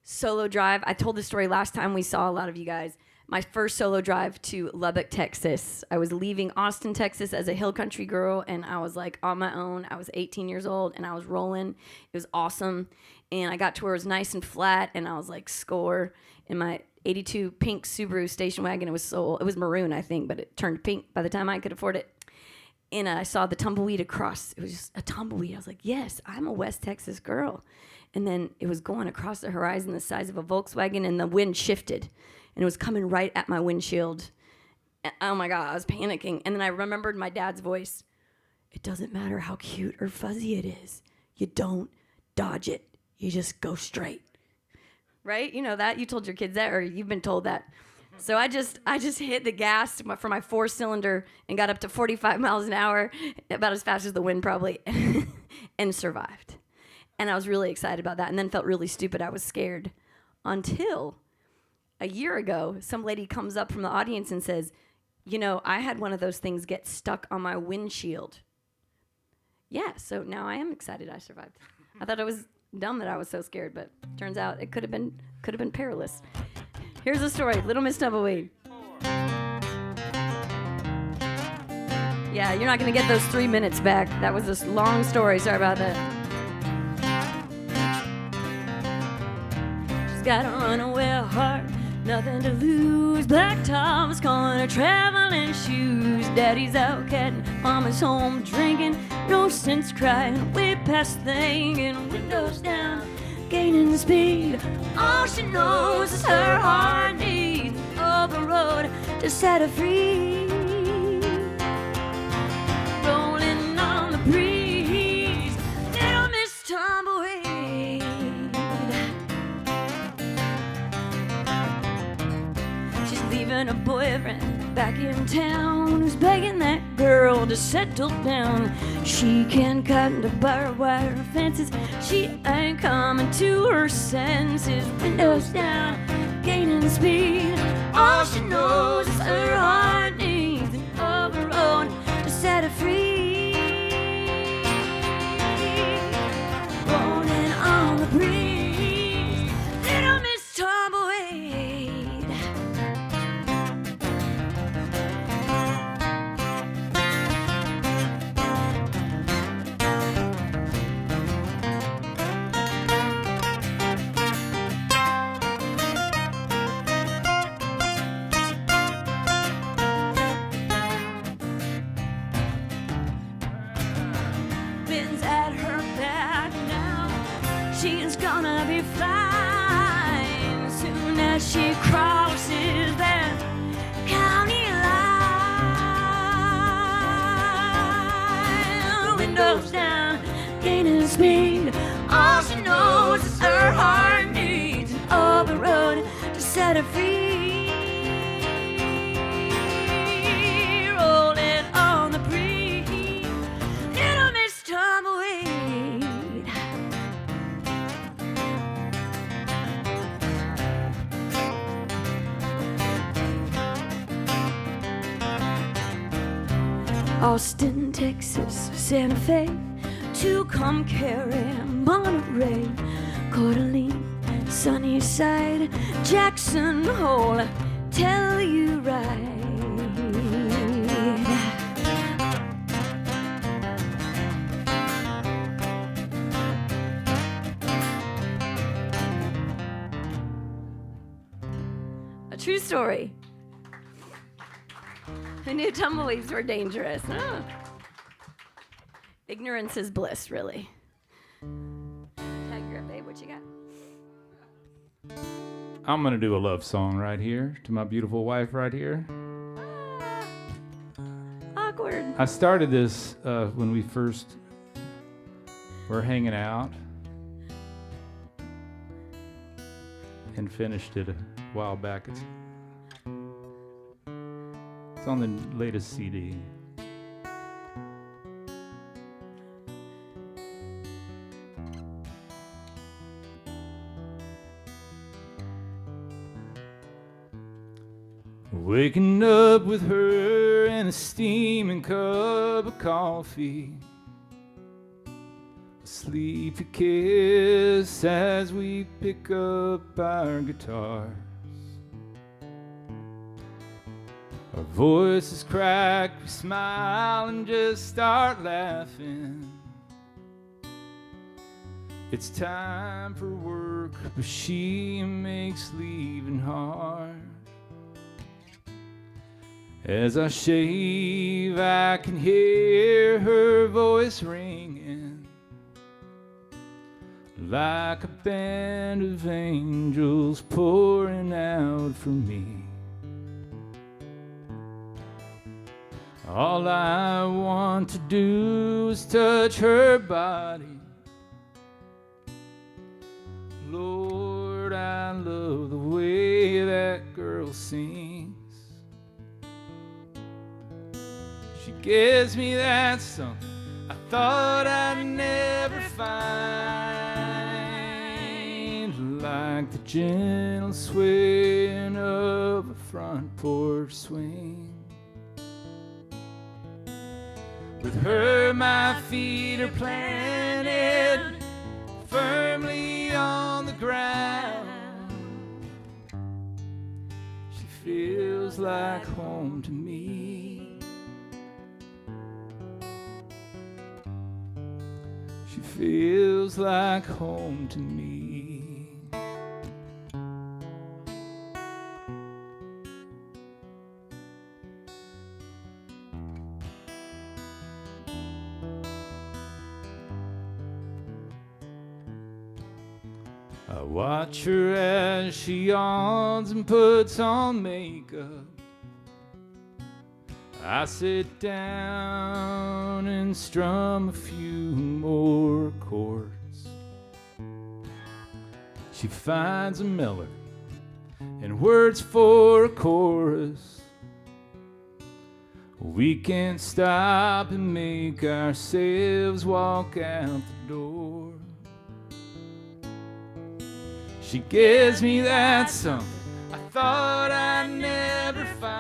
solo drive. I told this story last time we saw a lot of you guys. My first solo drive to Lubbock, Texas. I was leaving Austin, Texas as a hill country girl, and I was like on my own. I was 18 years old, and I was rolling. It was awesome. And I got to where it was nice and flat, and I was like, score. In my 82 pink Subaru station wagon. It was maroon, I think, but it turned pink by the time I could afford it. And I saw the tumbleweed across. It was just a tumbleweed. I was like, yes, I'm a West Texas girl. And then it was going across the horizon the size of a Volkswagen, and the wind shifted. And it was coming right at my windshield. And, oh, my God, I was panicking. And then I remembered my dad's voice. It doesn't matter how cute or fuzzy it is. you don't dodge it. You just go straight. Right? You know that? You told your kids that, or you've been told that. So I just hit the gas for my 4-cylinder and got up to 45 miles an hour, about as fast as the wind probably, and survived. And I was really excited about that, and then felt really stupid. I was scared until a year ago, some lady comes up from the audience and says, you know, I had one of those things get stuck on my windshield. Yeah, so now I am excited I survived. I thought it was dumb that I was so scared, but turns out it could have been perilous. Here's the story, Little Miss Tumbleweed. Yeah, you're not gonna get those 3 minutes back. That was this long story, sorry about that. She's got a runaway heart, nothing to lose. Black Tom's calling her traveling shoes. Daddy's out catting, mama's home drinking. No sense crying, way past thinking. Windows down, gaining speed. All she knows is her heart needs open road to set her free. Rolling on the breeze, Little Miss Tumbleweed. She's leaving her boyfriend back in town, who's begging that girl to settle down. She can't cut into barbed wire fences. She ain't coming to her senses. Windows down, gaining speed. All she knows is her heart needs an open road to set her free. Rolling on the breeze, Little Miss Tumbleweed. Wind's at her back now. She's gonna be fine soon as she crosses that county line. Windows down, gaining speed. All she knows is her heart needs an open road to set her free. Rolling on the breeze, Little Miss Tumbleweed. Austin, Texas, Santa Fe, Tucumcari, Monterey, Coeur d'Alene, Sunnyside, Jackson Hole, tell you right. A true story. Who knew tumbleweeds were dangerous? Oh. Ignorance is bliss, really. Tag her up, babe. What you got? I'm gonna do a love song right here to my beautiful wife right here. Awkward. I started this when we first were hanging out and finished it a while back. It's on the latest CD. Waking up with her and a steaming cup of coffee, a sleepy kiss as we pick up our guitars. Our voices crack, we smile and just start laughing. It's time for work, but she makes leaving hard. As I shave, I can hear her voice ringing like a band of angels pouring out for me. All I want to do is touch her body love the way that girl sings. She gives me that something I thought I'd never find, like the gentle swaying of a front porch swing. With her, my feet are planted firmly on the ground. She feels like home to me. She feels like home to me. I watch her as she yawns and puts on makeup. I sit down and strum a few more chords. She finds a melody and words for a chorus. We can't stop and make ourselves walk out the door. She gives me that something I thought I'd never find,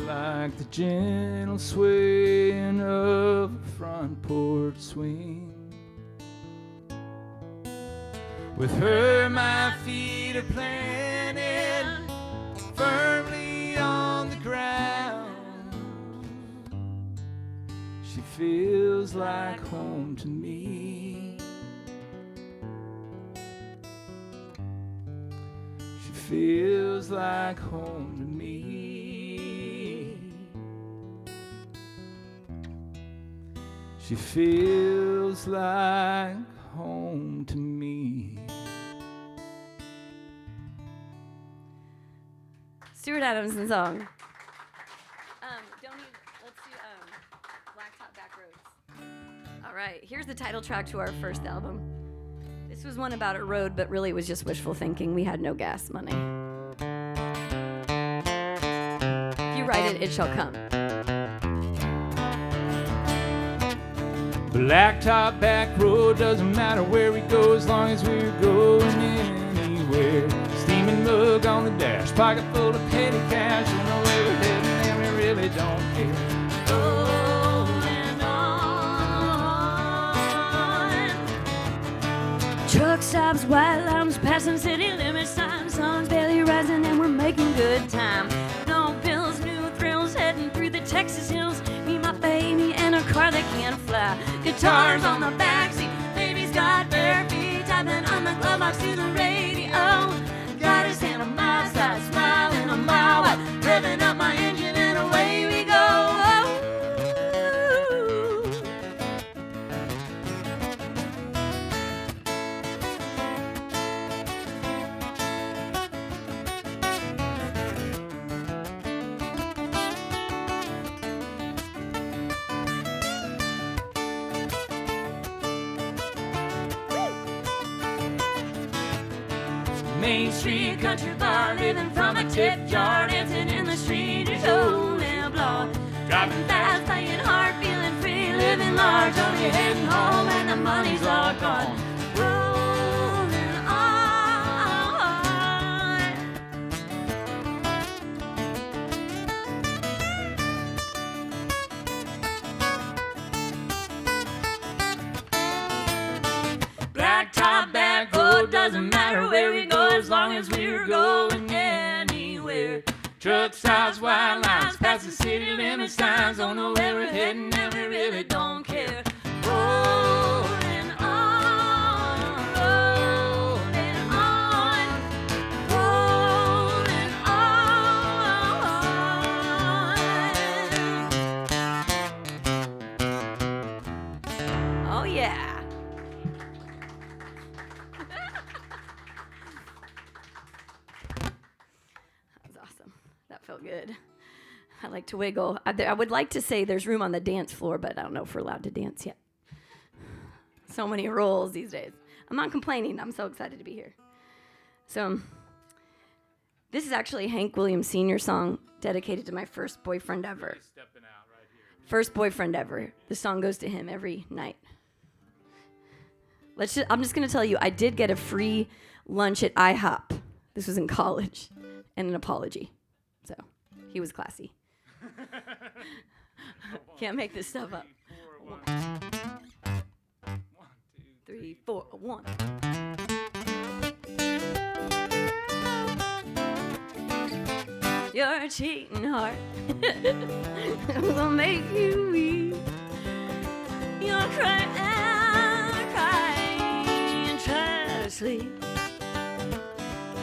like the gentle swaying of a front porch swing. With her, my feet are planted firmly on the ground. She feels like home to me. She feels like home to me. She feels like home to me. Stuart Adamson song. Let's do Blacktop Back Roads. All right, here's the title track to our first album. This was one about a road, but really it was just wishful thinking. We had no gas money. If you write it, it shall come. Blacktop back road, doesn't matter where we go as long as we're going anywhere. Steaming mug on the dash, pocket full of petty cash, you know where we're heading and we really don't care. Rolling on. Truck stops, white lines, passing city limit signs, sun's barely rising and we're making good time. No bills, new thrills, heading through the Texas hills. Me, my baby, and a car that can't fly. Guitars on the backseat, baby's got bare feet, tapping on the glove box to the radio. Got his hand on my side, smiling a mile wide, revving up my engine and away we go. Main Street country bar, living from a tip jar, dancing in the street, it's holy blood. Driving fast, playing hard, feeling free, living large, only heading home and the money's all gone. Rolling on. Blacktop back road, doesn't matter where we go as long as we're going anywhere. Truck stops, white lines, past the city limit signs, don't know where we're heading and we really don't care. Rolling on, rolling on, rolling on. Oh yeah. Felt good. I like to wiggle. I would like to say there's room on the dance floor, but I don't know if we're allowed to dance yet. So many rules these days. I'm not complaining. I'm so excited to be here. So, this is actually a Hank Williams Sr. song dedicated to my first boyfriend ever. First boyfriend ever. The song goes to him every night. I'm just going to tell you, I did get a free lunch at IHOP. This was in college. And an apology. So, he was classy. Can't make this stuff up. 3, 4, 1. Your cheating heart will make you weep. You'll cry and cry and try to sleep,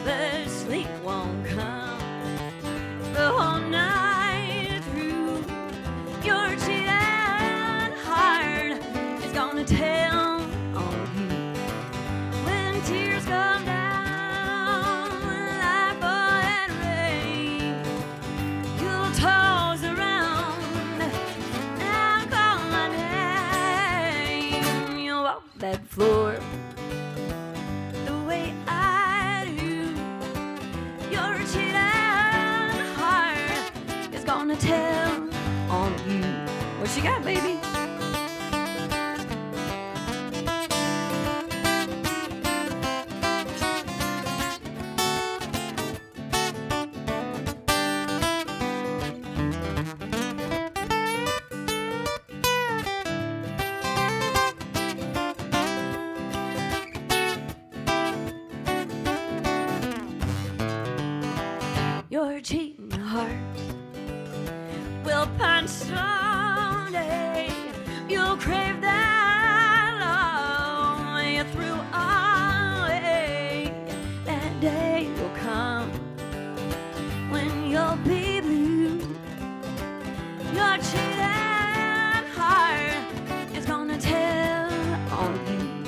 but sleep won't come the whole night through. Your cheating heart is gonna tell on you when tears come down like fall and rain. You'll toss around and call my name. You'll walk that floor the way I do. Your cheating heart is gonna tell on you. What you got, baby? Your cheating heart will punch someday. You'll crave that love you threw away. That day will come when you'll be blue. Your cheating heart is gonna tell on you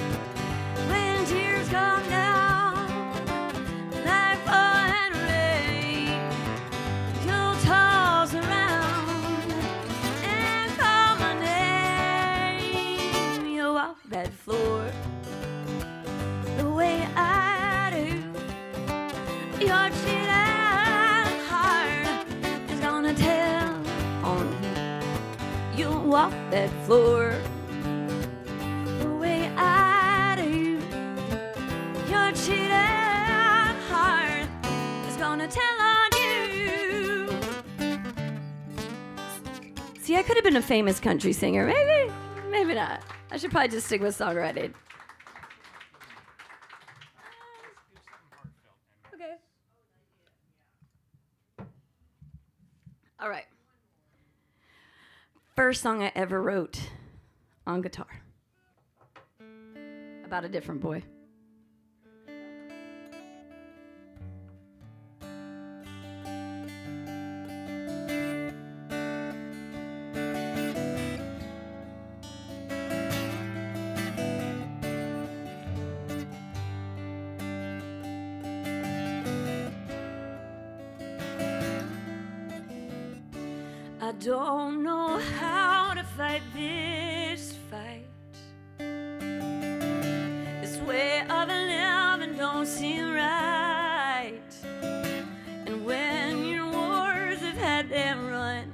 when tears come down like fall and rain. You'll toss around and call my name. You'll walk that floor the way I do. Your cheating heart is gonna tell on you. You'll walk that floor the way I do. Your cheating heart is gonna tell on you. See, I could have been a famous country singer. Maybe not. I should probably just stick with songwriting. Okay. All right. First song I ever wrote on guitar. About a different boy. I don't know how to fight this fight. This way of living don't seem right. And when your wars have had their run,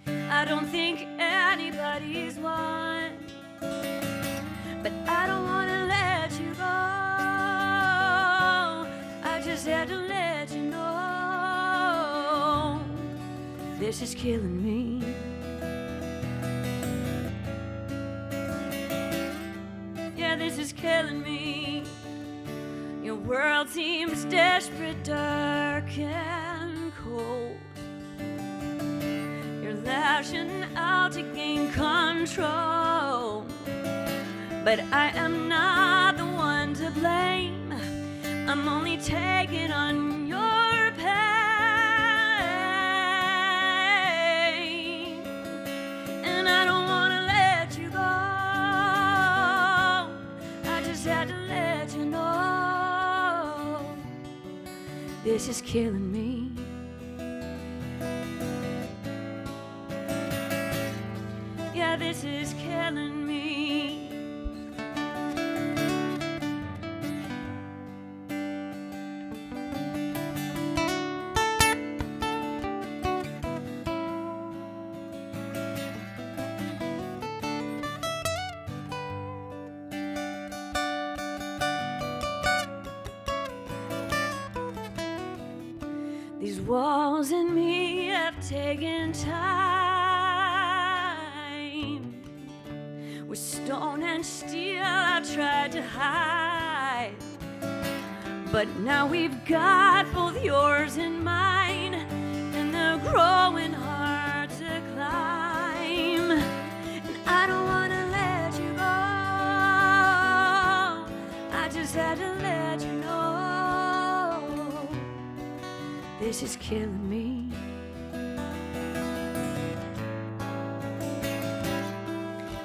I don't think anybody's won. But I don't want to let you go. I just had to let you know. This is killing me. Yeah, this is killing me. Your world seems desperate, dark and cold. You're lashing out to gain control. But I am not the one to blame. I'm only taking on your pain. And I don't want to let you go. I just had to let you know. This is killing me. Yeah, this is killing me. These walls in me have taken time. With stone and steel I tried to hide, but now we've got both yours and mine, and they're growing hard to climb. And I don't wanna let you go, I just had to let you know, this is killing me.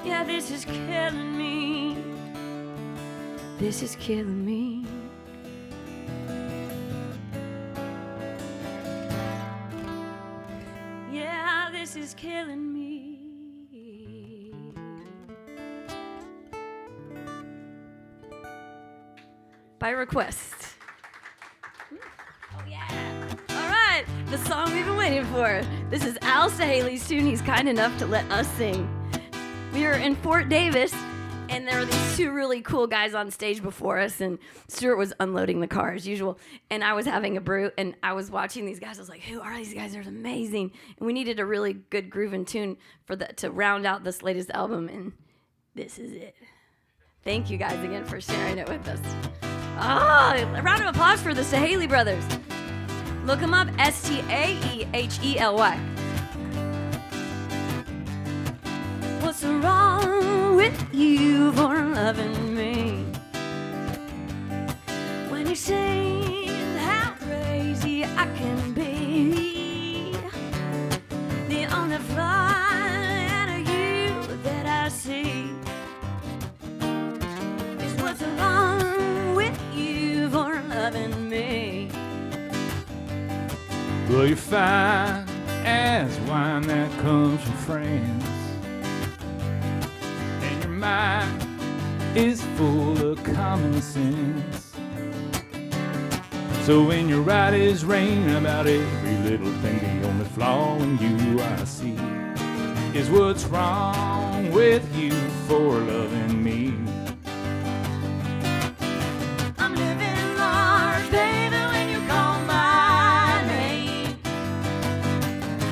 Yeah, this is killing me. This is killing me. Yeah, this is killing me. By request. Oh yeah. All right, the song we've been waiting for. This is Al-Staehely's tune. He's kind enough to let us sing. We were in Fort Davis, and there were these two really cool guys on stage before us, and Stuart was unloading the car as usual, and I was having a brew, and I was watching these guys. I was like, who are these guys? They're amazing. And we needed a really good groove and tune to round out this latest album, and this is it. Thank you guys again for sharing it with us. Oh, a round of applause for the Staehely brothers. Look them up, Staehely. What's wrong with you for loving me? When you say how crazy I can be, the only flaw in you that I see is what's wrong with you for loving me. Well, you're fine as wine that comes from France, and your mind is full of common sense. So when you write is rain about every little thing, the only flaw in you I see is what's wrong with you for loving me. I'm living large, baby, when you call my name.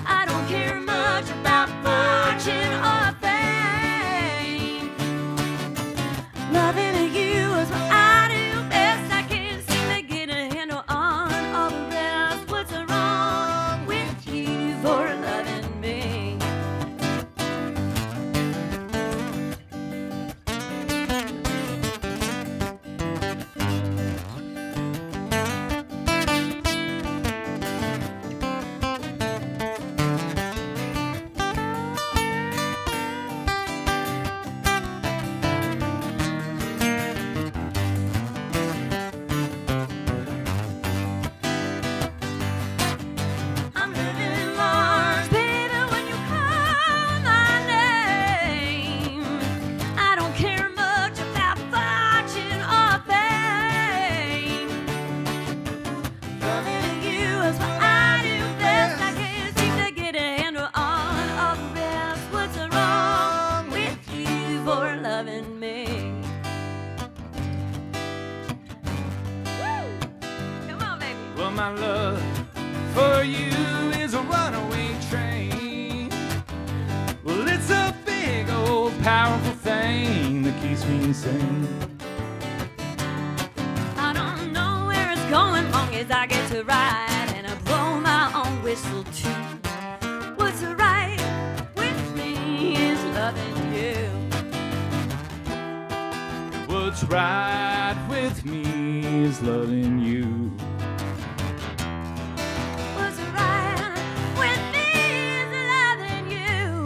I don't care much about fortune or fame. Loving you is what I do best. I can't seem to get a handle on all the rest. What's wrong with you for loving me? I'm living large, baby, when you call my name. I don't care much about fortune or fame. Loving you is what I do best. I can't seem to get a handle on all the rest. What's wrong with you for loving me? Woo! Come on, baby. Well, my love for you is a runaway train. Well, it's a big old powerful thing that keeps me insane. I don't know where it's going long as I get to ride and I blow my own whistle too. What's right with me is loving you. What's right with me is loving you. What's right with me is loving you.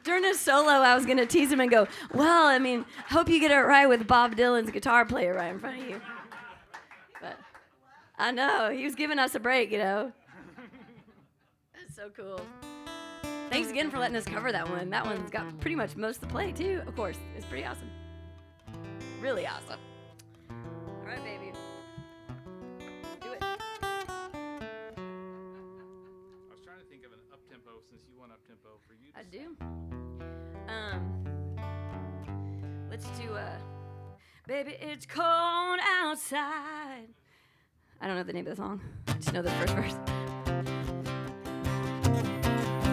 During a solo, I was going to tease him and go, well, I mean, hope you get it right with Bob Dylan's guitar player right in front of you. But I know, he was giving us a break, you know. That's so cool. Thanks again for letting us cover that one. That one's got pretty much most of the play, too, of course. It's pretty awesome. Really awesome. All right, baby. Do it. I was trying to think of an up-tempo since you want up-tempo for you to I sing. do. Let's do Baby, it's cold outside. I don't know the name of the song. I just know the first verse.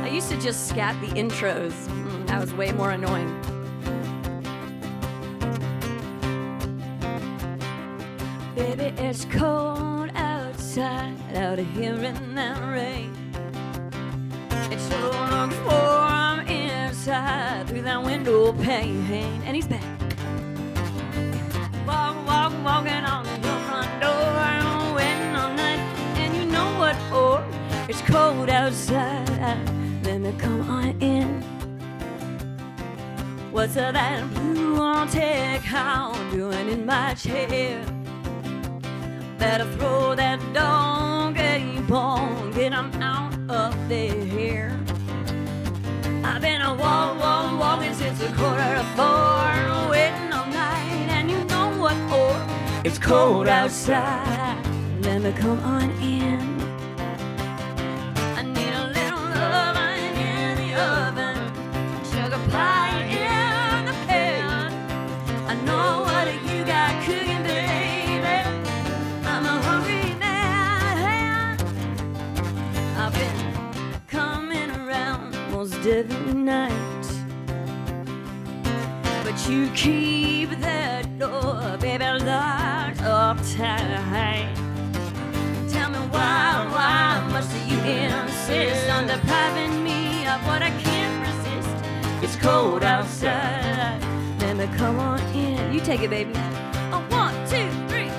I used to just scat the intros. That was way more annoying. Baby, it's cold outside, out here in that rain. It sure looks warm inside through that window pane. And he's back. Walking on your front door, waiting all night. And you know what for? It's cold outside. Let me come on in. What's that blue on tech hound doing in my chair? Better throw that dog a bone, get him out of there. I've been walking since 3:45, waiting all night, and you know what for? It's cold outside. Let me come on in. I need a little loving in the oven, sugar pie in the pan. I know what you got cooking, baby. I'm a hungry man. I've been coming around most every night, but you keep that door, baby, locked up tight. Tell me why must you insist on depriving me of what I can't resist? It's cold outside. Let me come on in. You take it, baby. 1, 2, 3.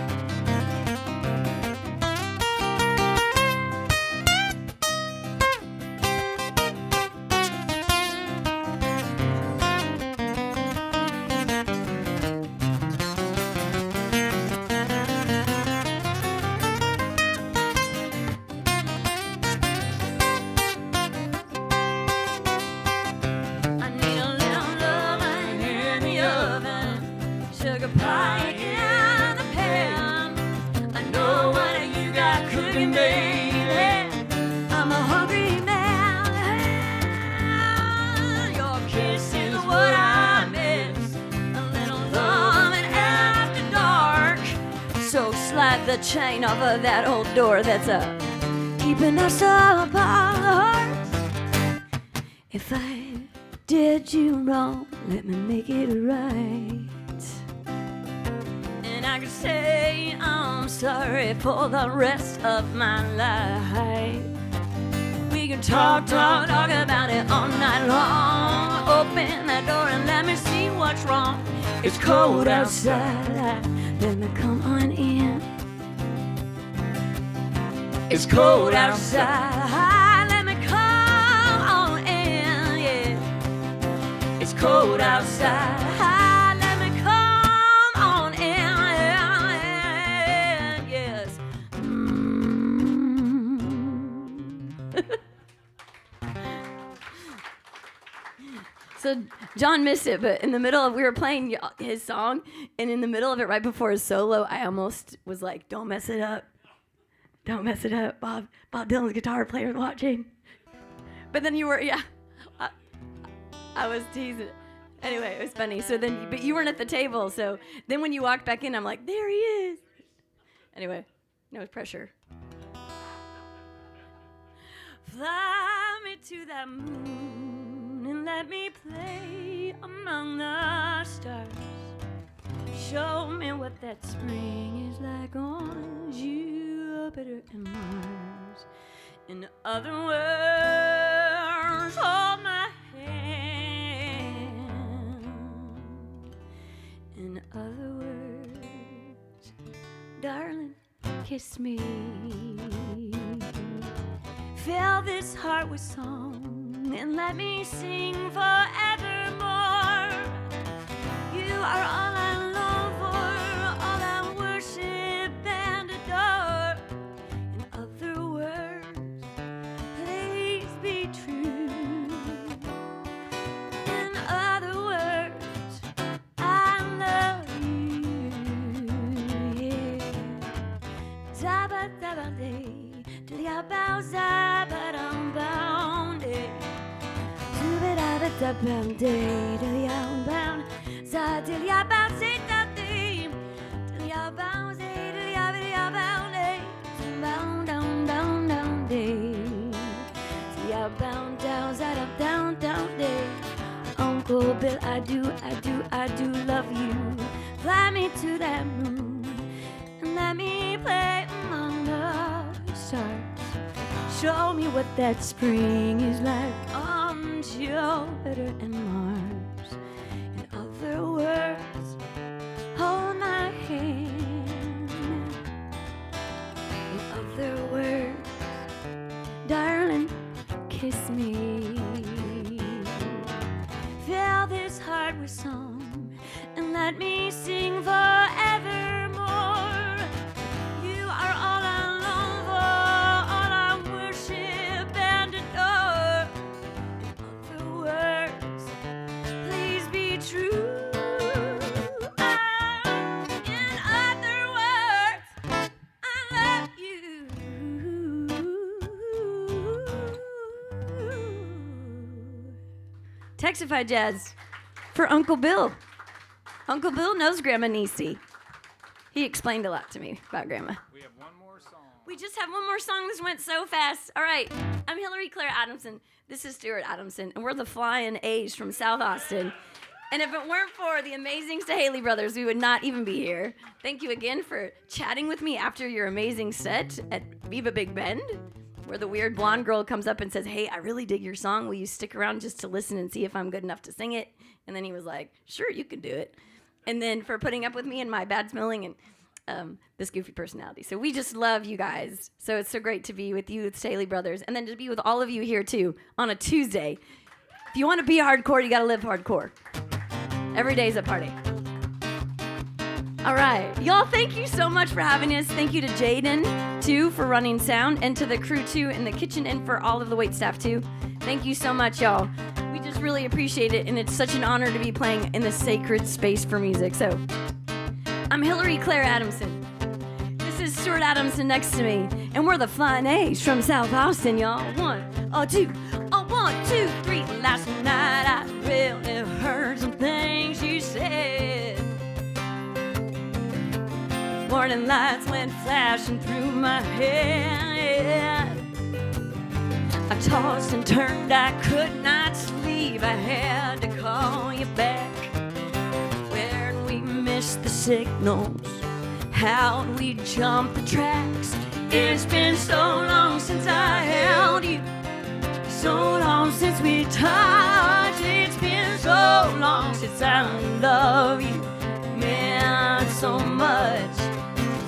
Sugar pie in the pan. I know what you got cooking, baby. I'm a hungry man. Your kiss is what I miss. A little loving after dark. So slide the chain off of that old door that's keeping us apart. If I did you wrong, let me make it right. I could say I'm sorry for the rest of my life. We can talk about it all night long. Open that door and let me see what's wrong. It's cold outside. Let me come on in. It's cold outside. Let me come on in. Yeah. It's cold outside. So John missed it, but in the middle of, we were playing his song, and in the middle of it, right before his solo, I almost was like, don't mess it up. Don't mess it up. Bob Dylan's guitar player is watching. But then you were, yeah. I was teasing. Anyway, it was funny. So then, but you weren't at the table, so then when you walked back in, I'm like, there he is. Anyway, no pressure. Fly me to that moon and let me play among the stars. Show me what that spring is like on Jupiter and Mars. In other words, hold my hand. In other words, darling, kiss me. Fill this heart with song and let me sing forevermore. You are all I long for, all I worship and adore. In other words, please be true. In other words, I love you. Yeah. Zabba-dabba-day. Bound, ça, till jag bara sitter dim, till jag bara säger, till jag bara lay, down, down, down, down, day, till jag bound down, side up, down, down, day. Uncle Bill, I do love you. Fly me to that moon and let me play among the stars. Show me what that spring is like on Jupiter and Mars. In other words, hold my hand. In other words, darling, kiss me. Fill this heart with song and let me sing forevermore. You are all I long for, all I worship and adore. In other words, please be true. In other words, I love you. Texify Jazz for Uncle Bill. Uncle Bill knows Grandma Niecy. He explained a lot to me about Grandma. We have one more song. We just have one more song. This went so fast. All right. I'm Hillary Claire Adamson. This is Stuart Adamson, and we're the Flyin' A's from South Austin. And if it weren't for the amazing Staehely brothers, we would not even be here. Thank you again for chatting with me after your amazing set at Viva Big Bend, where the weird blonde girl comes up and says, hey, I really dig your song. Will you stick around just to listen and see if I'm good enough to sing it? And then he was like, sure, you can do it. And then for putting up with me and my bad smelling and this goofy personality. So we just love you guys. So it's so great to be with you, with Staehely brothers, and then to be with all of you here too on a Tuesday. If you want to be hardcore, you got to live hardcore. Every day's a party. All right. Y'all, thank you so much for having us. Thank you to Jaden, too, for running sound, and to the crew, too, in the kitchen, and for all of the wait staff, too. Thank you so much, y'all. We just really appreciate it, and it's such an honor to be playing in this sacred space for music. So, I'm Hillary Claire Adamson. This is Stuart Adamson next to me, and we're the Flyin' A's from South Austin, y'all. 1, 2, 1, 2, 3. Last night I really heard some things you said. Morning lights went flashing through my head. I tossed and turned, I could not sleep. I had to call you back. Where'd we miss the signals? How'd we jump the tracks? It's been so long since I held you, so long since we touched. It's been so long since I love you, meant so much.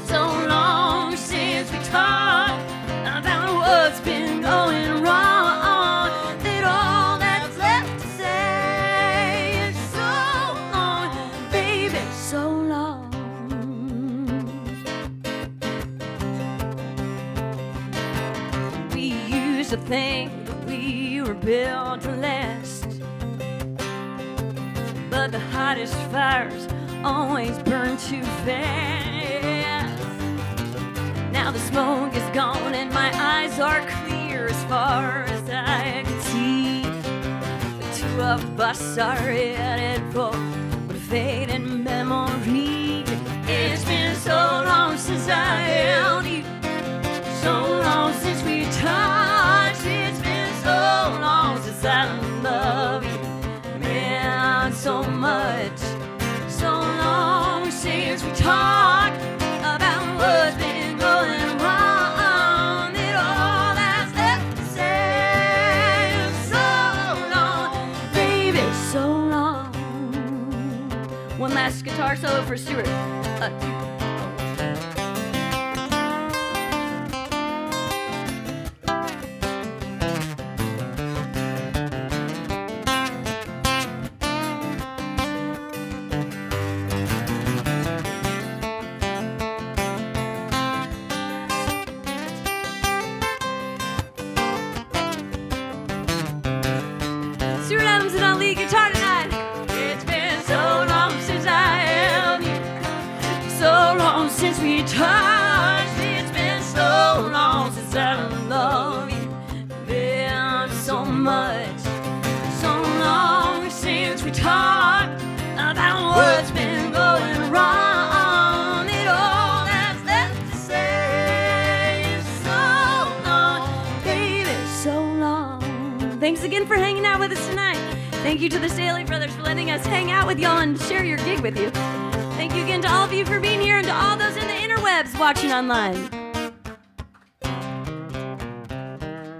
So long since we talked about what's been going wrong, that all that's left to say is so long, baby, so long. We used to think that we were built to last, but the hottest fires always burn too fast. Now the smoke is gone and my eyes are clear as far as I can see. The two of us are headed for a fading memory. It's been so long since I held you, so long since we touched. It's been so long since I love you, meant so much. So long since we talked about what's been going wrong, that all that's left to say is so long, baby, so long. One last guitar solo for Stuart. Stuart Adamson on lead guitar tonight. It's been so long since I held you, so Thanks again for hanging out with us tonight. Thank you to the Staehely brothers for letting us hang out with y'all and share your gig with you. Thank you again to all of you for being here and to all those in the interwebs watching online.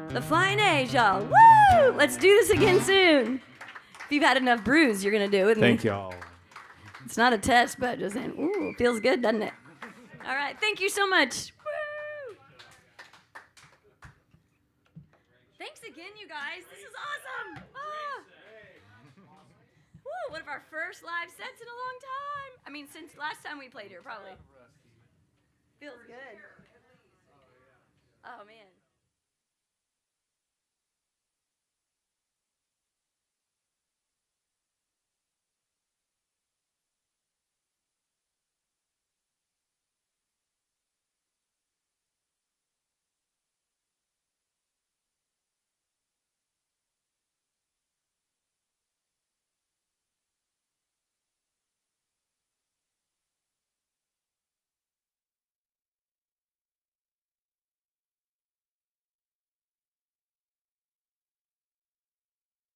The Flyin' A's, y'all. Woo! Let's do this again soon. If you've had enough brews, you're going to do it with me. Thank y'all. It's not a test, but just saying, ooh, feels good, doesn't it? All right, thank you so much. Woo! Thanks again, you guys. This is awesome. Ah. Woo, one of our first live sets in a long time. I mean, since last time we played here, probably. Feels good. Oh, man.